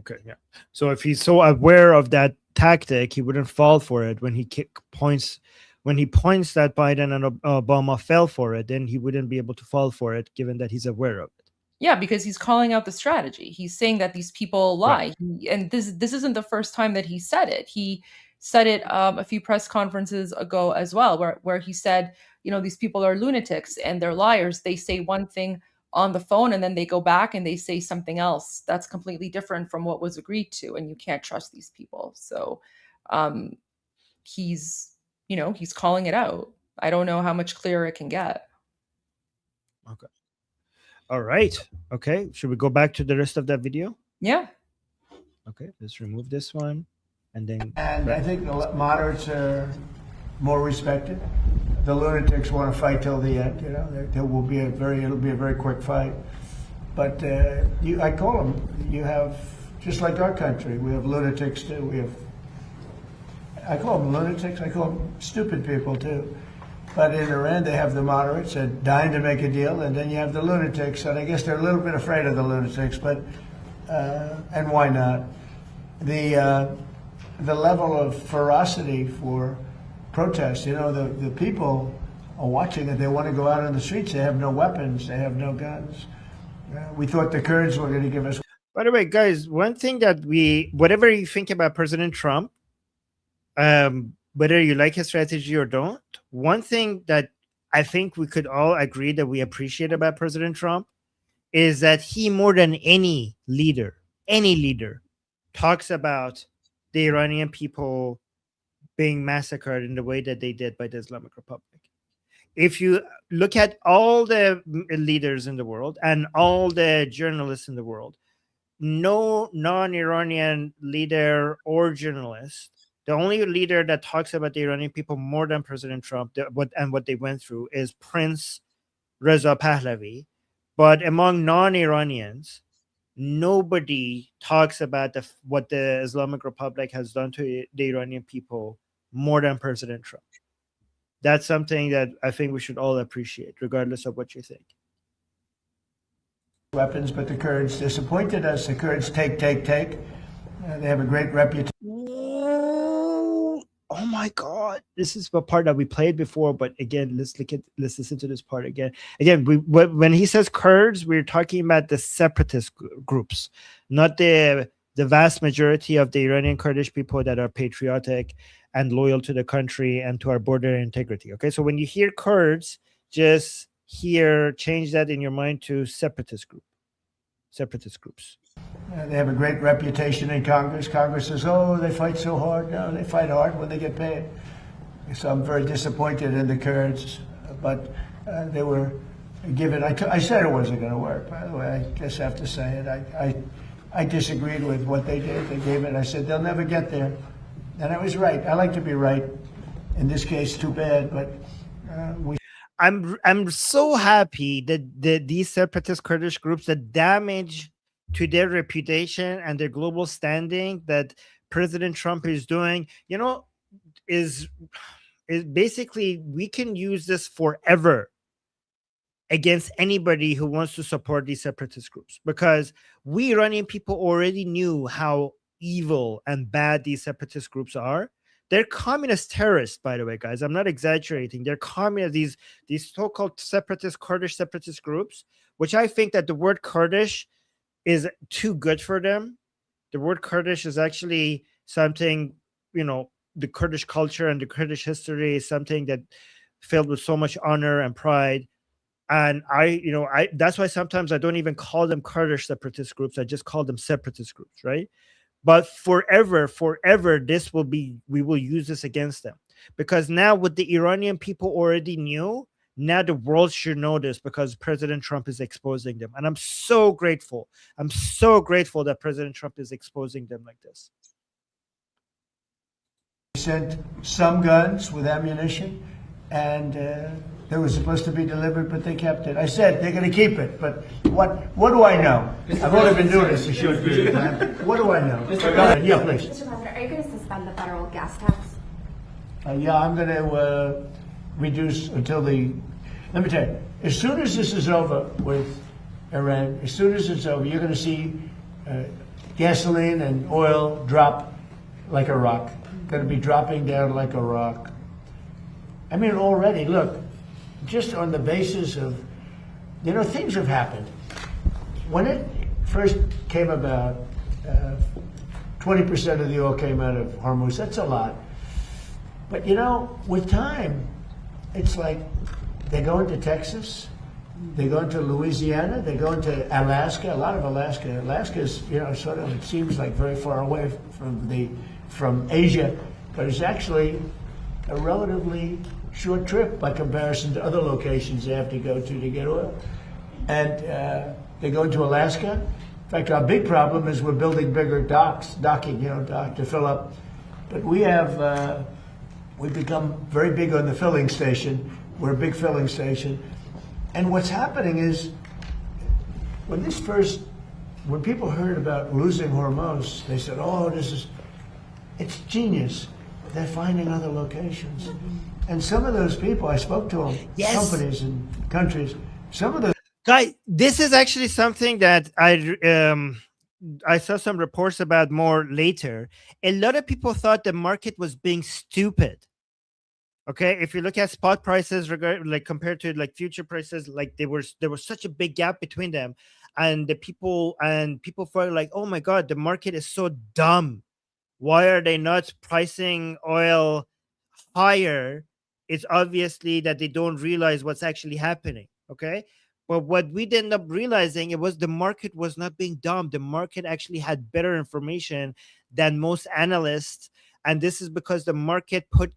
Okay, yeah. So if he's so aware of that tactic, he wouldn't fall for it when he points that Biden and Obama fell for it. Then he wouldn't be able to fall for it, given that he's aware of it. Yeah, because he's calling out the strategy. He's saying that these people lie, and this isn't the first time that he said it. He said it a few press conferences ago as well, where he said, these people are lunatics and they're liars. They say one thing on the phone and then they go back and they say something else that's completely different from what was agreed to, and you can't trust these people. So he's calling it out. I don't know how much clearer it can get. Okay. All right. Okay. Should we go back to the rest of that video? Yeah. Okay. Let's remove this one. And I think the moderates are more respected. The lunatics want to fight till the end. It'll be a very quick fight. But I call them. You have, just like our country, we have lunatics too. I call them lunatics. I call them stupid people too. But in Iran, they have the moderates that dying to make a deal, and then you have the lunatics. And I guess they're a little bit afraid of the lunatics, but and why not? The level of ferocity for protest. The people are watching it. They want to go out on the streets. They have no weapons. They have no guns. We thought the Kurds were going to give us. By the way, guys, one thing that whatever you think about President Trump, whether you like his strategy or don't, one thing that I think we could all agree that we appreciate about President Trump is that he, more than any leader, talks about the Iranian people being massacred in the way that they did by the Islamic Republic. If you look at all the leaders in the world and all the journalists in the world, no non-Iranian leader or journalist, the only leader that talks about the Iranian people more than President Trump and what they went through is Prince Reza Pahlavi. But among non-Iranians, nobody talks about what the Islamic Republic has done to the Iranian people more than President Trump. That's something that I think we should all appreciate, regardless of what you think. Weapons, but the Kurds disappointed us. The Kurds take. They have a great reputation. Oh my God! This is the part that we played before, but again, let's listen to this part again. Again, when he says Kurds, we're talking about the separatist groups, not the vast majority of the Iranian Kurdish people that are patriotic and loyal to the country and to our border integrity. Okay, so when you hear Kurds, just change that in your mind to separatist groups. They have a great reputation in Congress. Congress says, oh, they fight so hard. No, they fight hard when they get paid. So I'm very disappointed in the Kurds, but they were given, I said it wasn't going to work, by the way. I just have to say it. I disagreed with what they did. They gave it. I said, they'll never get there. And I was right. I like to be right. In this case, too bad, but I'm so happy that these separatist Kurdish groups, the damage to their reputation and their global standing that President Trump is doing, is basically, we can use this forever against anybody who wants to support these separatist groups, because we Iranian people already knew how evil and bad these separatist groups are. They're communist terrorists, by the way, guys. I'm not exaggerating. They're communist, these so-called separatist, Kurdish separatist groups, which I think that the word Kurdish is too good for them. The word Kurdish is actually something, the Kurdish culture and the Kurdish history is something that filled with so much honor and pride. And that's why sometimes I don't even call them Kurdish separatist groups. I just call them separatist groups, right? But forever, we will use this against them. Because now what the Iranian people already knew, now the world should know this because President Trump is exposing them. And I'm so grateful. I'm so grateful that President Trump is exposing them like this. Sent some guns with ammunition, and they were supposed to be delivered, but they kept it. I said they're going to keep it, but what do I know? I've only been doing this a short period of time. What do I know? Yeah, please. Mr. President, are you going to suspend the federal gas tax? Yeah, I'm going to reduce until let me tell you, as soon as this is over with Iran, as soon as it's over, you're going to see gasoline and oil drop like a rock. Going to be dropping down like a rock. I mean, already, look, just on the basis of, things have happened. When it first came about, 20% of the oil came out of Hormuz. That's a lot. But, with time, it's like they go into Texas, they go into Louisiana, they go into Alaska, a lot of Alaska. Alaska's, sort of, it seems like very far away from Asia, but it's actually a relatively short trip by comparison to other locations they have to go to get oil. And they go into Alaska. In fact, our big problem is we're building bigger docking to fill up. But we've become very big on the filling station. We're a big filling station. And what's happening is, when people heard about losing Hormuz, they said, oh, it's genius. They're finding other locations. And some of those people, I spoke to them, companies and countries, some of those. Guy, this is actually something that I saw some reports about more later. A lot of people thought the market was being stupid. Okay, if you look at spot prices, compared to future prices, there was such a big gap between them, and people felt like, oh my God, the market is so dumb. Why are they not pricing oil higher? It's obviously that they don't realize what's actually happening. Okay. But what we ended up realizing, it was the market was not being dumb. The market actually had better information than most analysts. And this is because the market put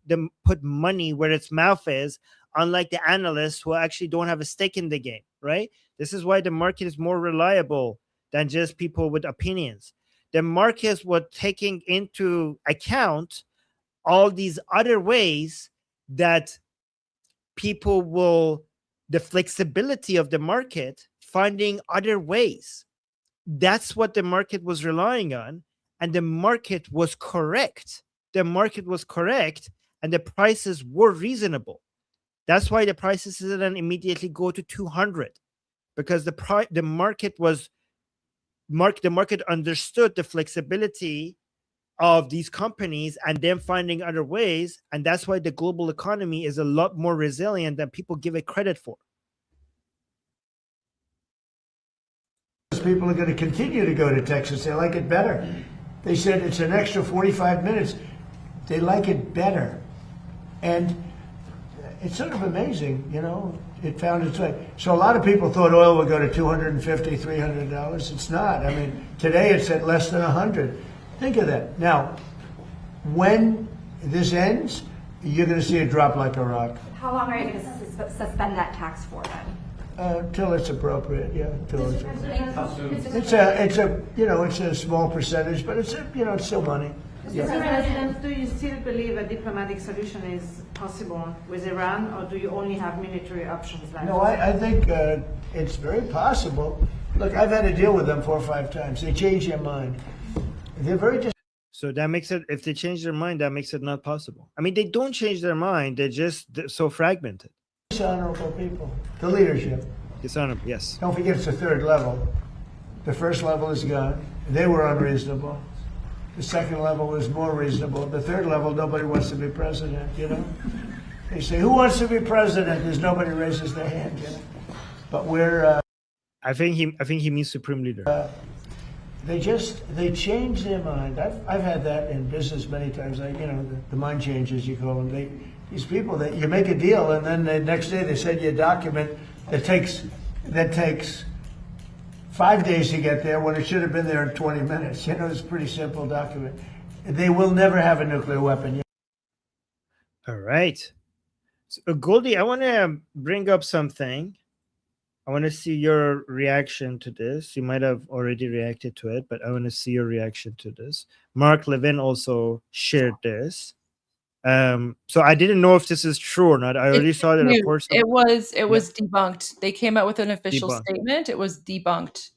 money where its mouth is, unlike the analysts who actually don't have a stake in the game, right? This is why the market is more reliable than just people with opinions. The markets were taking into account all these other ways that the flexibility of the market, finding other ways. That's what the market was relying on. And the market was correct. The market was correct. and the prices were reasonable. That's why the prices didn't immediately go to 200, because the market understood the flexibility of these companies and them finding other ways, and that's why the global economy is a lot more resilient than people give it credit for. People are going to continue to go to Texas. They like it better. They said it's an extra 45 minutes. They like it better. And it's sort of amazing, you know, it found its way. So a lot of people thought oil would go to $250, $300. It's not. I mean, today it's at less than 100. Think of that. Now, when this ends, you're going to see it drop like a rock. How long are you going to suspend that tax for then? Till it's appropriate, yeah. Till it's a you know, it's a small percentage, but it's you know, it's still money. Mr. President, do you still believe a diplomatic solution is possible with Iran, or do you only have military options left? No, I think it's very possible. Look, I've had to deal with them 4 or 5 times. They change their mind. They're very So that makes it, if they change their mind, that makes it not possible. I mean, they don't change their mind. They're just so fragmented. dishonorable people. The leadership. Dishonorable, yes. Don't forget it's the 3rd level. The 1st level is gone. They were unreasonable. The 2nd level was more reasonable. The 3rd level, nobody wants to be president, you know? They say, who wants to be president? There's nobody raises their hand, you know? But we're... I think he means supreme leader. They change their mind. I've had that in business many times. You know, the mind changes, you call them. These people that you make a deal, and then the next day they send you a document that takes 5 days to get there when it should have been there in 20 minutes. You know, it's a pretty simple document. They will never have a nuclear weapon. All right. So, Goldie, I want to bring up something. I want to see your reaction to this. You might have already reacted to it, but I want to see your reaction to this. Mark Levin also shared this. So I didn't know if this is true or not. I already saw the reports. It was debunked. They came out with an official statement. It was debunked.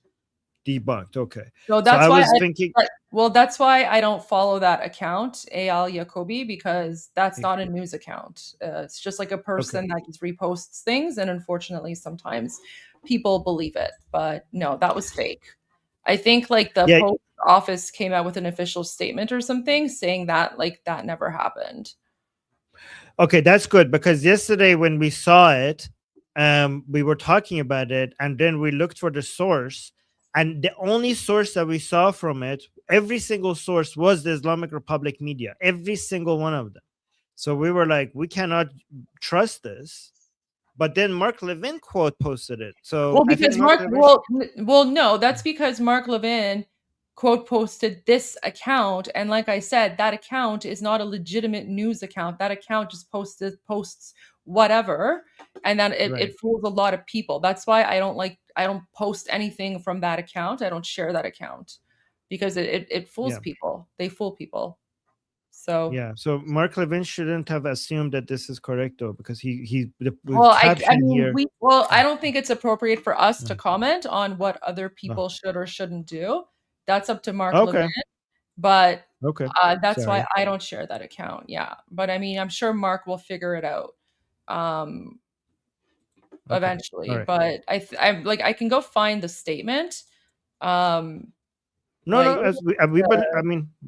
Debunked. Okay. So that's why I was thinking. Well, that's why I don't follow that account, Al Yacobi, because that's not a news account. It's just like a person that just reposts things, and unfortunately, sometimes people believe it. But no, that was fake. I think like the post office came out with an official statement or something saying that like that never happened. Okay, that's good, because yesterday when we saw it, we were talking about it, and then we looked for the source. And the only source that we saw from it, every single source, was the Islamic Republic media, every single one of them. So we were like, we cannot trust this. But then Mark Levin quote posted it. So well, because no, that's because Mark Levin quote posted this account, and like I said, that account is not a legitimate news account. That account just posts whatever, and then it fools a lot of people. That's why I don't post anything from that account. I don't share that account because it fools people. They fool people. So yeah, so Mark Levin shouldn't have assumed that this is correct though, because I don't think it's appropriate for us to comment on what other people should or shouldn't do. That's up to Mark Levin. But that's why I don't share that account. Yeah, but I mean, I'm sure Mark will figure it out eventually. But I'm like, I can go find the statement. I mean,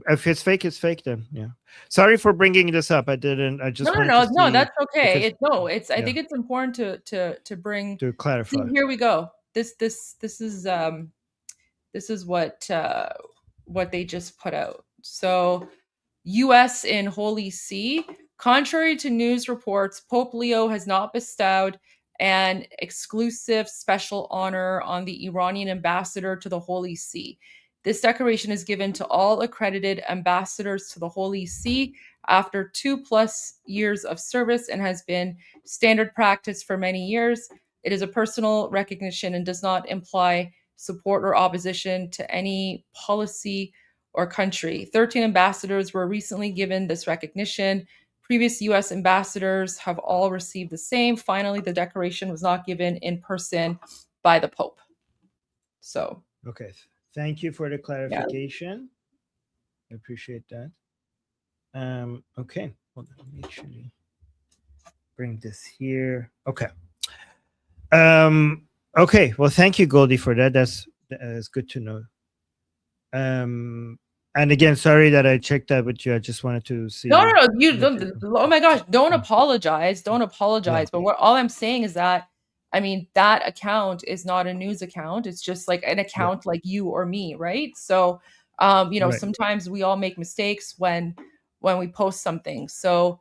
if it's fake, it's fake then. Yeah. Sorry for bringing this up. I didn't. I just no, that's okay. I think it's important to bring to clarify. See, here we go. This is what they just put out. So, U.S. in Holy See. Contrary to news reports, Pope Leo has not bestowed an exclusive special honor on the Iranian ambassador to the Holy See. This decoration is given to all accredited ambassadors to the Holy See after 2+ years of service and has been standard practice for many years. It is a personal recognition and does not imply support or opposition to any policy or country. 13 ambassadors were recently given this recognition. Previous U.S. ambassadors have all received the same. Finally, the decoration was not given in person by the Pope. So, okay. Thank you for the clarification. I appreciate that. Okay. Hold on, let me actually bring this here. Okay. Okay. Well, thank you, Goldie, for that. That's good to know. And again, sorry that I checked that with you. I just wanted to see. No, you don't. Oh my gosh, don't apologize. Don't apologize. But all I'm saying is that, I mean, that account is not a news account. It's just like an account like you or me, right? So, sometimes we all make mistakes when we post something. So,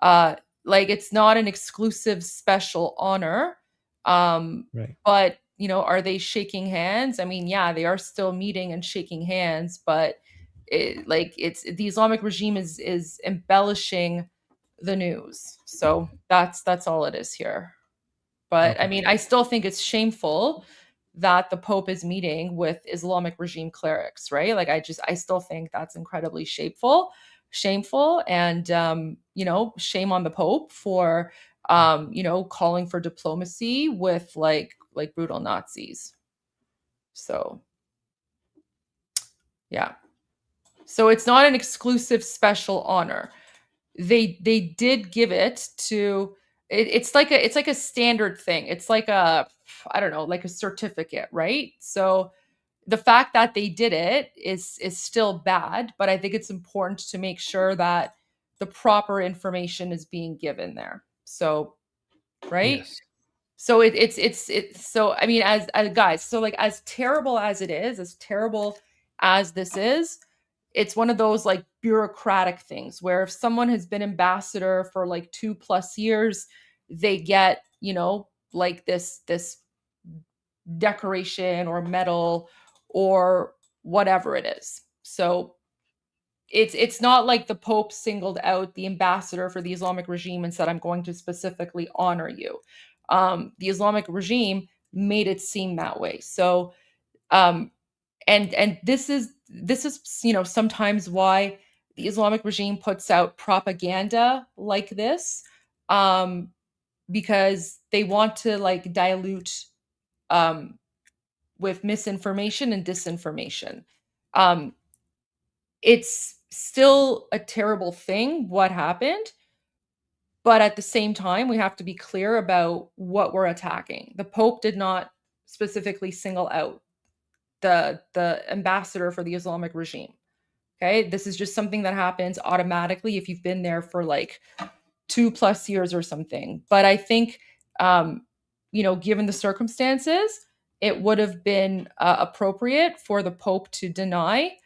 like, it's not an exclusive special honor. But are they shaking hands? I mean, yeah, they are still meeting and shaking hands, but the Islamic regime is embellishing the news. So that's all it is here. But I mean, I still think it's shameful that the Pope is meeting with Islamic regime clerics, right? Like, I still think that's incredibly shameful, and shame on the Pope for calling for diplomacy with like brutal Nazis. So yeah. So it's not an exclusive special honor. They did give it to it's like a standard thing. It's like a, I don't know, like a certificate, right? So the fact that they did it is still bad, but I think it's important to make sure that the proper information is being given there. So, right? Yes. So it's so, I mean, as guys, so like, as terrible as it is, as terrible as this is, it's one of those like bureaucratic things where if someone has been ambassador for like 2+ years, they get, like this decoration or medal or whatever it is. So it's not like the Pope singled out the ambassador for the Islamic regime and said, I'm going to specifically honor you. The Islamic regime made it seem that way. So, and this is sometimes why the Islamic regime puts out propaganda like this, because they want to like dilute with misinformation and disinformation. It's still a terrible thing what happened, but at the same time, we have to be clear about what we're attacking. The Pope did not specifically single out the ambassador for the Islamic regime. Okay, this is just something that happens automatically if you've been there for like 2+ years or something. But I think, given the circumstances, it would have been appropriate for the Pope to deny.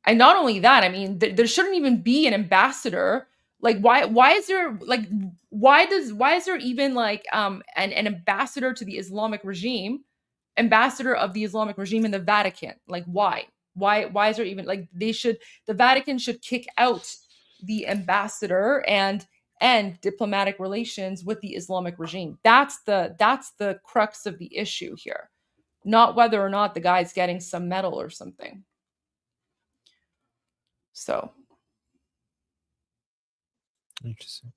And not only that, I mean, there shouldn't even be an ambassador. Like, why is there like why is there even like an ambassador to the Islamic regime, ambassador of the Islamic regime in the Vatican? Like, why is there even like the Vatican should kick out the ambassador and end diplomatic relations with the Islamic regime. That's the crux of the issue here, not whether or not the guy's getting some medal or something. So interesting.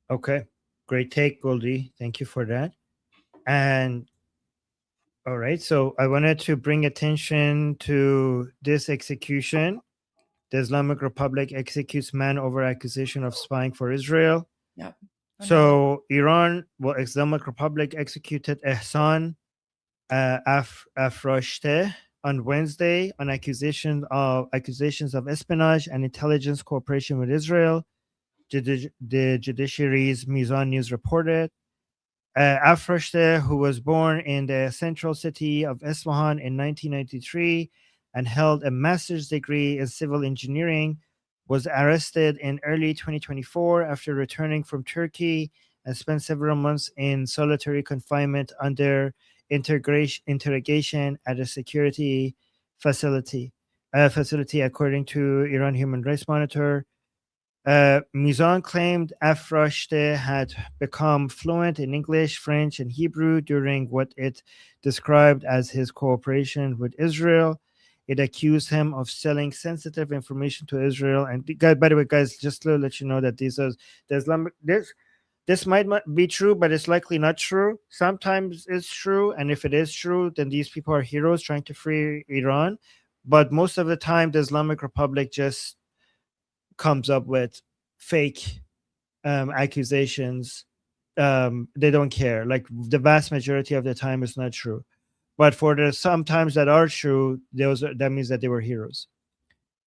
Okay, great take, Goldie. Thank you for that. And all right, so I wanted to bring attention to this execution. The Islamic Republic executes man over accusation of spying for Israel. Yeah. So Islamic Republic executed Ehsan Afrashteh on Wednesday on accusations of espionage and intelligence cooperation with Israel. The judiciary's Mizan News reported. Afrashteh, who was born in the central city of Isfahan in 1993 and held a master's degree in civil engineering, was arrested in early 2024 after returning from Turkey and spent several months in solitary confinement under interrogation at a security facility, according to Iran Human Rights Monitor. Mizan claimed Afrashteh had become fluent in English, French, and Hebrew during what it described as his cooperation with Israel. It accused him of selling sensitive information to Israel. And by the way, guys, just to let you know that this might not be true, but it's likely not true. Sometimes it's true, and if it is true, then these people are heroes trying to free Iran. But most of the time, the Islamic Republic just comes up with fake accusations, they don't care. Like the vast majority of the time, it's not true. But for the sometimes that are true, that means that they were heroes.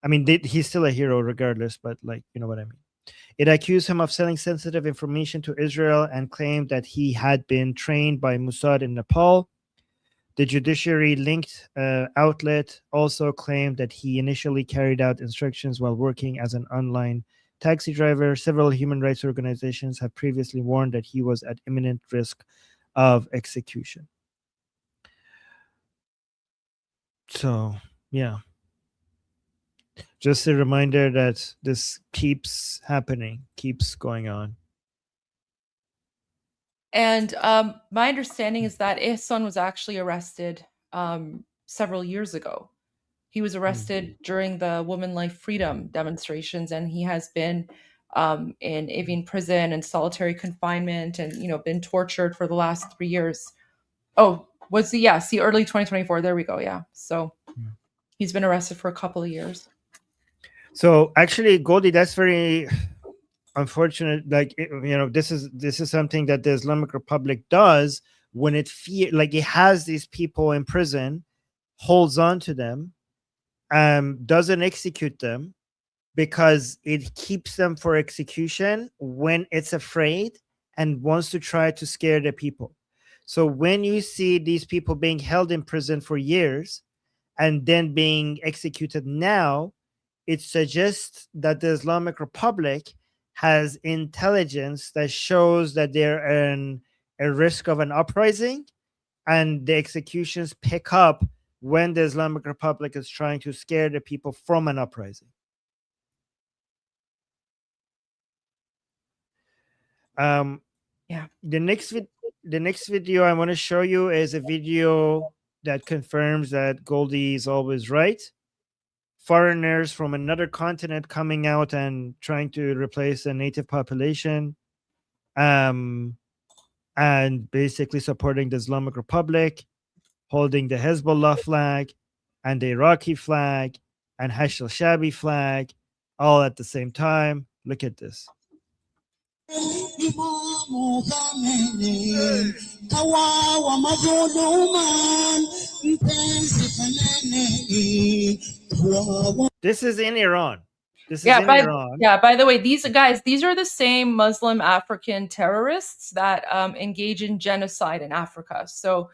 I mean, he's still a hero regardless, but like, you know what I mean. It accused him of selling sensitive information to Israel and claimed that he had been trained by Mossad in Nepal. The judiciary-linked outlet also claimed that he initially carried out instructions while working as an online taxi driver. Several human rights organizations have previously warned that he was at imminent risk of execution. So, yeah. Just a reminder that this keeps happening, keeps going on. And my understanding is that Ihsan was actually arrested several years ago. He was arrested during the Women Life Freedom demonstrations, and he has been in Avian prison and solitary confinement, and been tortured for the last 3 years. Oh, was he? Yeah, see, early 2024. There we go. Yeah, so he's been arrested for a couple of years. So actually, Goldie, that's very unfortunate. Like this is something that the Islamic Republic does when it it has these people in prison, holds on to them, doesn't execute them because it keeps them for execution when it's afraid and wants to try to scare the people. So when you see these people being held in prison for years and then being executed now, it suggests that the Islamic Republic has intelligence that shows that they're in a risk of an uprising, and the executions pick up when the Islamic Republic is trying to scare the people from an uprising. Yeah. The next video I want to show you is a video that confirms that Goldie is always right. Foreigners from another continent coming out and trying to replace the native population, and basically supporting the Islamic Republic, holding the Hezbollah flag and the Iraqi flag and Hashd al-Shabi flag all at the same time. Look at this. This is in Iran. This is in Iran. Yeah, by the way, these are the same Muslim African terrorists that engage in genocide in Africa. So,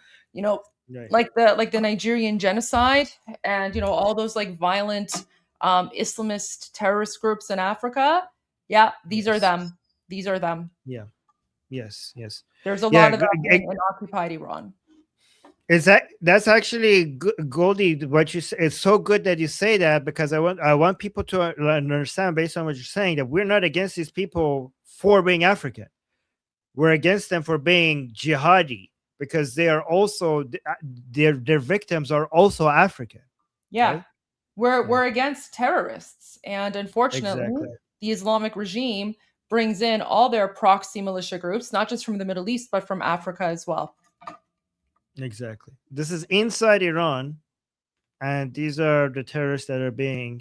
Right. like the Nigerian genocide and all those like violent Islamist terrorist groups in Africa. Yeah, these are them. These are them. Yeah. Yes. There's a lot of that in occupied Iran. That's actually good, Goldie. What you say, it's so good that you say that, because I want people to understand, based on what you're saying, that we're not against these people for being African. We're against them for being jihadi, because they are also their victims are also African. Yeah, right? we're against terrorists, and unfortunately, Exactly. the Islamic regime brings in all their proxy militia groups, not just from the Middle East, but from Africa as well. Exactly. This is inside Iran, and these are the terrorists that are being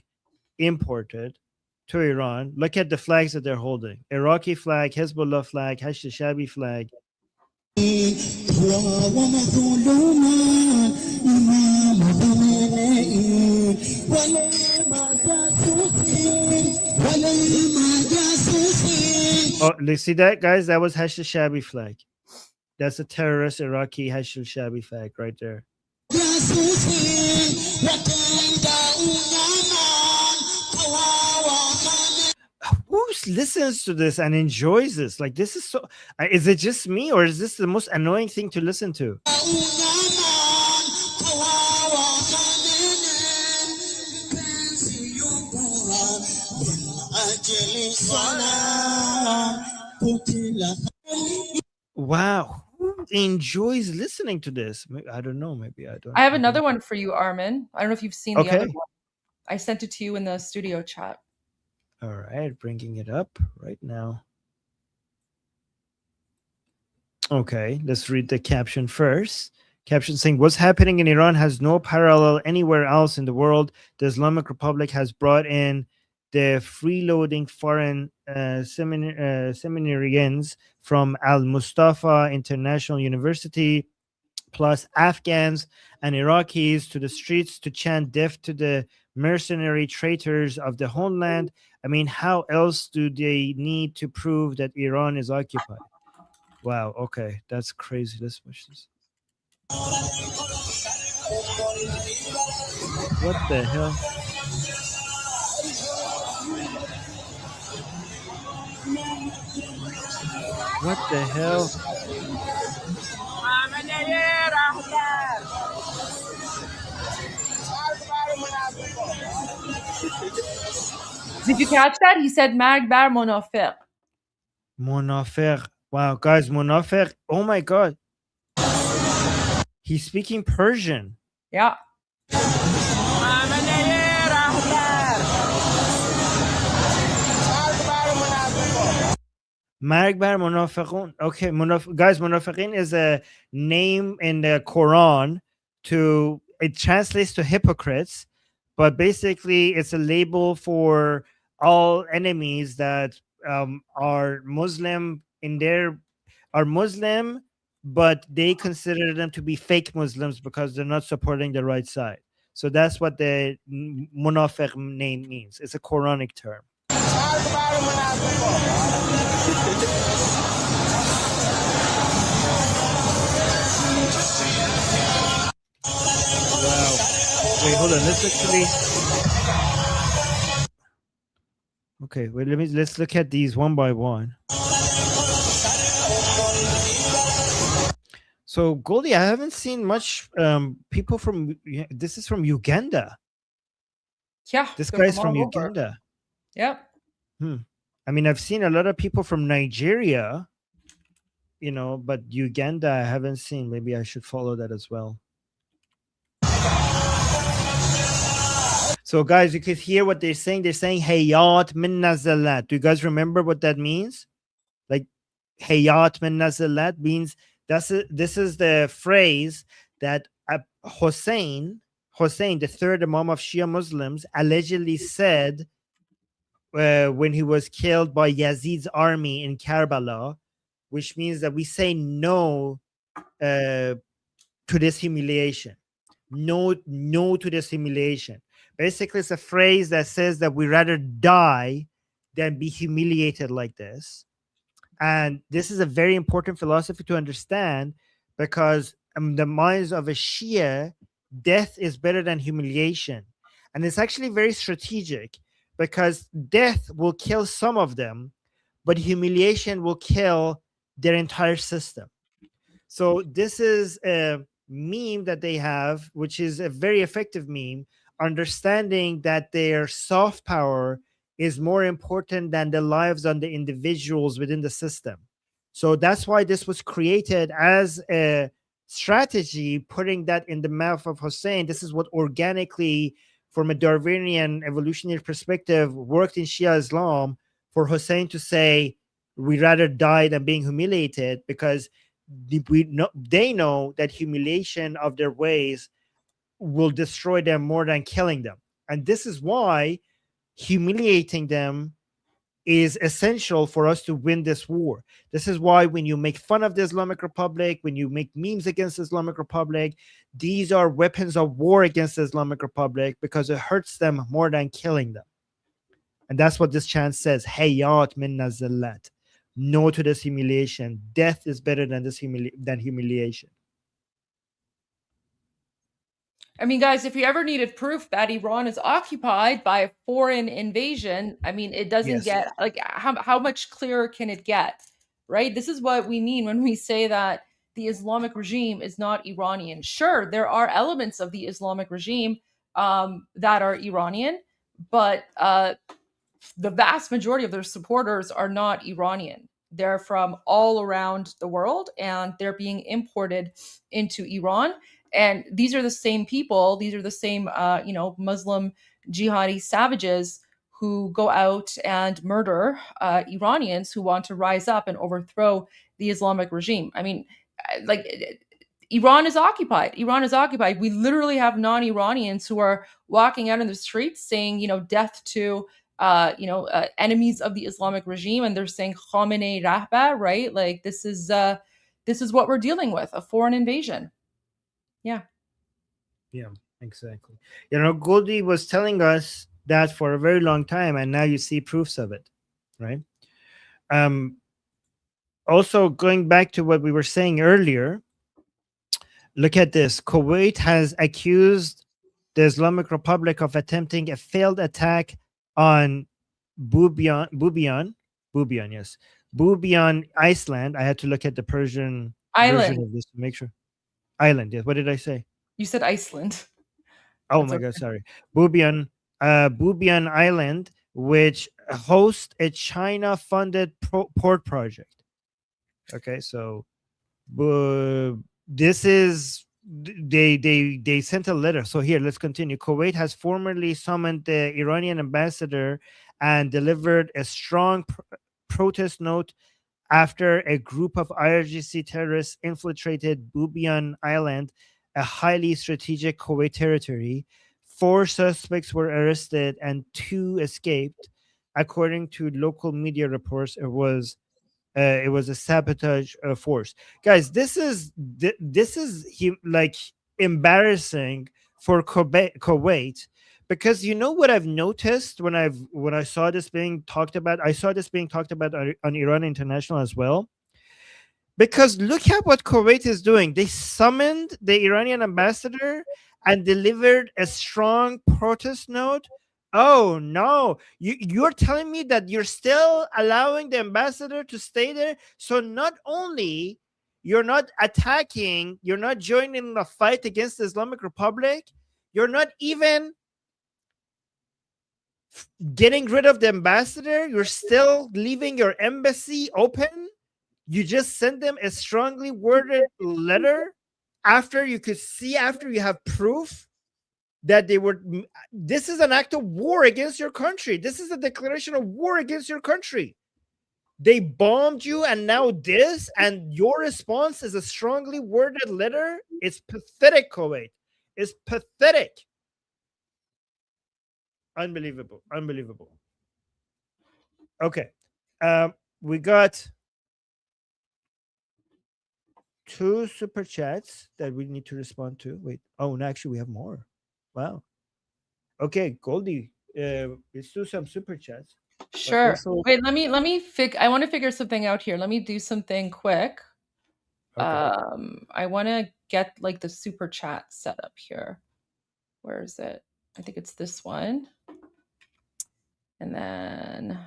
imported to Iran. Look at the flags that they're holding: Iraqi flag, Hezbollah flag, Hashd al-Shabi flag. Oh, you see that, guys? That was Hashd al-Shabi flag. That's a terrorist Iraqi Hashd al-Shabi flag right there. Who listens to this and enjoys this? Like, this is so. Is it just me, or is this the most annoying thing to listen to? Wow. Who enjoys listening to this? I don't know. Maybe I don't. I have another one for you, Armin. I don't know if you've seen the Okay. other one. I sent it to you in the studio chat. All right, bringing it up right now. Okay, let's read the caption first. Caption saying, what's happening in Iran has no parallel anywhere else in the world. The Islamic Republic has brought in the freeloading foreign seminarians from Al Mustafa International University, plus Afghans and Iraqis to the streets to chant death to the mercenary traitors of the homeland. I mean, how else do they need to prove that Iran is occupied? Wow, okay, that's crazy. Let's watch this. What the hell? What the hell? Did you catch that? He said Magbar Monafiq. Monafiq. Wow, guys, Monafiq. Oh my God. He's speaking Persian. Yeah. Magbar Munafiqun. Okay, guys, Munafiqin is a name in the Quran it translates to hypocrites, but basically it's a label for all enemies that are Muslim are Muslim, but they consider them to be fake Muslims because they're not supporting the right side. So that's what the Munafiq name means. It's a Quranic term. Wow. Wait, hold on. Let's actually. Okay, wait. Let's look at these one by one. So Goldie, I haven't seen much people from. This is from Uganda. Yeah. This guy's from Uganda. Yep. I mean, I've seen a lot of people from Nigeria, but Uganda I haven't seen. Maybe I should follow that as well. So, guys, you could hear what they're saying. They're saying Hayat min nazalat. Do you guys remember what that means? Like, Hayat min nazalat means this is the phrase that Hussein, the third Imam of Shia Muslims, allegedly said when he was killed by Yazid's army in Karbala, which means that we say no to this humiliation. No to this humiliation. Basically, it's a phrase that says that we rather die than be humiliated like this. And this is a very important philosophy to understand, because in the minds of a Shia, death is better than humiliation. And it's actually very strategic, because death will kill some of them, but humiliation will kill their entire system. So this is a meme that they have, which is a very effective meme, understanding that their soft power is more important than the lives of the individuals within the system. So that's why this was created as a strategy, putting that in the mouth of Hussein. This is what organically, from a Darwinian evolutionary perspective, worked in Shia Islam, for Hussein to say, we'd rather die than being humiliated, because they know that humiliation of their ways will destroy them more than killing them. And this is why humiliating them is essential for us to win this war. This is why when you make fun of the Islamic Republic, when you make memes against the Islamic Republic, these are weapons of war against the Islamic Republic, because it hurts them more than killing them. And that's what this chant says, Hayat min nazalat. No to this humiliation. Death is better than humiliation. I mean, guys, if you ever needed proof that Iran is occupied by a foreign invasion, I mean, it doesn't get, like, how much clearer can it get, right? This is what we mean when we say that the Islamic regime is not Iranian. Sure, there are elements of the Islamic regime that are Iranian, but the vast majority of their supporters are not Iranian. They're from all around the world, and they're being imported into Iran. And these are the same people, these are the same, Muslim jihadi savages who go out and murder Iranians who want to rise up and overthrow the Islamic regime. I mean, Iran is occupied. Iran is occupied. We literally have non-Iranians who are walking out in the streets saying, death to enemies of the Islamic regime, and they're saying Khamenei Rahba, right? Like this is what we're dealing with, a foreign invasion. Yeah. Yeah, exactly. Goldie was telling us that for a very long time, and now you see proofs of it, right? Also, going back to what we were saying earlier, look at this. Kuwait has accused the Islamic Republic of attempting a failed attack on Bubiyan, Iceland. I had to look at the Persian version of this to make sure. Island, yes. What did I say? You said Iceland. Oh my God, sorry. Bubiyan Island, which hosts a China-funded port project. Okay, so this is they sent a letter. So here, let's continue. Kuwait has formally summoned the Iranian ambassador and delivered a strong protest note after a group of IRGC terrorists infiltrated Bubiyan Island, a highly strategic Kuwait territory. 4 suspects were arrested and 2 escaped. According to local media reports, it was a sabotage force. Guys, this is like embarrassing for Kuwait, because what I've noticed when I saw this being talked about. I saw this being talked about on Iran International as well. Because look at what Kuwait is doing. They summoned the Iranian ambassador and delivered a strong protest note. Oh no, you're telling me that you're still allowing the ambassador to stay there? So not only you're not attacking, you're not joining the fight against the Islamic Republic, you're not even getting rid of the ambassador, you're still leaving your embassy open. You just send them a strongly worded letter after you have proof that they were. This is an act of war against your country. This is a declaration of war against your country. They bombed you, and now this, and your response is a strongly worded letter. It's pathetic, Kuwait. It's pathetic. Unbelievable. Okay. We got 2 super chats that we need to respond to. Wait. Oh, no, actually, we have more. Wow. Okay, Goldie, let's do some super chats. Sure. Wait, let me I want to figure something out here. Let me do something quick. Okay. I want to get like the super chat set up here. Where is it? I think it's this one. And then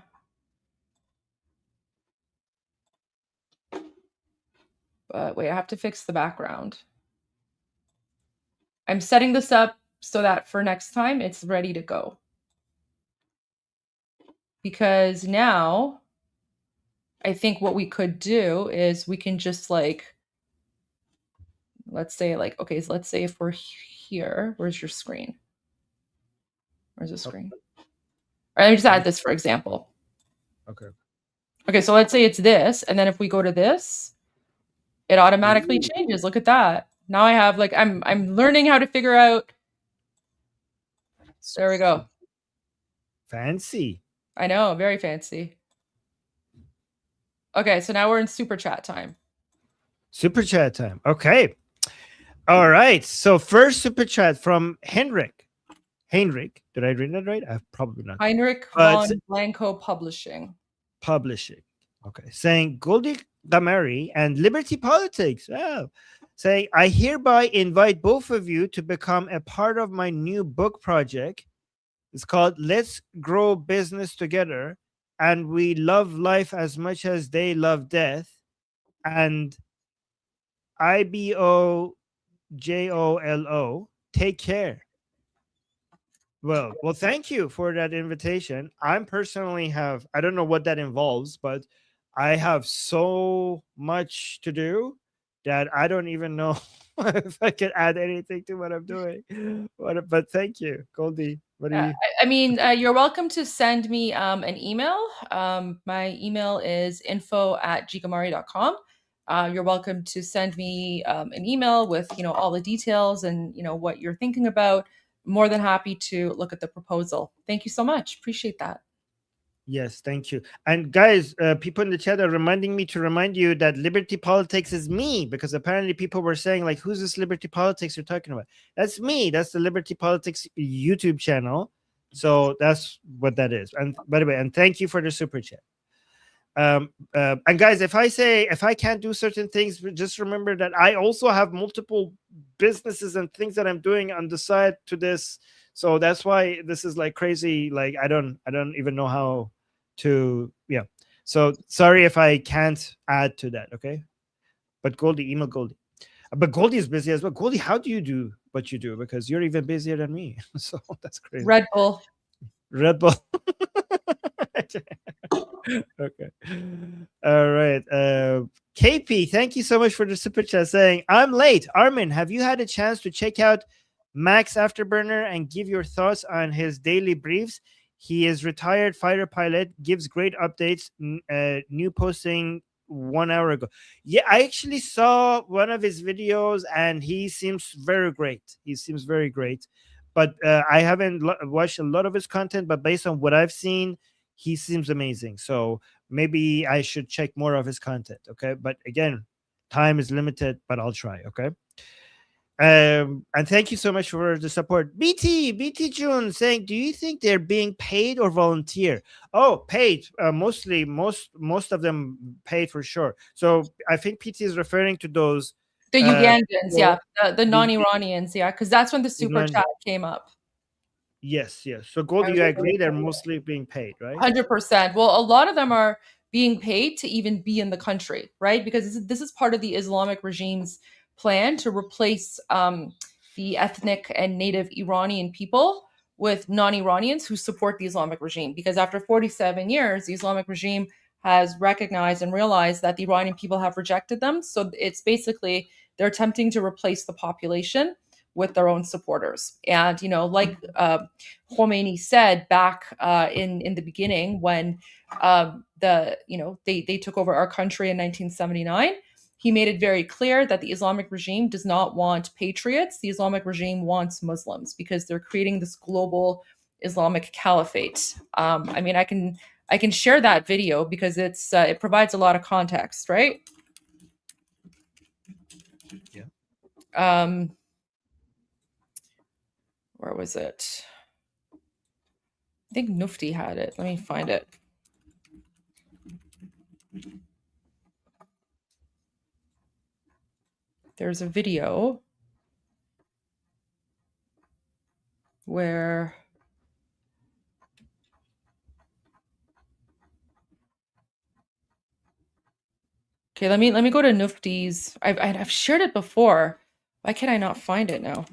but wait, I have to fix the background. I'm setting this up so that for next time it's ready to go. Because now I think what we could do is we can just like, let's say like, okay, so let's say if we're here, where's your screen? Where's the screen? All right, let me just add this for example. Okay, so let's say it's this, and then if we go to this, it automatically changes. Look at that. Now I have like, I'm learning how to figure out. There we go. Fancy. I know, very fancy. Okay, so now we're in super chat time. Super chat time. Okay. All right. So first super chat from Heinrich. Did I read that right? I've probably not. Heinrich von Blanco Publishing. Okay. Saying Goldie, Ghamari, and Liberty Politics. Oh. Saying, I hereby invite both of you to become a part of my new book project. It's called Let's Grow Business Together. And we love life as much as they love death. And IBOJOLO. Take care. Well, thank you for that invitation. I don't know what that involves, but I have so much to do that I don't even know if I can add anything to what I'm doing. But thank you, Goldie. What do you? I mean, you're welcome to send me an email. My email is info@ghamari.com. You're welcome to send me an email with, all the details and, what you're thinking about. More than happy to look at the proposal. Thank you so much. Appreciate that. Yes, thank you. And guys, people in the chat are reminding me to remind you that Liberty Politics is me, because apparently people were saying, like, who's this Liberty Politics you're talking about? That's me. That's the Liberty Politics YouTube channel. So that's what that is. And by the way, and thank you for the super chat. And guys, if I can't do certain things, just remember that I also have multiple businesses and things that I'm doing on the side to this. So that's why this is like crazy. Like I don't even know how to, yeah. So sorry if I can't add to that. Okay. But Goldie, email Goldie. But Goldie is busy as well. Goldie, how do you do what you do? Because you're even busier than me. So that's crazy. Red Bull. Red Bull. Okay. All right. KP, thank you so much for the super chat saying, I'm late. Armin, have you had a chance to check out Max Afterburner and give your thoughts on his daily briefs? He is retired fighter pilot, gives great updates. New posting 1 hour ago. Yeah, I actually saw one of his videos and he seems very great. He seems very great. But I haven't watched a lot of his content, but based on what I've seen, he seems amazing. So maybe I should check more of his content. Okay. But again, time is limited, but I'll try. Okay. And thank you so much for the support. BT June saying, do you think they're being paid or volunteer? Oh, paid. Mostly, most of them paid for sure. So I think PT is referring to those. The Ugandans, yeah. The non-Iranians, yeah. Because that's when the super chat came up. Yes. So Goldie, you agree they're mostly being paid, right? 100%. Well, a lot of them are being paid to even be in the country, right? Because this is part of the Islamic regime's plan to replace the ethnic and native Iranian people with non-Iranians who support the Islamic regime. Because after 47 years, the Islamic regime has recognized and realized that the Iranian people have rejected them. So it's basically they're attempting to replace the population with their own supporters. And, you know, like Khomeini said back in the beginning when they took over our country in 1979, he made it very clear that the Islamic regime does not want patriots. The Islamic regime wants Muslims because they're creating this global Islamic caliphate. I mean, I can share that video because it provides a lot of context, right? Yeah. Where was it? I think Nufti had it. Let me find it. There's a video where okay, let me go to Nufti's. I've shared it before. Why can I not find it now?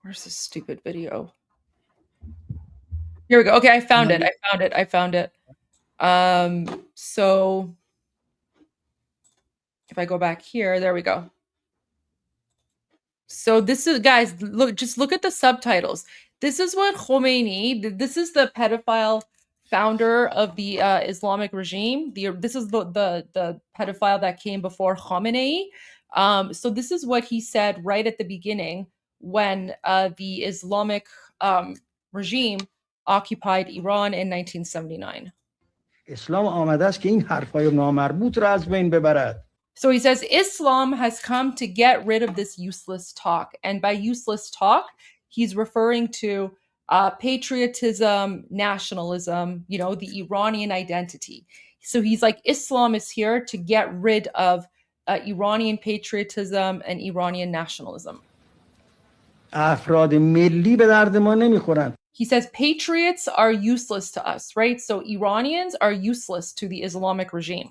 Where's this stupid video? Here we go. Okay, I found it. So if I go back here, there we go. So this is, guys, just look at the subtitles. This is what Khomeini, this is the pedophile founder of the Islamic regime. This is the pedophile that came before Khamenei. So this is what he said right at the beginning when the Islamic regime occupied Iran in 1979. اسلام آمده است که این حرفای نامربوط را از بین ببرد. So he says Islam has come to get rid of this useless talk. And by useless talk, he's referring to patriotism, nationalism, you know, the Iranian identity. So he's like, Islam is here to get rid of Iranian patriotism and Iranian nationalism. افراد ملی به درد ما نمیخورند. He says patriots are useless to us, right? So Iranians are useless to the Islamic regime.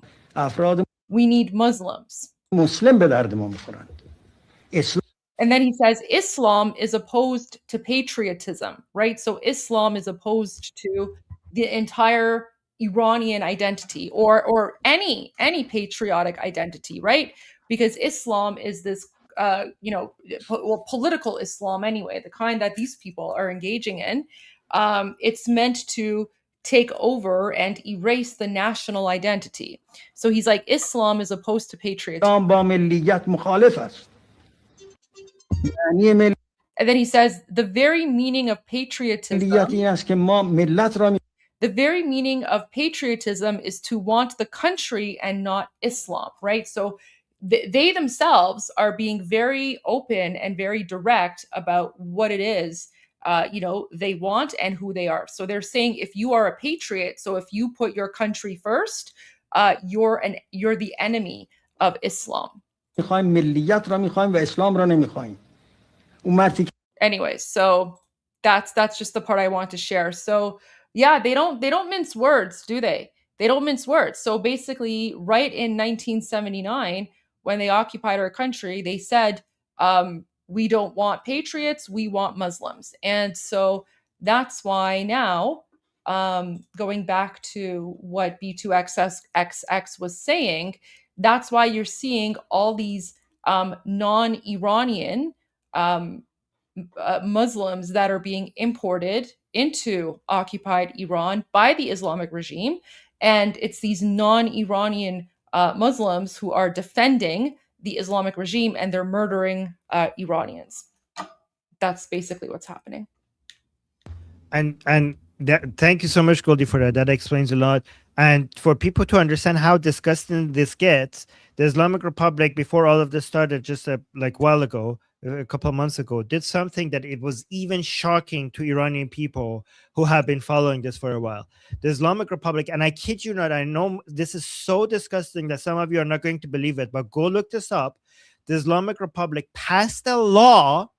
We need Muslims. مسلم به درد ما میخورند. And then he says Islam is opposed to patriotism, right? So Islam is opposed to the entire Iranian identity or any patriotic identity, right? Because Islam is this political Islam anyway, the kind that these people are engaging in. it's meant to take over and erase the national identity. So he's like, Islam is opposed to patriotism. با ملیت مخالف است. یعنی And then he says, the very meaning of patriotism, ملیت این است که ما ملت را the very meaning of patriotism is to want the country and not Islam, right? So they themselves are being very open and very direct about what it is, they want and who they are. So they're saying if you are a patriot, so if you put your country first, you're the enemy of Islam. میخوایم ملیت را میخوایم و اسلام را نمیخوایم. اون مردی Anyways, so that's just the part I want to share. So yeah, they don't mince words, do they? They don't mince words. So basically, right in 1979, when they occupied our country, they said, we don't want patriots, we want Muslims. And so that's why now, going back to what B2XX was saying, that's why you're seeing all these non-Iranian Muslims that are being imported into occupied Iran by the Islamic regime. And it's these non-Iranian Muslims who are defending the Islamic regime and they're murdering Iranians. That's basically what's happening. And thank you so much, Goldie, for that. That explains a lot. And for people to understand how disgusting this gets, the Islamic Republic, before all of this started, just a while ago, a couple of months ago, did something that it was even shocking to Iranian people who have been following this for a while. The Islamic Republic, and I kid you not, I know this is so disgusting that some of you are not going to believe it, but go look this up. The Islamic Republic passed a law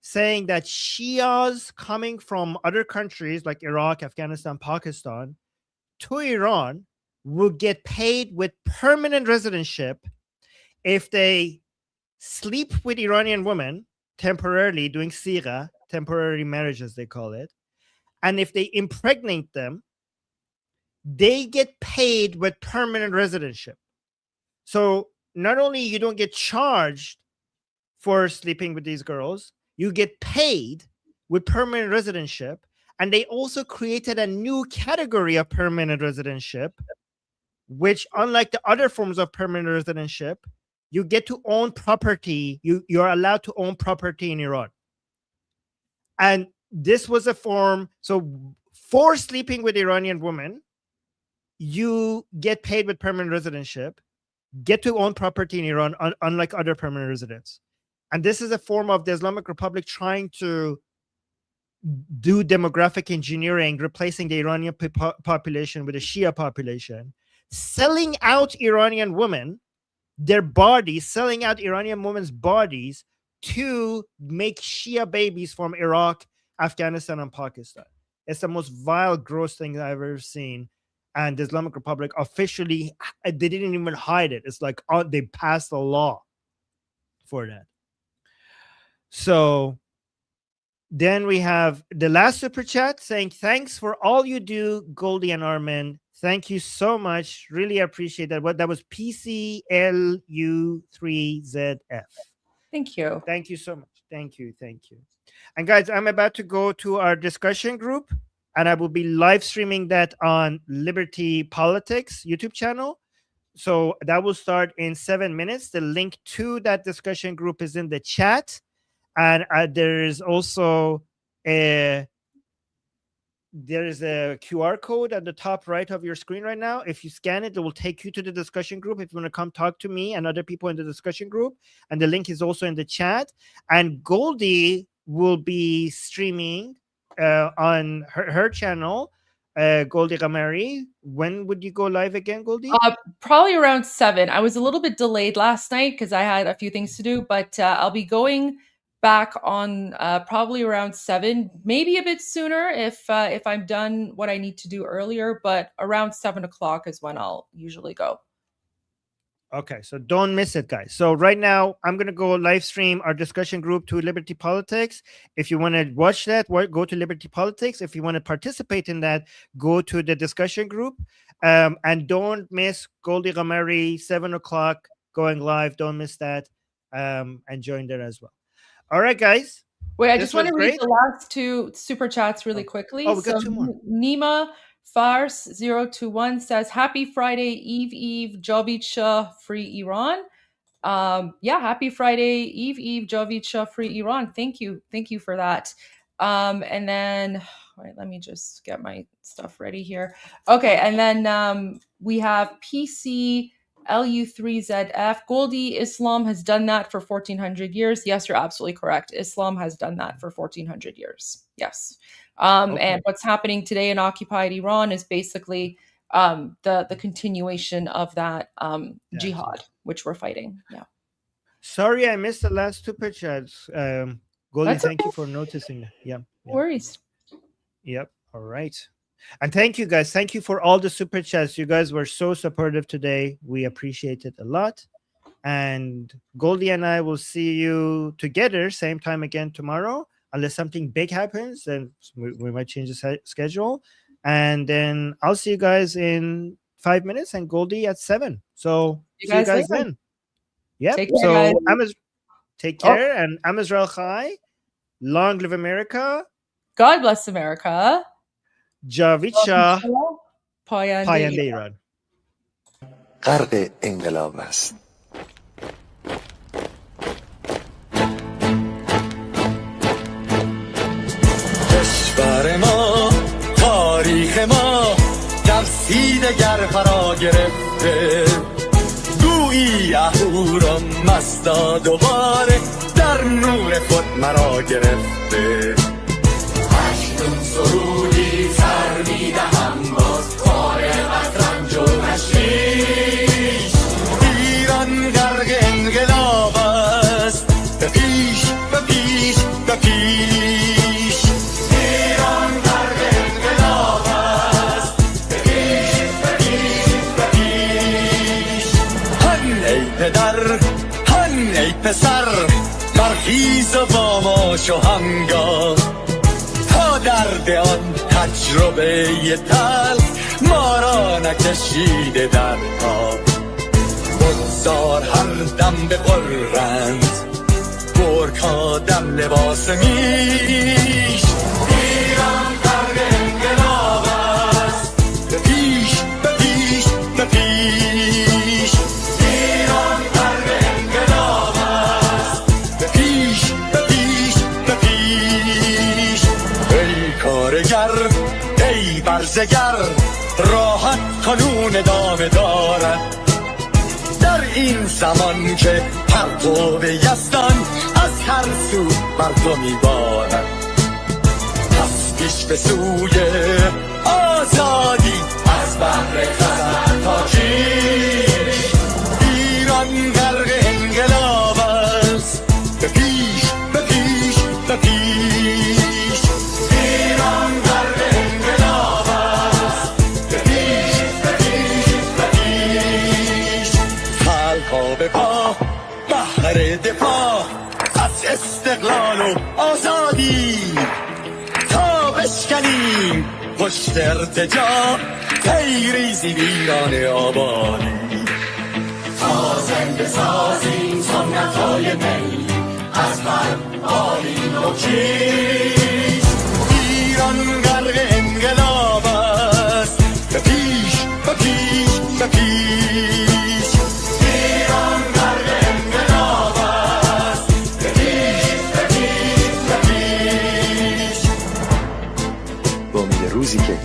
saying that Shias coming from other countries like Iraq, Afghanistan, Pakistan to Iran will get paid with permanent residency if they sleep with Iranian women temporarily, doing sira, temporary marriage as they call it, and if they impregnate them, they get paid with permanent residency. So not only you don't get charged for sleeping with these girls, you get paid with permanent residency, and they also created a new category of permanent residency, which, unlike the other forms of permanent residency, you get to own property. You're allowed to own property in Iran. And this was a form. So for sleeping with Iranian women, you get paid with permanent residency, get to own property in Iran, unlike other permanent residents. And this is a form of the Islamic Republic trying to do demographic engineering, replacing the Iranian population with a Shia population, selling out Iranian women, their bodies, selling out Iranian women's bodies to make Shia babies from Iraq, Afghanistan, and Pakistan. It's the most vile, gross thing I've ever seen. And the Islamic Republic officially, they didn't even hide it. It's like they passed a law for that. So then we have the last super chat saying, thanks for all you do, Goldie and Armin. Thank you so much. Really appreciate that. That was PCLU3ZF. Thank you. Thank you so much. Thank you. Thank you. And guys, I'm about to go to our discussion group, and I will be live streaming that on Liberty Politics YouTube channel. So that will start in 7 minutes. The link to that discussion group is in the chat. And there is also a QR code at the top right of your screen right now. If you scan it, it will take you to the discussion group if you want to come talk to me and other people in the discussion group. And the link is also in the chat. And Goldie will be streaming on her channel, Goldie Ghamari. When would you go live again, Goldie? Probably around 7. I was a little bit delayed last night because I had a few things to do, but I'll be going back on probably around 7, maybe a bit sooner if I'm done what I need to do earlier, but around 7 o'clock is when I'll usually go. Okay, so don't miss it, guys. So right now, I'm going to go live stream our discussion group to Liberty Politics. If you want to watch that, go to Liberty Politics. If you want to participate in that, go to the discussion group. And don't miss Goldie Ghamari, 7 o'clock, going live. Don't miss that. And join there as well. All right, guys. Wait, I This just want was to read great. the last two super chats really quickly. Oh, we got two more. Nima Fars 021 says, Happy Friday, Eve, Jovicha, free Iran. Yeah, happy Friday, Eve, Jovicha, free Iran. Thank you for that. And then, wait, let me just get my stuff ready here. Okay, and then we have PC LU3ZF. Goldie, Islam has done that for 1400 years. Yes, you're absolutely correct. Islam has done that for 1400 years. Yes. And what's happening today in occupied Iran is basically the continuation of that jihad, which we're fighting. Yeah. Sorry, I missed the last super chats. Goldie, thank you for noticing that. Yeah. No worries. Yep. All right. And thank you guys. Thank you for all the super chats. You guys were so supportive today. We appreciate it a lot. And Goldie and I will see you together same time again tomorrow. Unless something big happens, then we might change the schedule. And then I'll see you guys in 5 minutes and Goldie at 7. So see you guys then. Yep. Take care, So guys. take care and Am Israel Chai. Long live America. God bless America. Javicha. پاینده ایران. غرق انقلاب است. کشور ما، تاریخ ما ترسید گر فرا گرفته، گویی اهورا مستا دوباره در نور خود مرا گرفته. اکنون سرودی سر میدهم باز فارغ از رنج و تشویش، ایران غرق انقلاب است، به پیش به پیش به پیش. ایران غرق انقلاب است، به پیش به پیش به پیش. هن ای پدر هن ای پسر، برخیز و باماش و همگاه، تا درد آن تجربه تلخ ما را نکشیده در آب. بگذار هر دم بغرند گرگ‌ها دم لباس میش. ایران غرق انقلاب است، به پیش به پیش به پیش. ایران غرق انقلاب است، به پیش به پیش به پیش. ای کارگر ای برزگر، راحت کنون ادامه دارد در این زمان که پرتو یزدان از هر سو بر تو میبارد. پس پیش به سوی آزادی از بحر خزر تا کیش. ایران غرق انقلاب است، به پیش به پیش به پیش. ایران غرق انقلاب است، به پیش به پیش به پیش. خلقا به پا بهر دفاع از استقلال و آزادی، تا بشکنیم پشت ارتجاع پیریزی ویران آبادی. تا زنده سازیم سنت‌های ملی از بر آیین و کیش. ایران غرق انقلاب است، به پیش به پیش به پیش. ایران غرق انقلاب است، به پیش به پیش به پیش. با امید روزی که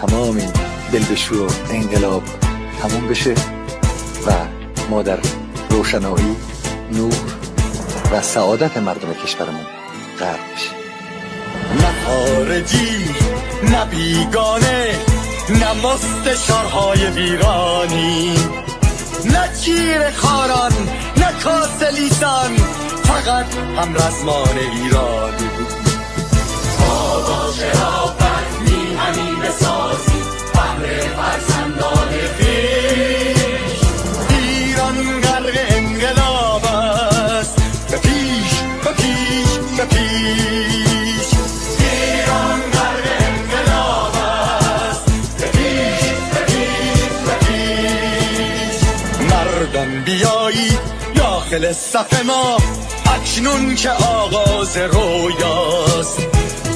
تمام این دلبشور و انقلاب تموم بشه و ما در روشنایی، نور و سعادت مردم کشورمون غرق بشیم. نه خارجی نه بیگانه، نه مستشارهای ویرانی، نه کیر خاران نه کاسه لیسان، فقط هم رزمان ایرانی. ما با شرافت میهنی بسازیم فخر فرزندان خویش. ایران غرق انقلاب است، به پیش به پیش به پیش. ایران غرق انقلاب است، به پیش به پیش به پیش. مردان بیایی داخل صف ما، اکنون که آغاز رویاست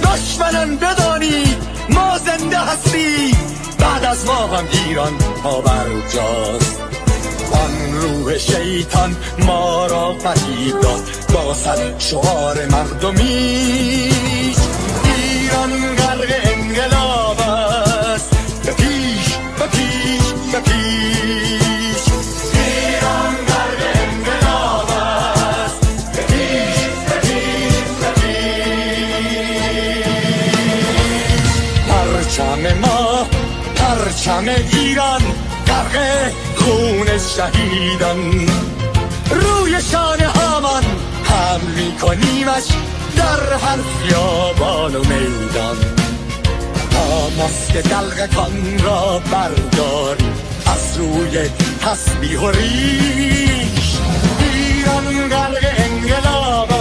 دشمنان بدانید ما زنده هستیم بعد از ما هم ایران پابرجاست آن روح شیطان ما را فریب داد با صد شعار مردمی ایران غرق انقلاب است به پیش به پیش به پیش ایران غرق انقلاب است به پیش به پیش به پیش پرچم ما پرچم ایران غرق خون شهیدان روی شان هامان حمل می‌کنیمش در هر خیابان و میدان تا ماسک دلقکان را برداریم از روی تسبیح و ریش ایران غرق انقلاب